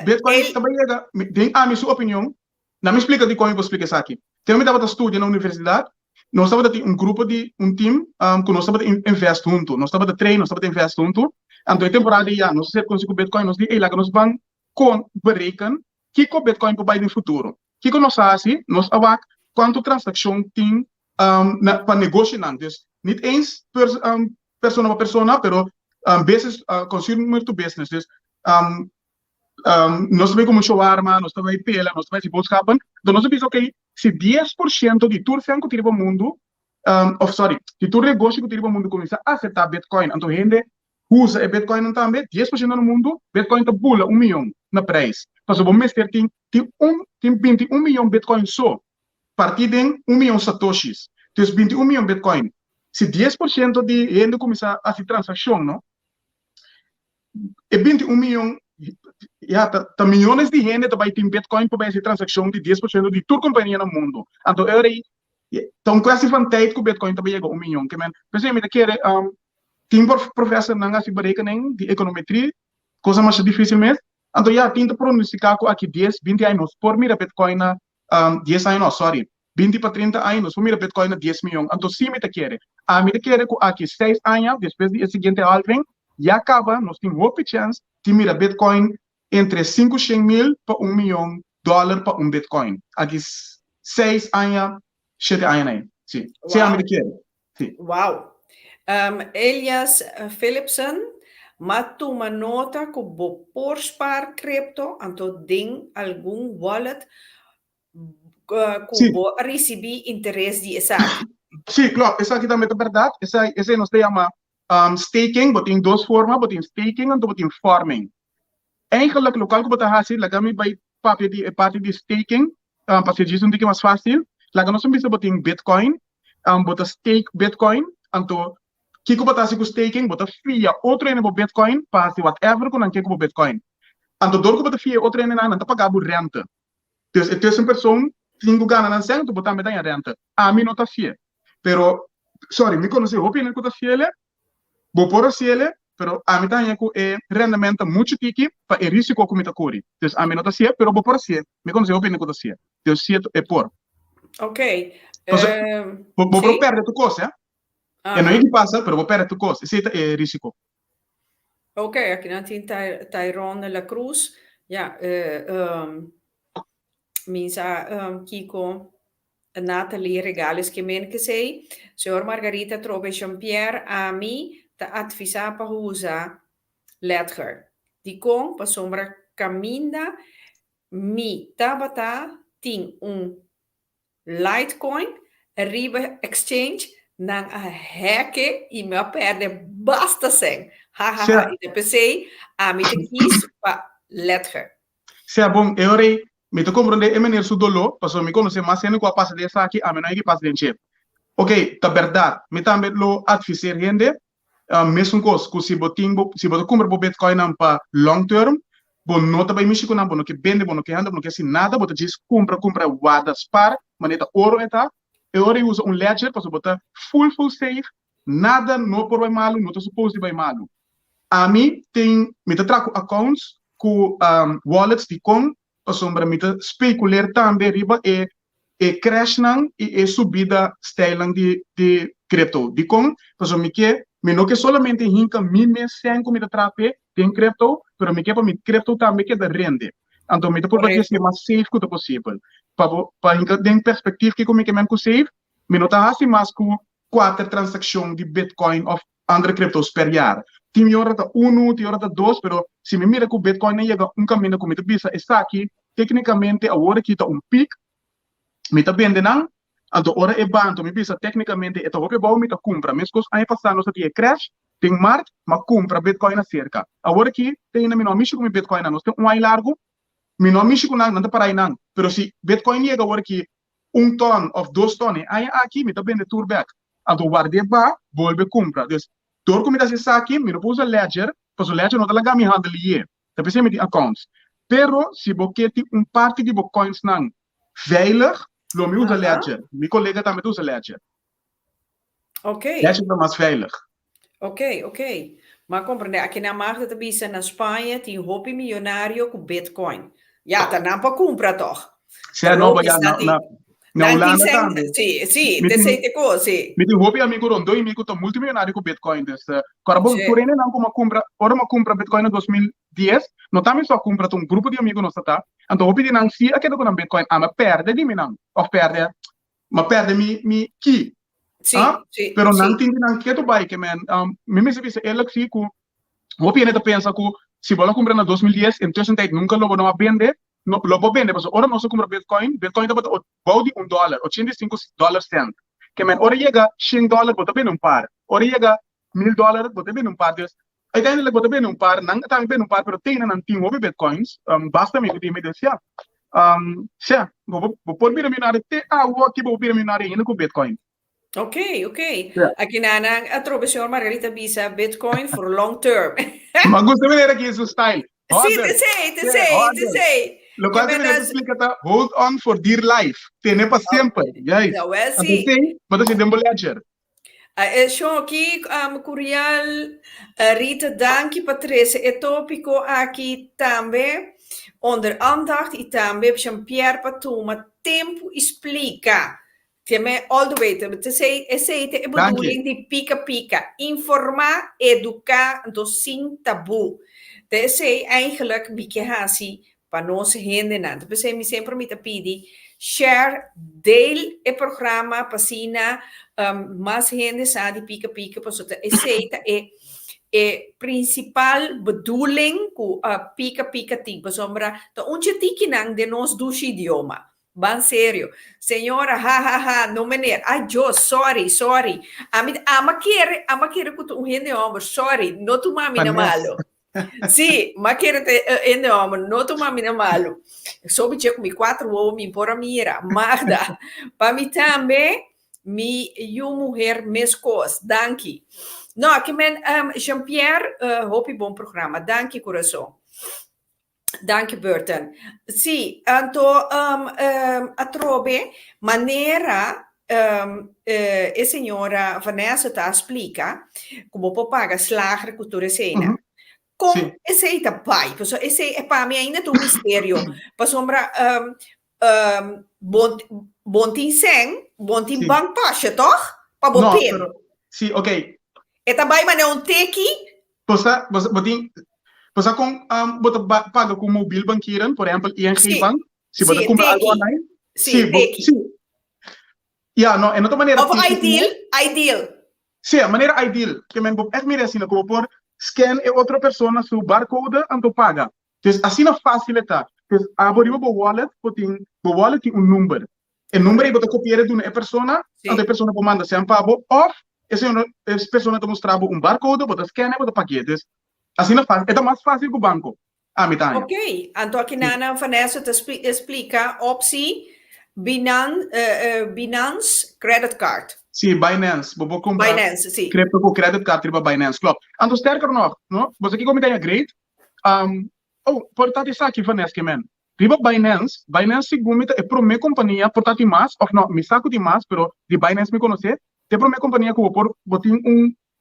Bitcoin também chega. A minha opinião, não me explica de como eu vou explicar isso aqui. Então, eu estava estudando na universidade, nós estávamos um grupo de time que nós estávamos investir junto, nós estávamos treino, nós estávamos investir junto. Então, a temporada já, nós conseguimos Bitcoin, nós dizemos, lá que nós vamos berekenen que o Bitcoin vai no futuro. Que nós fazemos, nós avak quanto transação tem para negócio antes. Niet eens persona per persona, pero business, consumer to business. Dus nós também como shawarma, nós também pela, nós também se boodschappen. Então nós pensamos que se 10% de tudo que tira o mundo, de todo negócio que tira o mundo começa a aceitar Bitcoin, então gente usa Bitcoin também, 10% no mundo, Bitcoin está bula 1 milhão na preço. Mas o bom mestre tem 21 milhão Bitcoin só, partido em 1 milhão satoshis. Então 21 milhão Bitcoin. Se 10% de gente começar a fazer transação, não? É 21 milhões, milhões de gente que vai ter Bitcoin para fazer transação de 10% de toda companhia no mundo. Então, então quase vantagem que o Bitcoin também chega a 1 milhão. Por exemplo, tem professor não se berekening de econometria, coisa mais difícil mesmo. Então, já tinta pronunciar aqui 10, 20 anos por mira Bitcoin na 10 anos, sorry. 20 para 30 anos, por mira Bitcoin na 10 milhões. Então, se me te quer, a me te quer que aqui 6 anos, depois do seguinte halving, já acaba, nós temos uma chance de mira Bitcoin entre 500 mil para $1 milhão para Bitcoin. Aqui 6 anos, 7 anos aí. Sim. Se a me te quer. Sim. Wow. Elias Philipson, mas toma nota que por spar cripto, então tem algum wallet que vou receber interesse de essa. Sim, claro, essa aqui também é verdade. Essa nós chama staking, mas tem duas formas, mas tem staking e tem farming. Eigenlijk local que botar assim, lá kami vai parte de staking, para ser disso um pouco mais fácil. Lá que nós somos botar Bitcoin, botar stake Bitcoin, então que botar assim com staking, botar fia outro ene Bitcoin, para ser whatever com que com Bitcoin. Então dor que botar fia outro ene não pagar por renta. Então essa pessoa tem que ganhar na cena, botar medalha renta. A mim não tá fia. Pero sorry, me conhece opinião que tá fia, vou por assim pero a mim também é rendimento muito tiki para o risco que me tá corre. Então a mim não tá fia, pero vou por assim. Me conhece opinião que tá fia. Então se é por. Ok. Vou perder tu coisa, é não é que passa, pero vou perder tu coisa. Esse é risco. Ok, aqui não tem Tyrone La Cruz. Ja, minsa Kiko Nathalie Regales que men que sei, senhor Margarita Trobe Jean-Pierre a mim te advisar para usar Ledger. Die com para sombra caminda mi tabata tem Litecoin arriba exchange nang a hack e me perde basta sem. Hahaha, e pensei a mim te quis para Ledger. Se é bom, eu me tô compreendendo é maneira sudolo, passou me conhecer mais sendo com a passa dessa aqui, a menor que passa dentro. Ok, tá verdade. Me também lo advisar gente, mesmo coisa, que se botar comprar por Bitcoin para long term, bom não tá bem mexer com nada, bom que vende, bom que anda, bom que assim nada, bota diz compra guarda spar, maneta ouro eta, eu usa ledger para botar full safe, nada não por vai malo, não tá suposto vai malo. A mim tem me tá traco accounts com wallets de com sombra me especular também riba crash nang e subida style de cripto de com então me que me não que solamente hinca me sem como me trape tem cripto pero me que para me cripto também que da rende então me por bater ser mais safe que possível para hinca tem perspectiva que como que me com safe me não tá assim mais com 4 transações de Bitcoin of andere criptos per jaar. Tem hora da 1, tem hora da 2, pero se me mira com o Bitcoin não chega caminho como me bisa está aqui, tecnicamente agora que está pico, me está vendendo, então hora é banto, me bisa tecnicamente é o que bom me tá compra, mas coisa aí passando só tem crash, tem market, mas compra Bitcoin na cerca. Agora que tem na minha mexer com Bitcoin nós tem aí largo, me não mexer com nada para aí não, pero se Bitcoin chega agora que 1 ton ou 2 ton, aí aqui me tá vendendo turback. Então guarde ba, volve compra. Então door como das isso aqui, me não usa ledger, pois o ledger não tá lá me handle aí. Tá pensando me de accounts. Pero se você tem parte de bitcoins não veilig, lo me usa ledger. Meu colega também usa ledger. Ok. Ledger é mais veilig. Ok. Mas compreende, aqui na marca também na Espanha tem hobby milionário com Bitcoin. Já tá não para comprar toch. Se não vai na Holanda também. Sim, decente coisa. Me tem hobby amigo rondo e amigo tô multimilionário com Bitcoin. Agora bom, por aí não como compra, ora uma compra Bitcoin em 2010, não também só compra um grupo de amigos nossa tá. Então hobby de não se aquele com Bitcoin, ama perde de mim não, ou perde, mas perde me que. Sim. Pero não tem não que tu vai que man, me se visse ela que com hobby ainda pensa que se bola comprar na 2010, então tem nunca logo não vender. No, lo può vendere, perché ora non so comprare Bitcoin dopo di $1, 85 cent. Che men ora llega $100, potete bene un par. Ora llega $1,000, potete bene un par. Dus uiteindelijk potete bene un par, non tanto bene un par, però tenen un team over Bitcoins. Basta mi di me sia. Sia, può bene minare te che può bene minare in con Bitcoin. Ok. Aqui na trobe senhor Margarita Bisa Bitcoin for long term. Ma gusto vedere che è su style. Sì, ti sei. Lo qual que me explica hold on for dear life. Tiene para sempre. Yes. Não é assim. Mas assim, tem ledger. Show aqui, Curial, Rita, danke Patrícia. É tópico aqui também, onder aandacht e também, Jean-Pierre Patuma, tempo explica. Também, all the way, é a bedoeling de pica-pica. Informar, educar, dus sin taboe. Dat is eigenlijk een beetje haast para nós gente nada. Então, me sempre me pedi share, deel het programma, passina, mais gente sabe pica-pica, para essa é principal bedoeling com pica-pica tipo, sombra, então onde tiki nang de nós dos idioma. Ban sério. Senhora, ha, não meneer. Ai, Joe, sorry. Ama querer que tu gente homem, sorry, não tu mami na malo. Sim, mas quero ainda homem, não tu mami na malo. Soube que comi 4 homens por a mira, Magda. Para mim também, eu mulher mescos, danke. Não, que men, Jean-Pierre, hoop bom programa, danke coração. Danke, Burton. Sim, então, a trobe, maneira, a senhora Vanessa tá explica como pode pagar slager cultura cena. Com esse é pai, pessoal, esse é para mim ainda um mistério. Para sombra, bom tem sem, bom tem banco pacha, toch? Para bom pen. Sim, ok. E também mas não teki. Você paga com mobile banqueiro, por exemplo, ING Bank, se você compra algo online. Sim. Yeah, não, é outra maneira. Of ideal. Sim, a maneira ideal, que é melhor assim, como por scan e outra pessoa seu barcode anto paga. Então, assim não facilita. Então, abrir o wallet, tem número. O número é para copiar de uma pessoa, a pessoa pode mandar sem pago, ou essa pessoa te mostrar barcode, pode scan e pode paquetes. Assim não faz, é mais fácil que o banco. Ok, então aqui na Vanessa te explica opção Binance Credit Card. Sim, Binance. Vou comprar Binance, sim. Cripto com credit card riba Binance, klopt. Então, sterker nog, no? Você aqui como ideia great. Portanto, isso aqui, Vanessa, que man. Riba Binance, segundo é para minha companhia, portanto, mais, ou não, me saco de mais, pero de Binance me conhecer, é para minha companhia que vou botar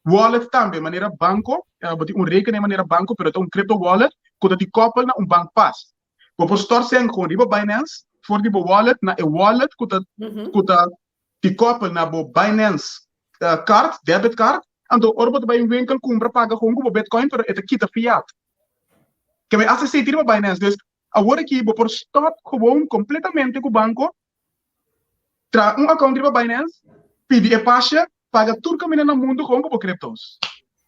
wallet também, maneira banco, botar rekening de maneira banco, pero é crypto wallet, que te koppel na bank pass. Vou store sem com riba Binance, voor die wallet, na wallet, que te koppel na Binance card, debit card, en dan orbit bij een winkel compra paga gewoon com Bitcoin, pero het kita fiat. Que me hace sentir bij Binance, dus agora aqui vou por stop gewoon completamente com o banco, tra account riba Binance, pedir e paga, paga tudo que no mundo com criptos.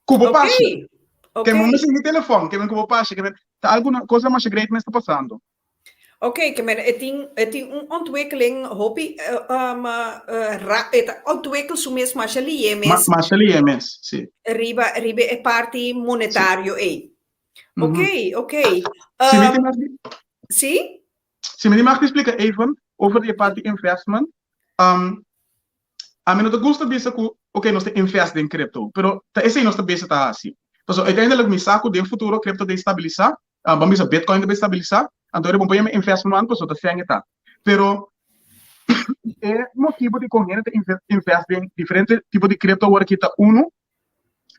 Cubo passe. Que me usa no telefone, que me cubo passe, que me tá alguma coisa mais grande me está passando. Ok, que men, het is een ontwikkeling, hobby, het ontwikkelt zo mesmo maar liemes. Maar liemes, sim. Riba é parte monetário aí. Ok. Sim? Se me mag explicar even over die parte investment. A mim não gosta disso que, ok, nós investe em cripto, pero esse não está bem está assim. Então, uiteindelijk me saco de futuro cripto de estabilizar, vamos a Bitcoin de estabilizar. Então, eu vou pôr investment para você ter tá. Pero é motivo de corrente investe em diferentes tipos de cripto agora que tá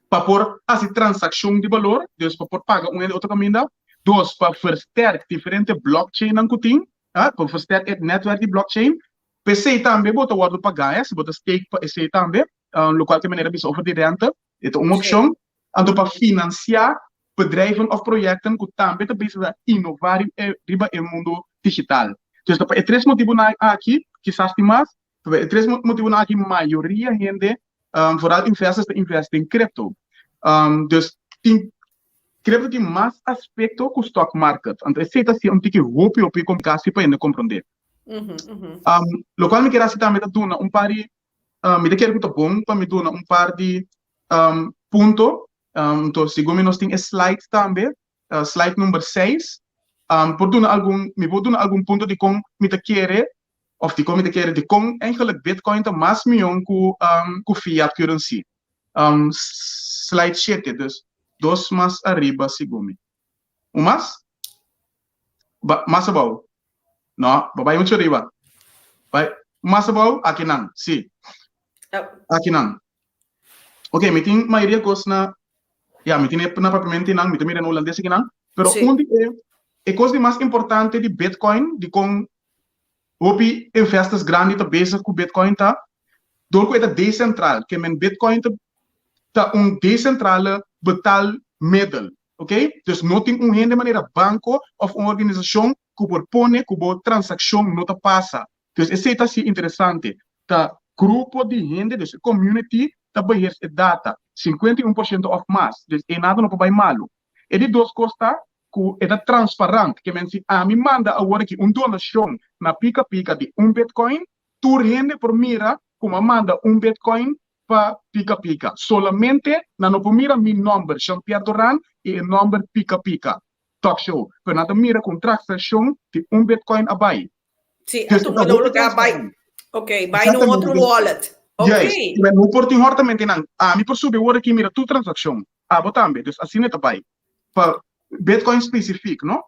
para pôr assim transação de valor, dois para pôr pagar e outra caminho, dois para versterker diferentes blockchain não tem, para versterker o netwerk de blockchain. PC também bota o ordo pagar, se bota stake para esse também, local que maneira bisa over de rente, é uma opção. Então, para financiar bedrijven of projecten que também estão precisando inovar riba no mundo digital. Então, é três motivos aqui, quizás tem mais, é três motivos aqui, a maioria gente, vooral investe em cripto. Dus, tem cripto tem mais aspecto que o stock market. Então, esse é assim, que roupa ou como casi para compreender. Lo qual me quer assim também dar par de, me quer que tá bom para me dar par de ponto. Então, segundo nós temos slide também, slide número 6. Por doen algum ponto de como me quer, of de como me quer, de como eigenlijk Bitcoin te mais milhão com fiat currency. Slide 7, dus dos mais arriba, segundo. Mais? Mais abaixo? Não, vai muito arriba. Vai, mais abaixo, aqui não, sim. Aqui não. Ok, me tem maioria coisa na, me tem na propriamente não, me tem na holandesa que não, pero Sim. onde é coisa mais importante de Bitcoin, de com hopi em festas grandes tá bezig com Bitcoin tá, door é decentral, que men Bitcoin tá decentrale betaalmiddel, ok? Dus não tem de maneira banco of organização que propõe que a transação não tá passa. Dus isso é assim interessante. Tá grupo de gente, dus community, tá beheerst data, 51% of mais. Dus é nada não vai malo. E de duas coisas que é transparente, que men se me manda agora que donação na pica-pica de Bitcoin, tu gente por mira como manda Bitcoin para pica-pica. Solamente não mira meu número, Jean-Pierre Duran, e o número pica-pica. Talk show. Pero nada mira com transação de Bitcoin abai. Sim, Dus então tá não muito lugar vai. transparente. Ok, vai no Exatamente. outro wallet. Ok. Yes. Men não pode hortamente não. Me por subir agora que mira tu transação. Botambe. Dus assim é abai. Para Bitcoin específico, não?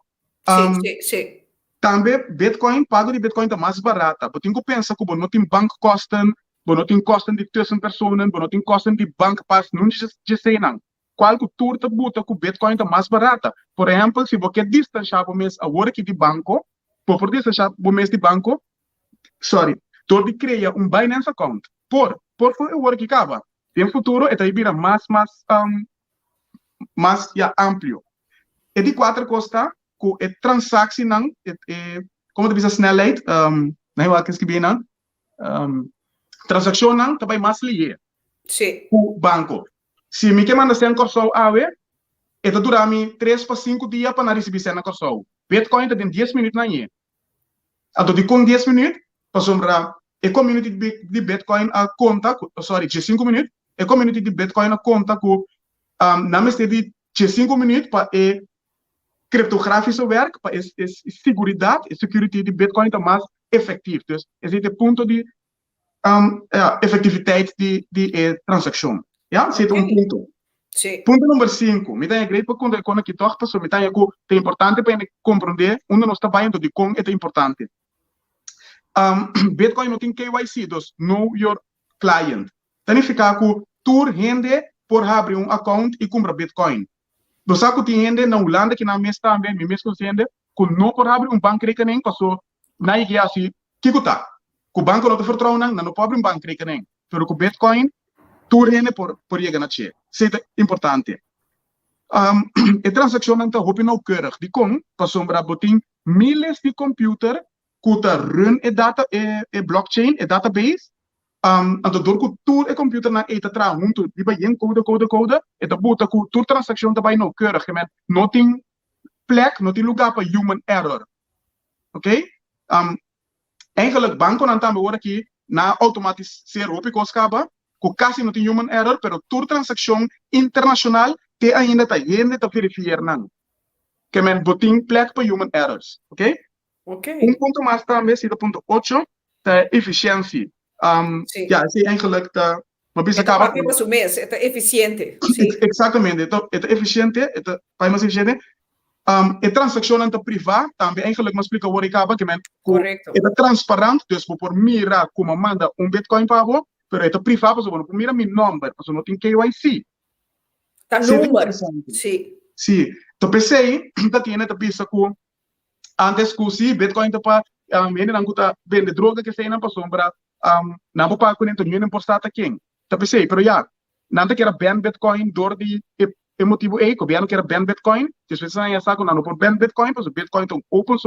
Sim. Também Bitcoin, pago de Bitcoin tá mais barata. Você tem que pensar que não tem banco kosten, não tem kosten de tussen personen, não tem kosten de banco pass, não sei não. Qual cultura tá buta que Bitcoin tá mais barata? Por exemplo, se você distanciar o mês a hora que de banco, por distanciar o mês de banco, tu de criar Binance account. Por o hora que acaba. Em futuro, é vira mais amplio. E de quatro costa, que é transação não, como te diz a snelheid, não é que escrevi não, transação não, também mais ligeiro. Sim. O banco. Se me que manda sem corso ave, dura 3 para 5 dias para receber sem corso. Bitcoin tem 10 minutos na linha. Então, de com 10 minutos, para sombrar, a community de Bitcoin a conta, de 5 minutos, a community de Bitcoin a conta que, na mesma de 5 minutos para criptografische werk, para seguridade e security de Bitcoin está mais efetivo. Dus esse é o ponto de efetividade de transação. Ja, esse é ponto. Sim. Ponto número 5. Me dá a grepa quando aqui torta, so me dá é importante para compreender onde nós está indo de como é importante. Bitcoin não tem KYC, dus know your client. Significa que tu gente por abrir account e comprar Bitcoin. Do saco tem gente na Holanda que na mesa também, me mesmo gente, que não pode abrir bankrekening, passou na igreja assim, que tá? Que o banco não te vertrouwen, não pode abrir bankrekening. Pero com Bitcoin, tu gente por chegar na che. Isso é importante. A transação não está hopi nauwkeurig. Die kom, passou para botin milhares de computers que tá run data blockchain, database. Então, door que tu computer na tra junto, die bij een code, eta buta que tu transação daarbij nauwkeurig. Não tem plek, não tem lugar para human error. Ok? Eigenlijk banco não está agora aqui na automatiseren op ik oscaba, que quase não tem human error, pero tu transação internacional te ainda tá gente tá verificar não. Que men botin plek para human errors. Ok? Ok. Ponto mais também, esse ponto 8, é eficiência. Ja, sim, eigenlijk maar bisa Então, acaba. para o mês, é eficiente. Sim. Exatamente, é eficiente, vai mais eficiente. A transação não privada, também eigenlijk mas explica o que acaba que Correto. é transparente, dus por mira como manda Bitcoin para você, pero é privado, porque por mira meu número, porque não tem KYC. Tá número. Sim. Sim, então pensei, tá tiene tá bisa que antes que se Bitcoin tá para vende não tá vende droga que sei não para sombra não para com então não importa quem. Tá pensei, pero já, não tá quer ban Bitcoin door die motivo é que governo quer ban Bitcoin, dus we zijn ja saco não por ban Bitcoin, porque Bitcoin é open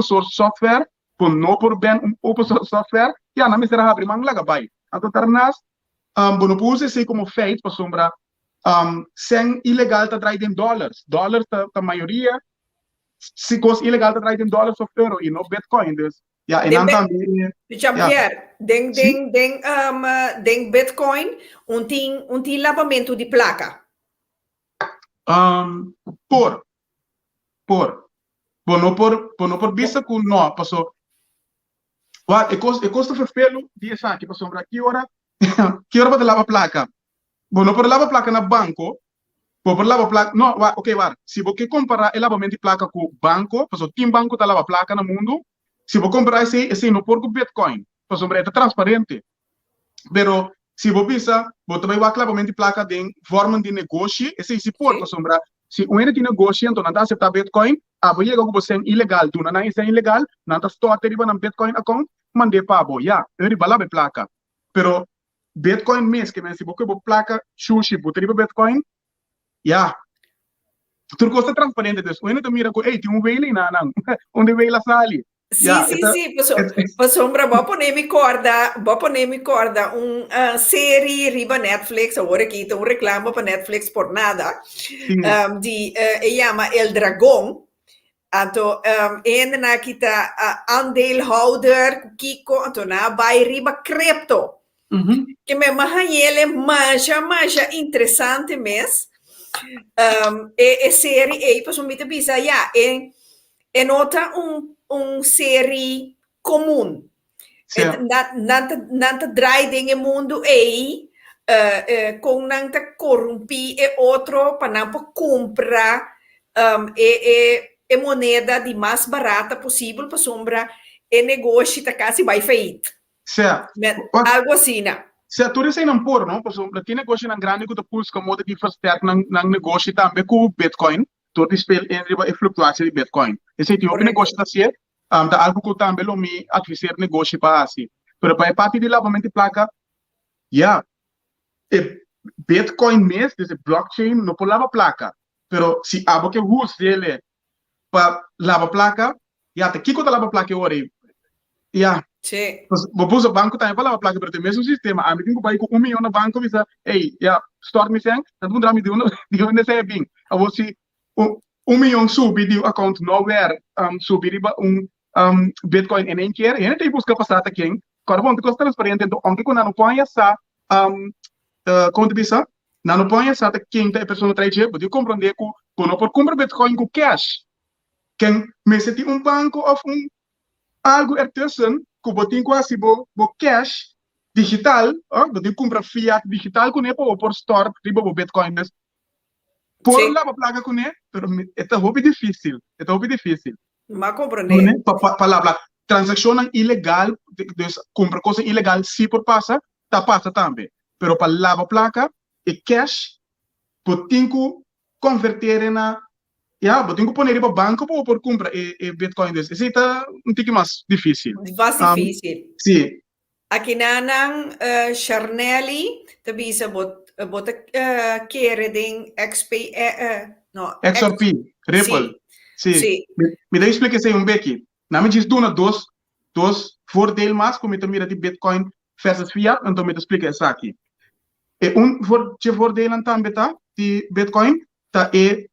source software, por não por ban open source software, já não me será abrir manga lá vai. Então tarnas, bueno puse se como feito para sombra sem ilegal tá traz em dólares tá maioria se coisa ilegal tá traz em dólares ou euro e não Bitcoin, dus ja, en dan também Jean-Pierre, den Bitcoin, tem lavamento de placa. Por por vista que não passou. Wat, ik kost vervelo die is aqui, passou para que hora para lavar placa. Bueno, por lavar placa na banco, por lavar placa, não, ok, se você comparar o lavamento de placa com o banco, passou tem banco tá lava placa no mundo. Se você comparar esse não por com Bitcoin, passou para é transparente. Pero se você pensa, você vai claramente placa de forma de negócio, esse se pode sombra. Se um de negócio, então não aceitar Bitcoin, você chega com você ilegal, tu não é ilegal, não está só teriba na Bitcoin account, mande para bo, ya, riba lá placa. Pero Bitcoin mesmo, que se você placa sushi, você teriba Bitcoin, ya. Tudo coisa transparente, então, o ene mira com, ei, tem whale na não, onde whale sali. Sì, sì, sombra, dopo ne mi ricorda serie riba Netflix, ora che un reclamo per Netflix por nada, di chiama El Dragón, anto en na kita aandeelhouder, kiko, anto na bij riba crypto, que me mahanyele maja interessante mes, serie, e posso me te bisa, ja, e nota serie comum. Nanta draai dingen mundo com nanta corrompi e outro para não comprar e moneda de mais barata possível para sombra e negócio tá quase vai feito. Algo assim, né? Se a tudo sem não por, não, por exemplo, tem negócio na grande que tu pulsa como de versterk na negócio também com o Bitcoin, todo espelho em flutuação de Bitcoin. Esse tipo de negócio tá certo. Da algo que também lo me advisar negócio para assim. Pero para parte de lavamento de placa, ya, Bitcoin mesmo, desse blockchain, não pode lavar placa. Pero se abo que usa dele para lavar placa, ya, te kiko da lava placa ora, ya. Sim. Vou pôr o banco também para lavar placa, pero tem mesmo sistema. A mim tem que pagar com 1 milhão no banco, visa, ei, ya, store me sem, tanto um drama de onde sai bem. A você 1 milhão subir de account nowhere, subir Bitcoin em um keer, en tem busca passar aqui, quando vão ter transparente, então, onde quando não põe essa, como bisa, não põe essa quem a pessoa traz dinheiro, pode compreender que quando por comprar Bitcoin com cash, quem me sente banco ou algo ertussen, que botem quase bo cash digital, pode comprar fiat digital com ele por store, riba bo Bitcoin, por lá para placa com ele, pero é hobby difícil, Mas compreender. Palavra transação ilegal, compra coisa ilegal, se por passa também. Pero para lavar placa e cash, botem que converter na, botem que poner para banco por compra e Bitcoin. Isso é um pouco mais difícil. Difícil. Sim. Aqui na Charnelli, te bisa bota querem XP, no. XRP, Ripple. Sim. Me dá explicação aqui. Na minha diz dois voordelen mais como eu mira de Bitcoin versus fiat, então me explica isso aqui. E voordelen também tá de Bitcoin tá é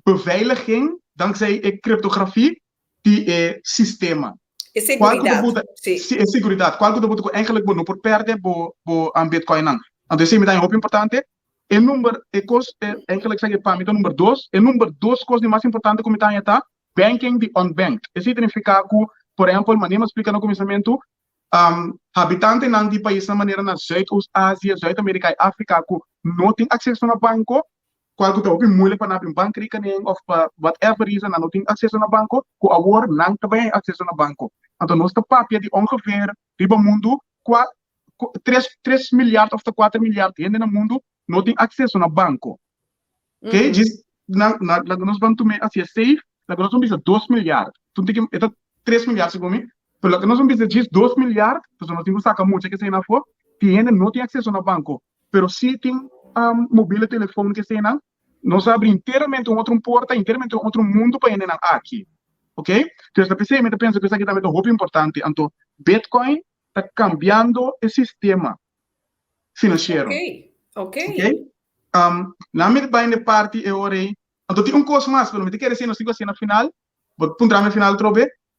beveiliging dankzij cryptografie die sistema. É seguridade. É seguridade. Qual que eu eigenlijk não por perder aan Bitcoin aan. Então isso me dá muito importante. O número eigenlijk zeg je para mim o número 2. O número 2 coisa mais importante como está banking de on-bank. Isso significa que, por exemplo, maneira explica no começamento, habitante não de país na maneira na Zuidoost-Ásia, Zuid-América e África que não tem acesso a banco, qual que é muito para abrir banco rekening of whatever reason não tem acesso a banco, que agora não tem acesso a banco. Então nós papia de ongeveer riba mundo 3 milhar of 4 milhar gente no mundo não tem acesso a banco. Ok? Diz nós vamos tomar assim safe, nós vamos dizer 2 milhar. Tu tem que 3 milhar segundo mim, pero nós vamos dizer 2 milhar, então nós temos que sacar muito que sai na fora, que gente não tem acesso a banco, pero se tem mobile telefone que sai na, nós abre inteiramente outra porta, inteiramente outro mundo para gente aqui. Ok? Então, eu penso que isso aqui também é muito importante. Então, Bitcoin está cambiando o sistema financeiro. Ok? Na minha parte, eu orei. Então, tem coisa mais, mas eu quero dizer, nós temos no final, vou puntar no final,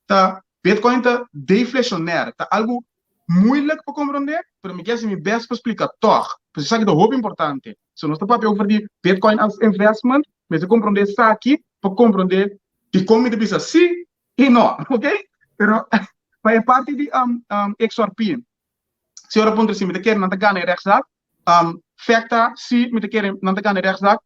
tá, Bitcoin está deflacionário, está algo muito para compreender, mas me quero me best para explicar, toch? Porque isso aqui é muito importante. Se nós estamos para ver Bitcoin as investment, mas eu compreender isso aqui, para compreender que como ele diz sim e não, ok? Pero para parte de XRP, se eu apontar assim, me quer não ganhar rechtszaak, facta se me quer não ganhar rechtszaak,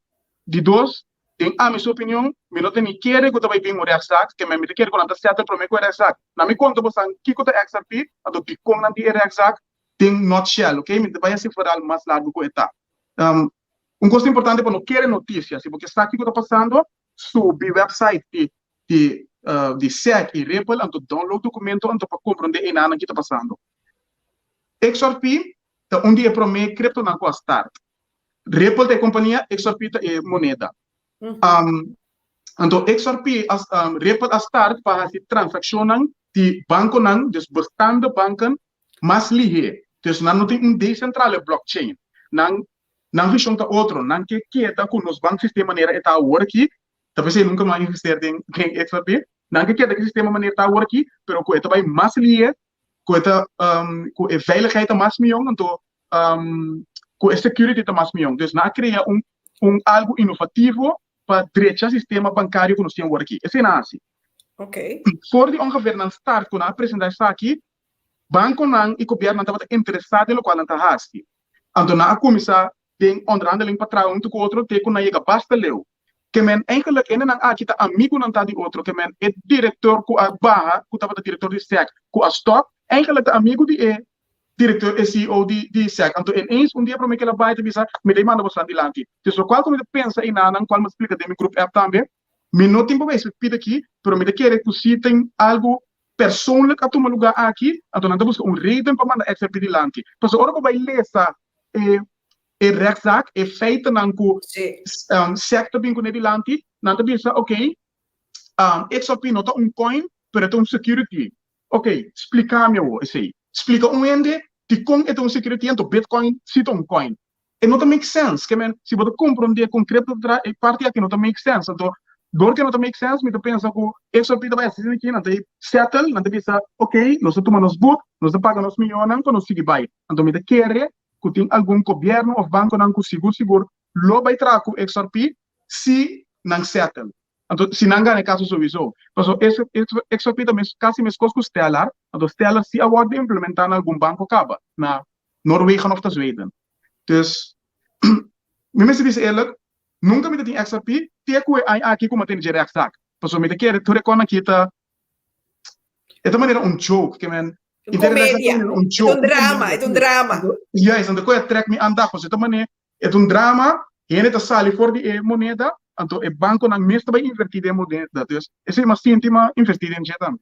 de dois, em a minha opinião, me não tem querer que eu vai vir rechtszaak, que me quer que não está certo para mim com rechtszaak. Na minha conta você que que XRP, então que com não tem rechtszaak, em nutshell, ok? Me vai assim falar mais largo que está. Coisa importante para não querer notícias, porque está aqui que está passando sobre o website de SEC e Ripple, então download documento, então para compreender o que está passando. XRP, um dia para mim, cripto não pode start. Ripple é companhia, XRP é moneda. Então, XRP, Ripple a start para fazer transações de banco, dus bestaande banken, mas ligeiro. Dus não tem decentral blockchain. Não visão tá outro, não que está com os bancos sistema maneira está agora aqui, talvez eu nunca mais investir em XRP, não que o sistema maneira está agora aqui, pero com está bem mais ligeiro, com a veiligheid é mais milhão, então com a security é mais milhão. Dus não cria algo inovativo para direito sistema bancário que nós temos agora aqui. Esse é assim. Ok. Voor die ongeveer een start, quando a apresentação aqui, banco não e governo não estava interessado no qual não está hasti. Então, na comissão tem onderhandeling patrão com outro, tem quando chega basta leu. Que men eigenlijk ene não aqui tá amigo não tá de outro, que men é diretor com a barra, que estava diretor de SEC, com a stop, eigenlijk tá amigo de diretor e CEO de SEC. Então, ineens dia para mim que ela vai te avisar, me demanda bastante dilante. Então, qual como pensa em nada, qual me explica de meu grupo app também. Me não tem para explicar aqui, pero me quer que você tem algo personal a tomar lugar aqui, então não busca reden para mandar XRP dilante. Então, se agora vai ler essa rechtszaak, feita não com sector bem com dilante, não te pensa, ok, XRP não tá coin, pero é security. Ok, explica-me isso aí. Explica onde de como é security, então Bitcoin se coin. E não make sense, que se você compreender com cripto parte aqui não make sense, então porque não make sense, me pensa que XRP vai assistir aqui, não tem settle, não tem pensa, ok, nós tomamos boot, nós pagamos milhões, então nós seguimos bem. Então me quer que tem algum governo ou banco não seguro, lo vai trazer com XRP se não settle. Então se não ganha caso sowieso. Então XRP também quase mesmo coisa com Stellar, então Stellar se award implementar em algum banco acaba, na Noruega of Zweden. Dus me diz eerlijk, nunca me tem XRP, tem que aqui como tem direct sac. Então me quer tu recona aqui tá maneira joke, que men comédia, é drama. Ja, então depois trek me andar, pois esta maneira é drama, e ele tá sali for de moneda, então o banco não mesmo vai invertir em moneda, dus esse é mais íntima investir em jetam.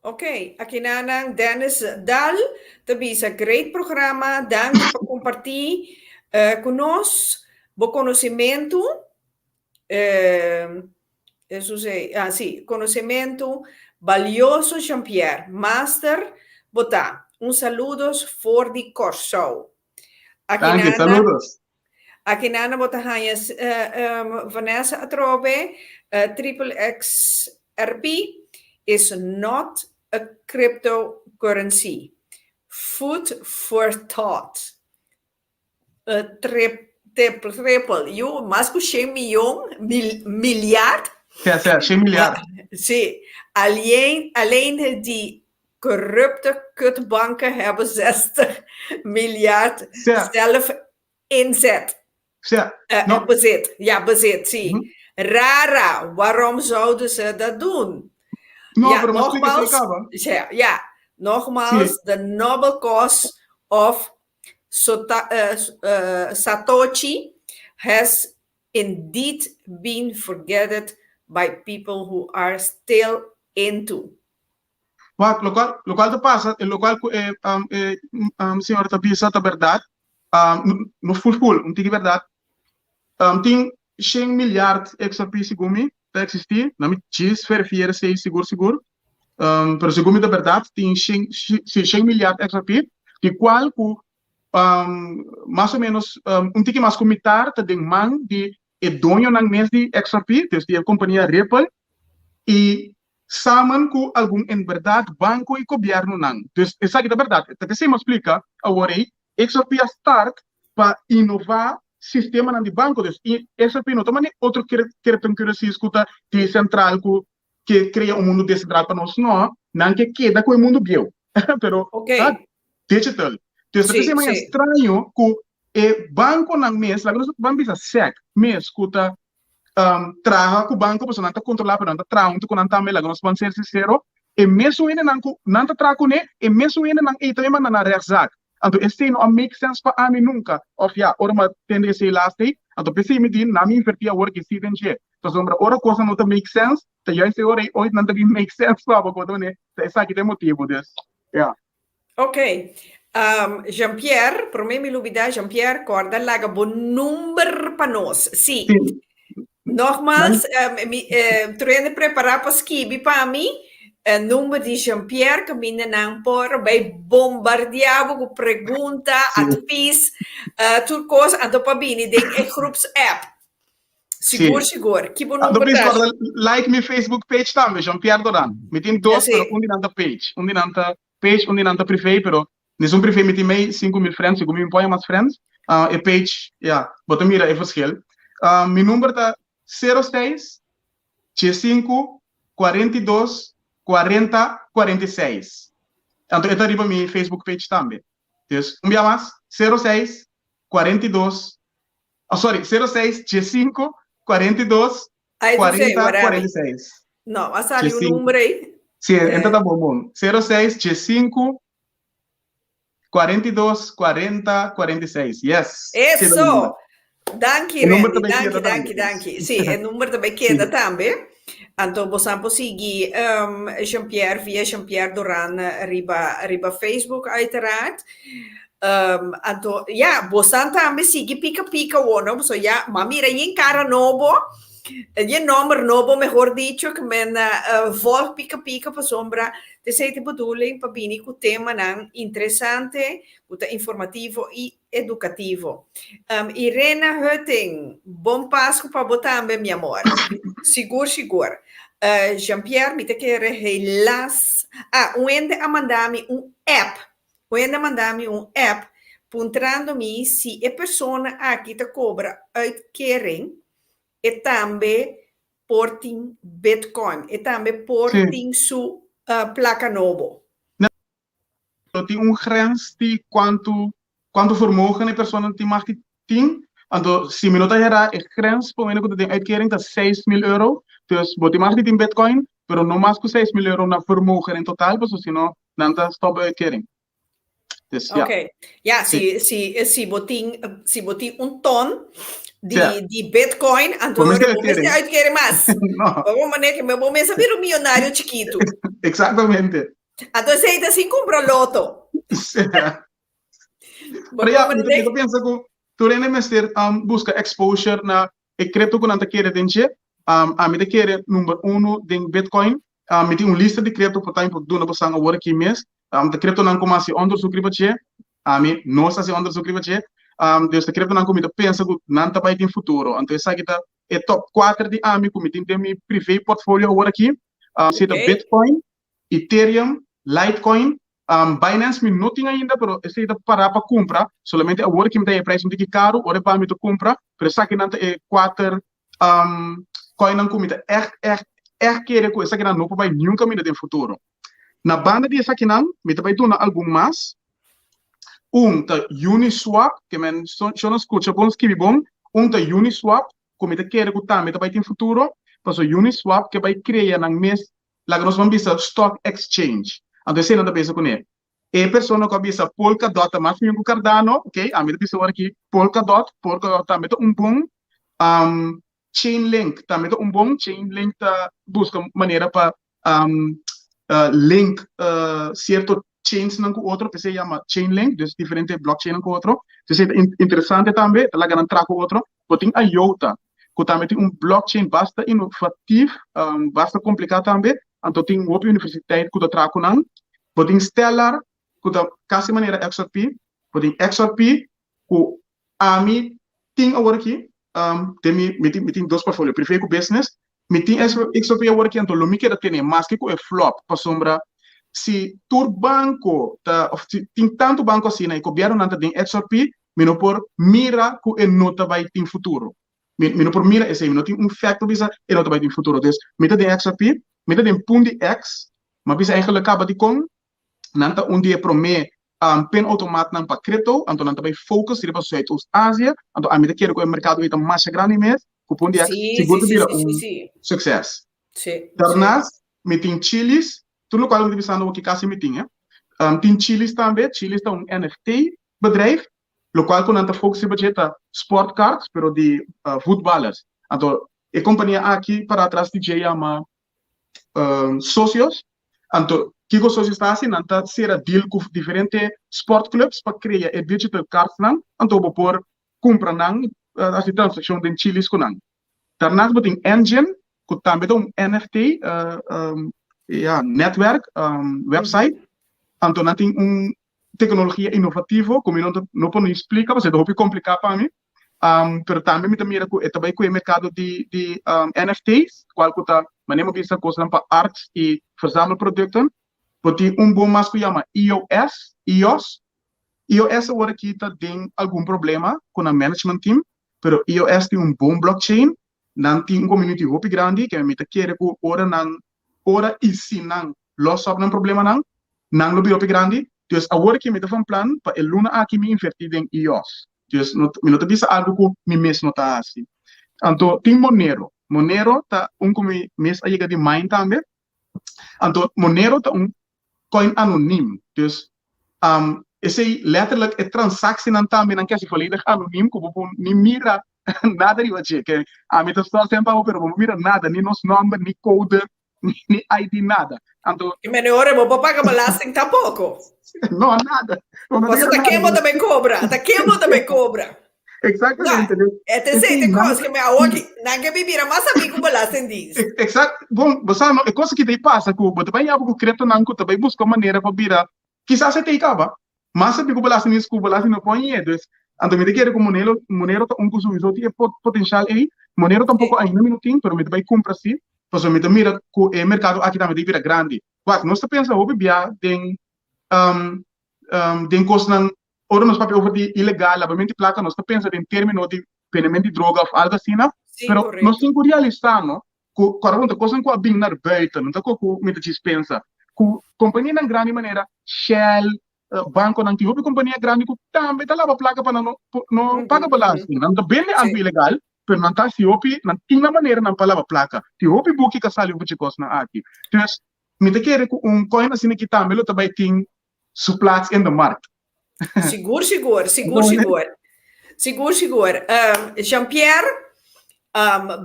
Ok, aqui na Dennis Dal, também é great programa, danke por compartilhar conosco, bom conhecimento, conhecimento valioso, Jean-Pierre, master, botar, saludos for the Corso. Danke, saludos. Aqui na botar Vanessa Atrobe, triple XRP is not a cryptocurrency. Food for thought. Triple. You mas com 100 miljard? Ja, 100 miljard. Sim. Alleen die corrupte kutbanken hebben 60 miljard zelf inzet. Bezit. Ja, bezit, zie. Rara, waarom zouden ze dat doen? Nogmaals, the noble cause of Satoshi has indeed been forgotten by people who are still into. Wat, lo qual te pasa, lo qual senhora Tabisa, a verdade, no full, não tem verdade, tem 100 miljard XRP segumi, tá existir, não me diz, verificar se seguro, pero segumi da verdade, tem 100 miljard XRP, que qual mais ou menos tique mais comitar tá de man de dono ng mês de XRP, desde a companhia Ripple, e saman com algum em verdade banco e governo não. Então, essa é a verdade. Então, se me explica, agora, XRP é start para inovar sistema de banco. Então, XRP não tem outro cryptocurrency que central que cria mundo decentral para nós, não que queda com o mundo bio. Pero, digital. Então, isso é mais estranho que o banco não mesmo, nós vamos a SEC, mesmo que traga com o banco, porque não está controlado, não está trabalhando, não está melhor, nós vamos ser sinceros, e mesmo ele não está trabalhando, e mesmo ele não está também na rechtszaak. Então, esse não make sense para mim nunca. Of ja, ora mas tende esse laste. Então, pensei me din, na minha invertia work esse tem que. Então, sombra, ora coisa não te make sense. Então, já esse ora hoje não te make sense para porque né. Essa aqui tem motivo des. Ja. Ok. Jean-Pierre, para mim, me lubida, Jean-Pierre, corda laga bom número para nós. Sim. Sim. Nogmaals, trainer preparar para skibi para mim. Número de Jean-Pierre, que me não por, vai bombardear com pergunta, advies, tudo coisa, então para mim, tem grupos app. Seguro. Que bom número então, like me Facebook page também, Jean-Pierre Doran. Me tem dois, pero um dinanta page. Um dinanta page, um dinanta privê, pero nesse privê me tem mais 5.000 friends, 5.000 põe mais friends. E page, ja, bota mira, é verschil. Meu número tá 06 15 42 40 46. Então, eu arriba meu Facebook page também. Então, dia mais, 06 42, 06 15 42 40 46. Não, mas ali o número aí. Sim, então tá bom. 06 15 42 40 46. Yes. Isso! Danke, Randy. Danke. Sim, o número também queda também. Então, você pode seguir Jean-Pierre via Jean-Pierre Doran riba Facebook, uiteraard. Então, ja, você também segue pica, ono. So, ja, mamira em cara novo. Je nummer novo, mejor dicho, que men volg pica para sombra. De zeite bedoeling, para bini com tema nan interessante, informativo e educativo. Irena Hutting, bom Páscoa para botar meu amor. Seguro. Jean-Pierre, me te quer helaas. Uende a mandar-me app. Puntrando-me se a pessoa aqui te cobra uitkering. E também portem Bitcoin. E também portem sua placa nova. Tem grens de quanto vermogen a pessoa tem mag tem. Então, se me nota era a grens, por menos que tem uitkering dat 6.000 euro. Dus, bote mag tem Bitcoin, pero não mais que 6.000 euro na vermogen em total, porque senão não está stop uitkering. Dus, ok. Ja, se botem ton de Bitcoin, então eu vou me uitkeren mais. Vamos maneira que meu bom mês vir milionário chiquito. Exatamente. Então você ainda assim compra loto. Eu penso que tu ainda mestre busca exposure na cripto que não te quer denche. A mim te quer número 1 de Bitcoin. Me tem lista de cripto por tempo do na passanga agora aqui mês. De cripto não começa under subscribe. A mim não está se under subscribe. Dus de cripto não comida pensa que não está para ter futuro. Então essa aqui tá é top 4 de ami como tem meu privé portfólio agora aqui. Se tá Bitcoin, Ethereum, Litecoin, Binance me não tem ainda, pero esse tá para comprar. Somente agora que me tem preço muito caro, ora para me to comprar. Pero essa aqui não é 4 coin não comida querer com essa aqui não para nunca me tem futuro. Na banda de essa aqui não, me vai donar algum mais. Tá Uniswap, que men só não escuta bom escrever bom. Tá Uniswap, como te quer que também vai ter futuro. Mas o Uniswap que vai criar na mês, lá que nós vamos ver stock exchange. Então você não tá pensando com ele. E pessoa que bisa Polkadot, mas com Cardano, ok? A mim bisa agora aqui Polkadot também tá bom. Chainlink também tá bom. Chainlink tá busca maneira para link certo chains com outro, que se chama Chainlink, dus diferente blockchain com outro. Dus é interessante também, lá que não trago outro. Tem a IOTA, que também tem blockchain bastante inovativo, bastante complicado também. Então tem outra universidade que trago não. Tem Stellar, que tá quase maneira XRP. Tem XRP, que a mim tem agora aqui, tem dois portfólios, prefiro com business. Me tem XRP agora aqui, então o que eu tenho, mas que é flop, para sombra. Se tu banco, tem tanto banco assim, né, que o governo não tem XRP, mas não por mira que ele não vai ter futuro. Mas não por mira, esse não tem facto visa, ele não vai ter futuro. Então, me tem XRP, me tem Pundi X, mas bisa eigenlijk acaba de com, não dia promete pen automático para cripto, então não vai focus para Zuidoost-Azië, então a mim quero que o mercado é mais grande mesmo, que Pundi X seguro vira sucesso. Daarnaast, me tem Chilis, tudo qual eu estou pensando que quase me tinha. Tem Chilis também. Chilis é um NFT bedrijf, lo qual con anta focus budget a sport cards, pero de voetballers. Então, a companhia aqui para trás de chama socios. Então, Kiko socios está assim, anta será deal com diferentes sport clubs para criar a digital cards nan, então vou por compra nan, as transação de Chilis com nan. Daarnaast wordt een engine, que também é um NFT, netwerk, website. Então, nós tem tecnologia inovativa, como eu não posso explicar, mas é muito complicado para mim. Pero também me mira que também com o mercado de NFTs, qual que tá, maneira vista coisa para artes e verzamel produtos, porque bom mais que chama EOS agora que tem algum problema com o management team, pero EOS tem bom blockchain, não tem community muito grande, que me quer que ora e se não loss of problema não lobby grande, então agora que me dá plan para el luna aqui me invertir em EOS. Então, não te bisa algo que me mesmo tá assim. Então, tem Monero. Monero tá como mês aí de mine também. Então, Monero tá coin anoniem. Dus, esse letterlijk é transaction também não quer se volledig anoniem, como nem mira nada de você, que a mim tá só sempre pero não mira nada, nem nosso nome, nem code, nem ID nada. Então, e menor vou pagar belasting tampouco. Não, nada. Você tá queimando também cobra, tá queimando também cobra. Exatamente. É tem coisa que me aoki, não que me vira mais amigo belasting diz. Exato. Bom, você não, é coisa que te passa com o também há algo cripto não que também busca maneira para virar. Quizás você tem acaba. Mas amigo belasting isso com belasting não põe então me quer com Monero tá curso uso de potencial aí. Monero tampouco ainda minutinho, pero me vai comprar assim. Então me mira que o mercado aqui também vira grande. Quatro, nós pensa o bia tem den coisa ora nós papel over de ilegal, obviamente placa nós pensa em termino de pagamento de droga ou algo assim, não? Pero nós temos que realizar, não? Que quando coisa com a bem na beita, não tá com muita dispensa. Com companhia na grande maneira, Shell, banco não tem companhia grande que também tá lá a placa para não paga belasting, não tá bem algo ilegal. Pero não tá se opi, não tem na maneira não palavra placa. Se opi buki que saliu de coisa na aqui. Então, me te quer coin assim que também lo também tem suplats in de markt. Seguro. Jean-Pierre,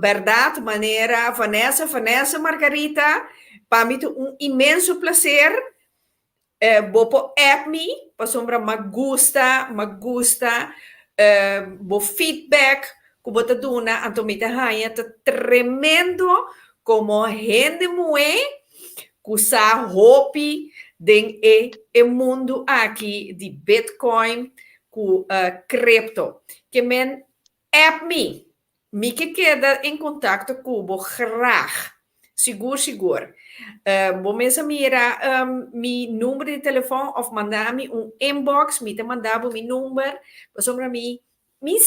verdade, maneira, Vanessa, Margarita, para mim imenso prazer. Vou por app me, para sombra me gusta, vou feedback, que vou te dar, então me tá tremendo como gente moe, que sa hopi den e mundo aqui de Bitcoin com cripto. Que men app me que queda em contato com o graag. Seguro. Vou mesmo mirar meu número de telefone ou mandar-me inbox, me te mandar meu número, para mim, me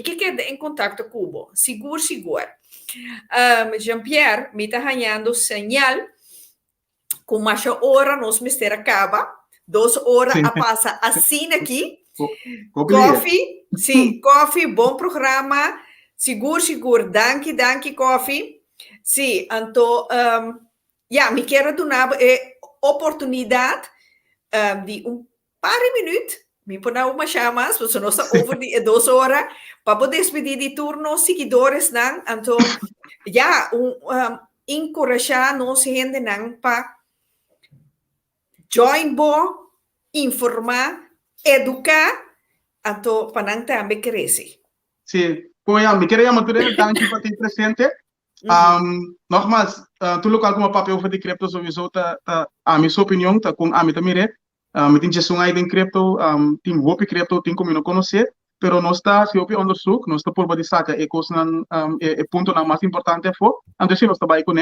que queda em contato com o seguro. Jean-Pierre, me está ganhando sinal. Com mais hora, nosso mistério acaba. 2 horas a passa assim aqui. Coffee, bom programa. Seguro. Danke, Coffee. Sim, então, me quero dar oportunidade de par de minutos. Me pode dar uma chamada, porque nós estamos over de 2 horas, para poder despedir de turnos, seguidores, então, encorajar nós gente para join bo, informar, educar, então para também crescer. Sim, me queria manter tanto para ter presente. Nogmaals, tu local como papel over de crypto sowieso a minha opinião tá com a minha também me tem gestão aí de crypto, tem hope crypto tem como não conhecer, pero não está se hope onderzoek, não está por body saca é coisa é ponto na mais importante for, então se nós está vai com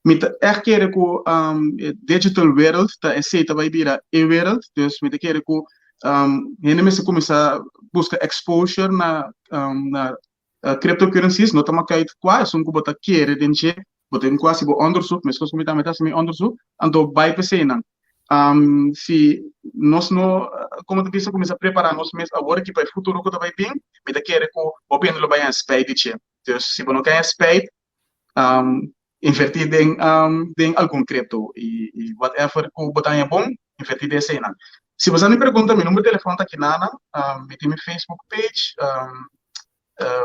met echt keren ko digital wereld ta aceita vai vira e-wereld dus met keren ko hene mensen começar busca exposure na cryptocurrencies não toma kait qua são ko bota kere denche botem quase bo onderzoek mas ko meta meta me onderzoek ando vai pesena se nós não como te disse começar a preparar nós mesmos agora que para o futuro que vai vir met keren ko open lo vai spade dus se não quer spade invertir em algum cripto e whatever que botar é bom invertir de cena. Se você me pergunta, meu número de telefone está aqui nana, me tem meu Facebook page,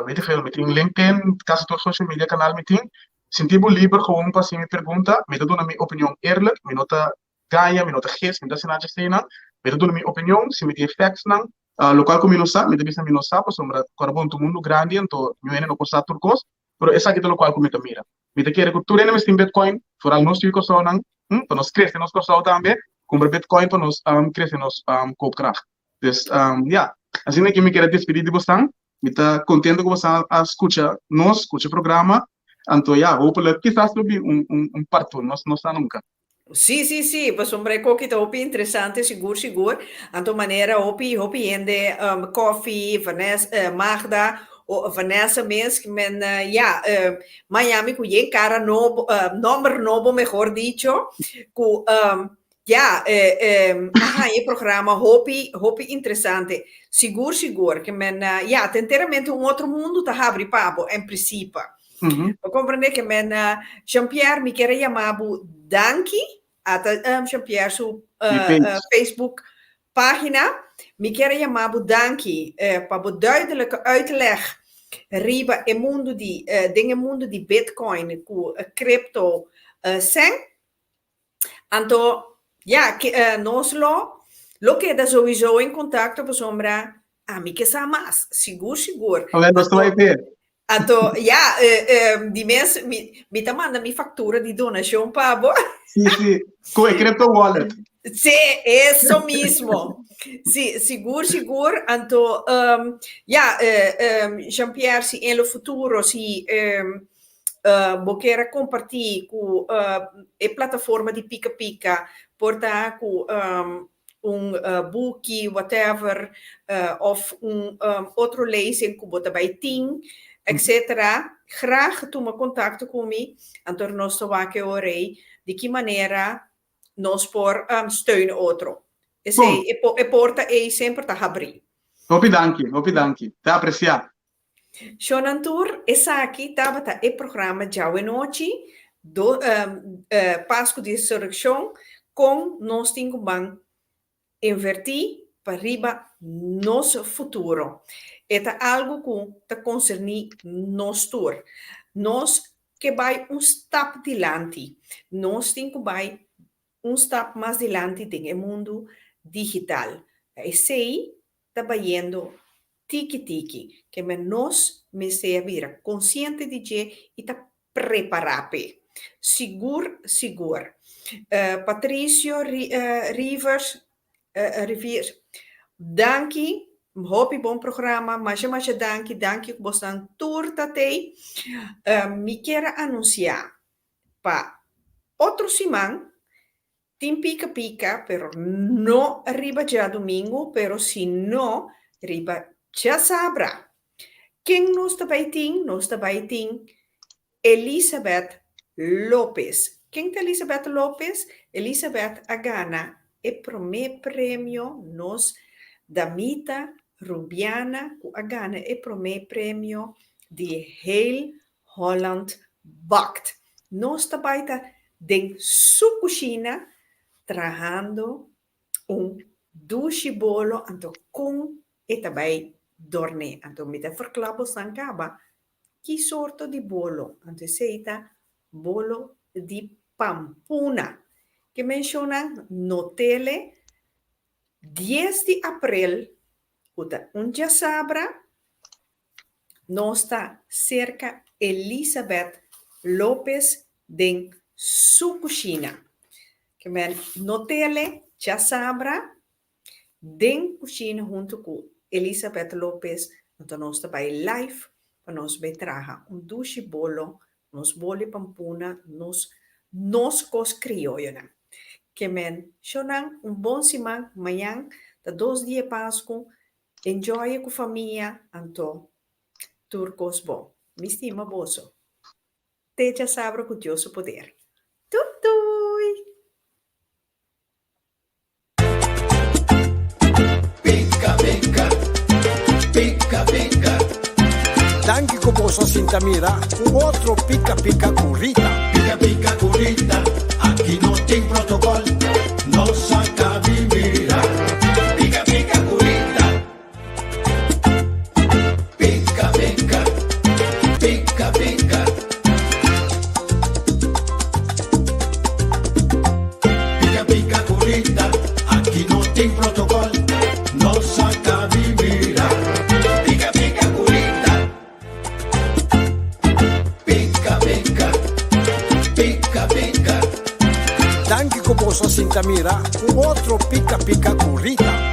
weet ik veel, me tem LinkedIn, caso todo social media canal me tem. Sinto livre gewoon para se me pergunta, me dá minha opinião eerlijk, me nota ganha, me nota gees, me dá sinal de cena, me dá minha opinião, se me tem facts não, local como não sabe, me dá bisa me não sabe, sombra corabon todo mundo grande, então eu não consigo turcos, pero essa aqui é o local como me mira. Me te quero que tu nem me tem Bitcoin, foral nós ficou só não, para nós crescer nós costa também, comprar Bitcoin para nós crescer nós coopkracht. Dus ja, assim é que me quero despedir de vocês. Me está contente que você escuta o programa. Então, ja, hopelijk quizás lo vi un parto, no está nunca. Sì, ma sono che hopi interessante, sicuro. Anto maniera hopi ende Koffie, Vanessa, Magda, Vanessa mens men Miami cu ien cara nobo, nombre nobo mejor dicho, cu il programma hopi interessante. Sicuro che men tenteramente un altro mondo ta habri papo in principio. Compreende que men Jean-Pierre me quer chamar danki a Jean-Pierre su Facebook pagina me quer chamar danki para duidelijke uitleg riba e mundo di dingen mundo di Bitcoin cu crypto sen anto nos lo que da sowieso in contatto per sombra mi che sa mas sicuro Além nós vai ver. Anto, die mensen, mi te manda mi factura di donación, Pablo. Sí, con el crypto wallet. Sí, eso mismo. Sí, seguro. Anto, Jean-Pierre, si en lo futuro, si quer compartilhar com a plataforma de Pica, portar com book, whatever, of outro lezing que você vai ter, etc. Graag toma contato comigo, então nós te orei de que maneira nós por steunen outro. E porta é sempre tá abrir. Hopi danki. Tá apreciar. Shonantur, essa aqui tava o programa já e noite do Páscoa de Ressurreição com nós temos invertir para riba nosso futuro. É algo que concerne nós tour. Nós que vai stap dilante. Nós temos que vai stap mais dilante no mundo digital. E sei está indo tiki que nós me seja consciente de que e está preparado. Seguro. Patricio Rivers, danki. Hopi bom programa, mas danki que você tour tatei. Me quero anunciar para outro semana, tem pica, pero não arriba já domingo, pero se não arriba já sabrá. Quem nos vai ter? Elizabeth Lopes. Quem é Elizabeth Lopes? Elizabeth gana o primeiro prêmio nos Damita Rubiana, que gana o primeiro prêmio de Heel Holland Bakt. Nós também em sua cozinha trabalhando douchebolo com e também dorme. Então, me dá verklappen san kaba que sorte de bolo. Então, seita bolo de pampuna. Que menciona no tele 10 de abril, já sabra, nós está cerca Elizabeth Lopes de sua cozinha. Que no tele, já sabra, de cozinha junto com Elizabeth Lopes, então nós está vai live, para nós vai trazer douche bolo, nos bolo pampuna, nos cos criollo. Que chonan bom semana, amanhã, da 2 dias Páscoa, enjoy com a família, anto turcos bom. Me estima boso. Te já sabe com Deus o poder. Tutui! Pica. Danke como so sintamira, outro pica currita. Pica currita, aqui não tem protocolo, não saca po sa Sintamira, un otro pica pica curita.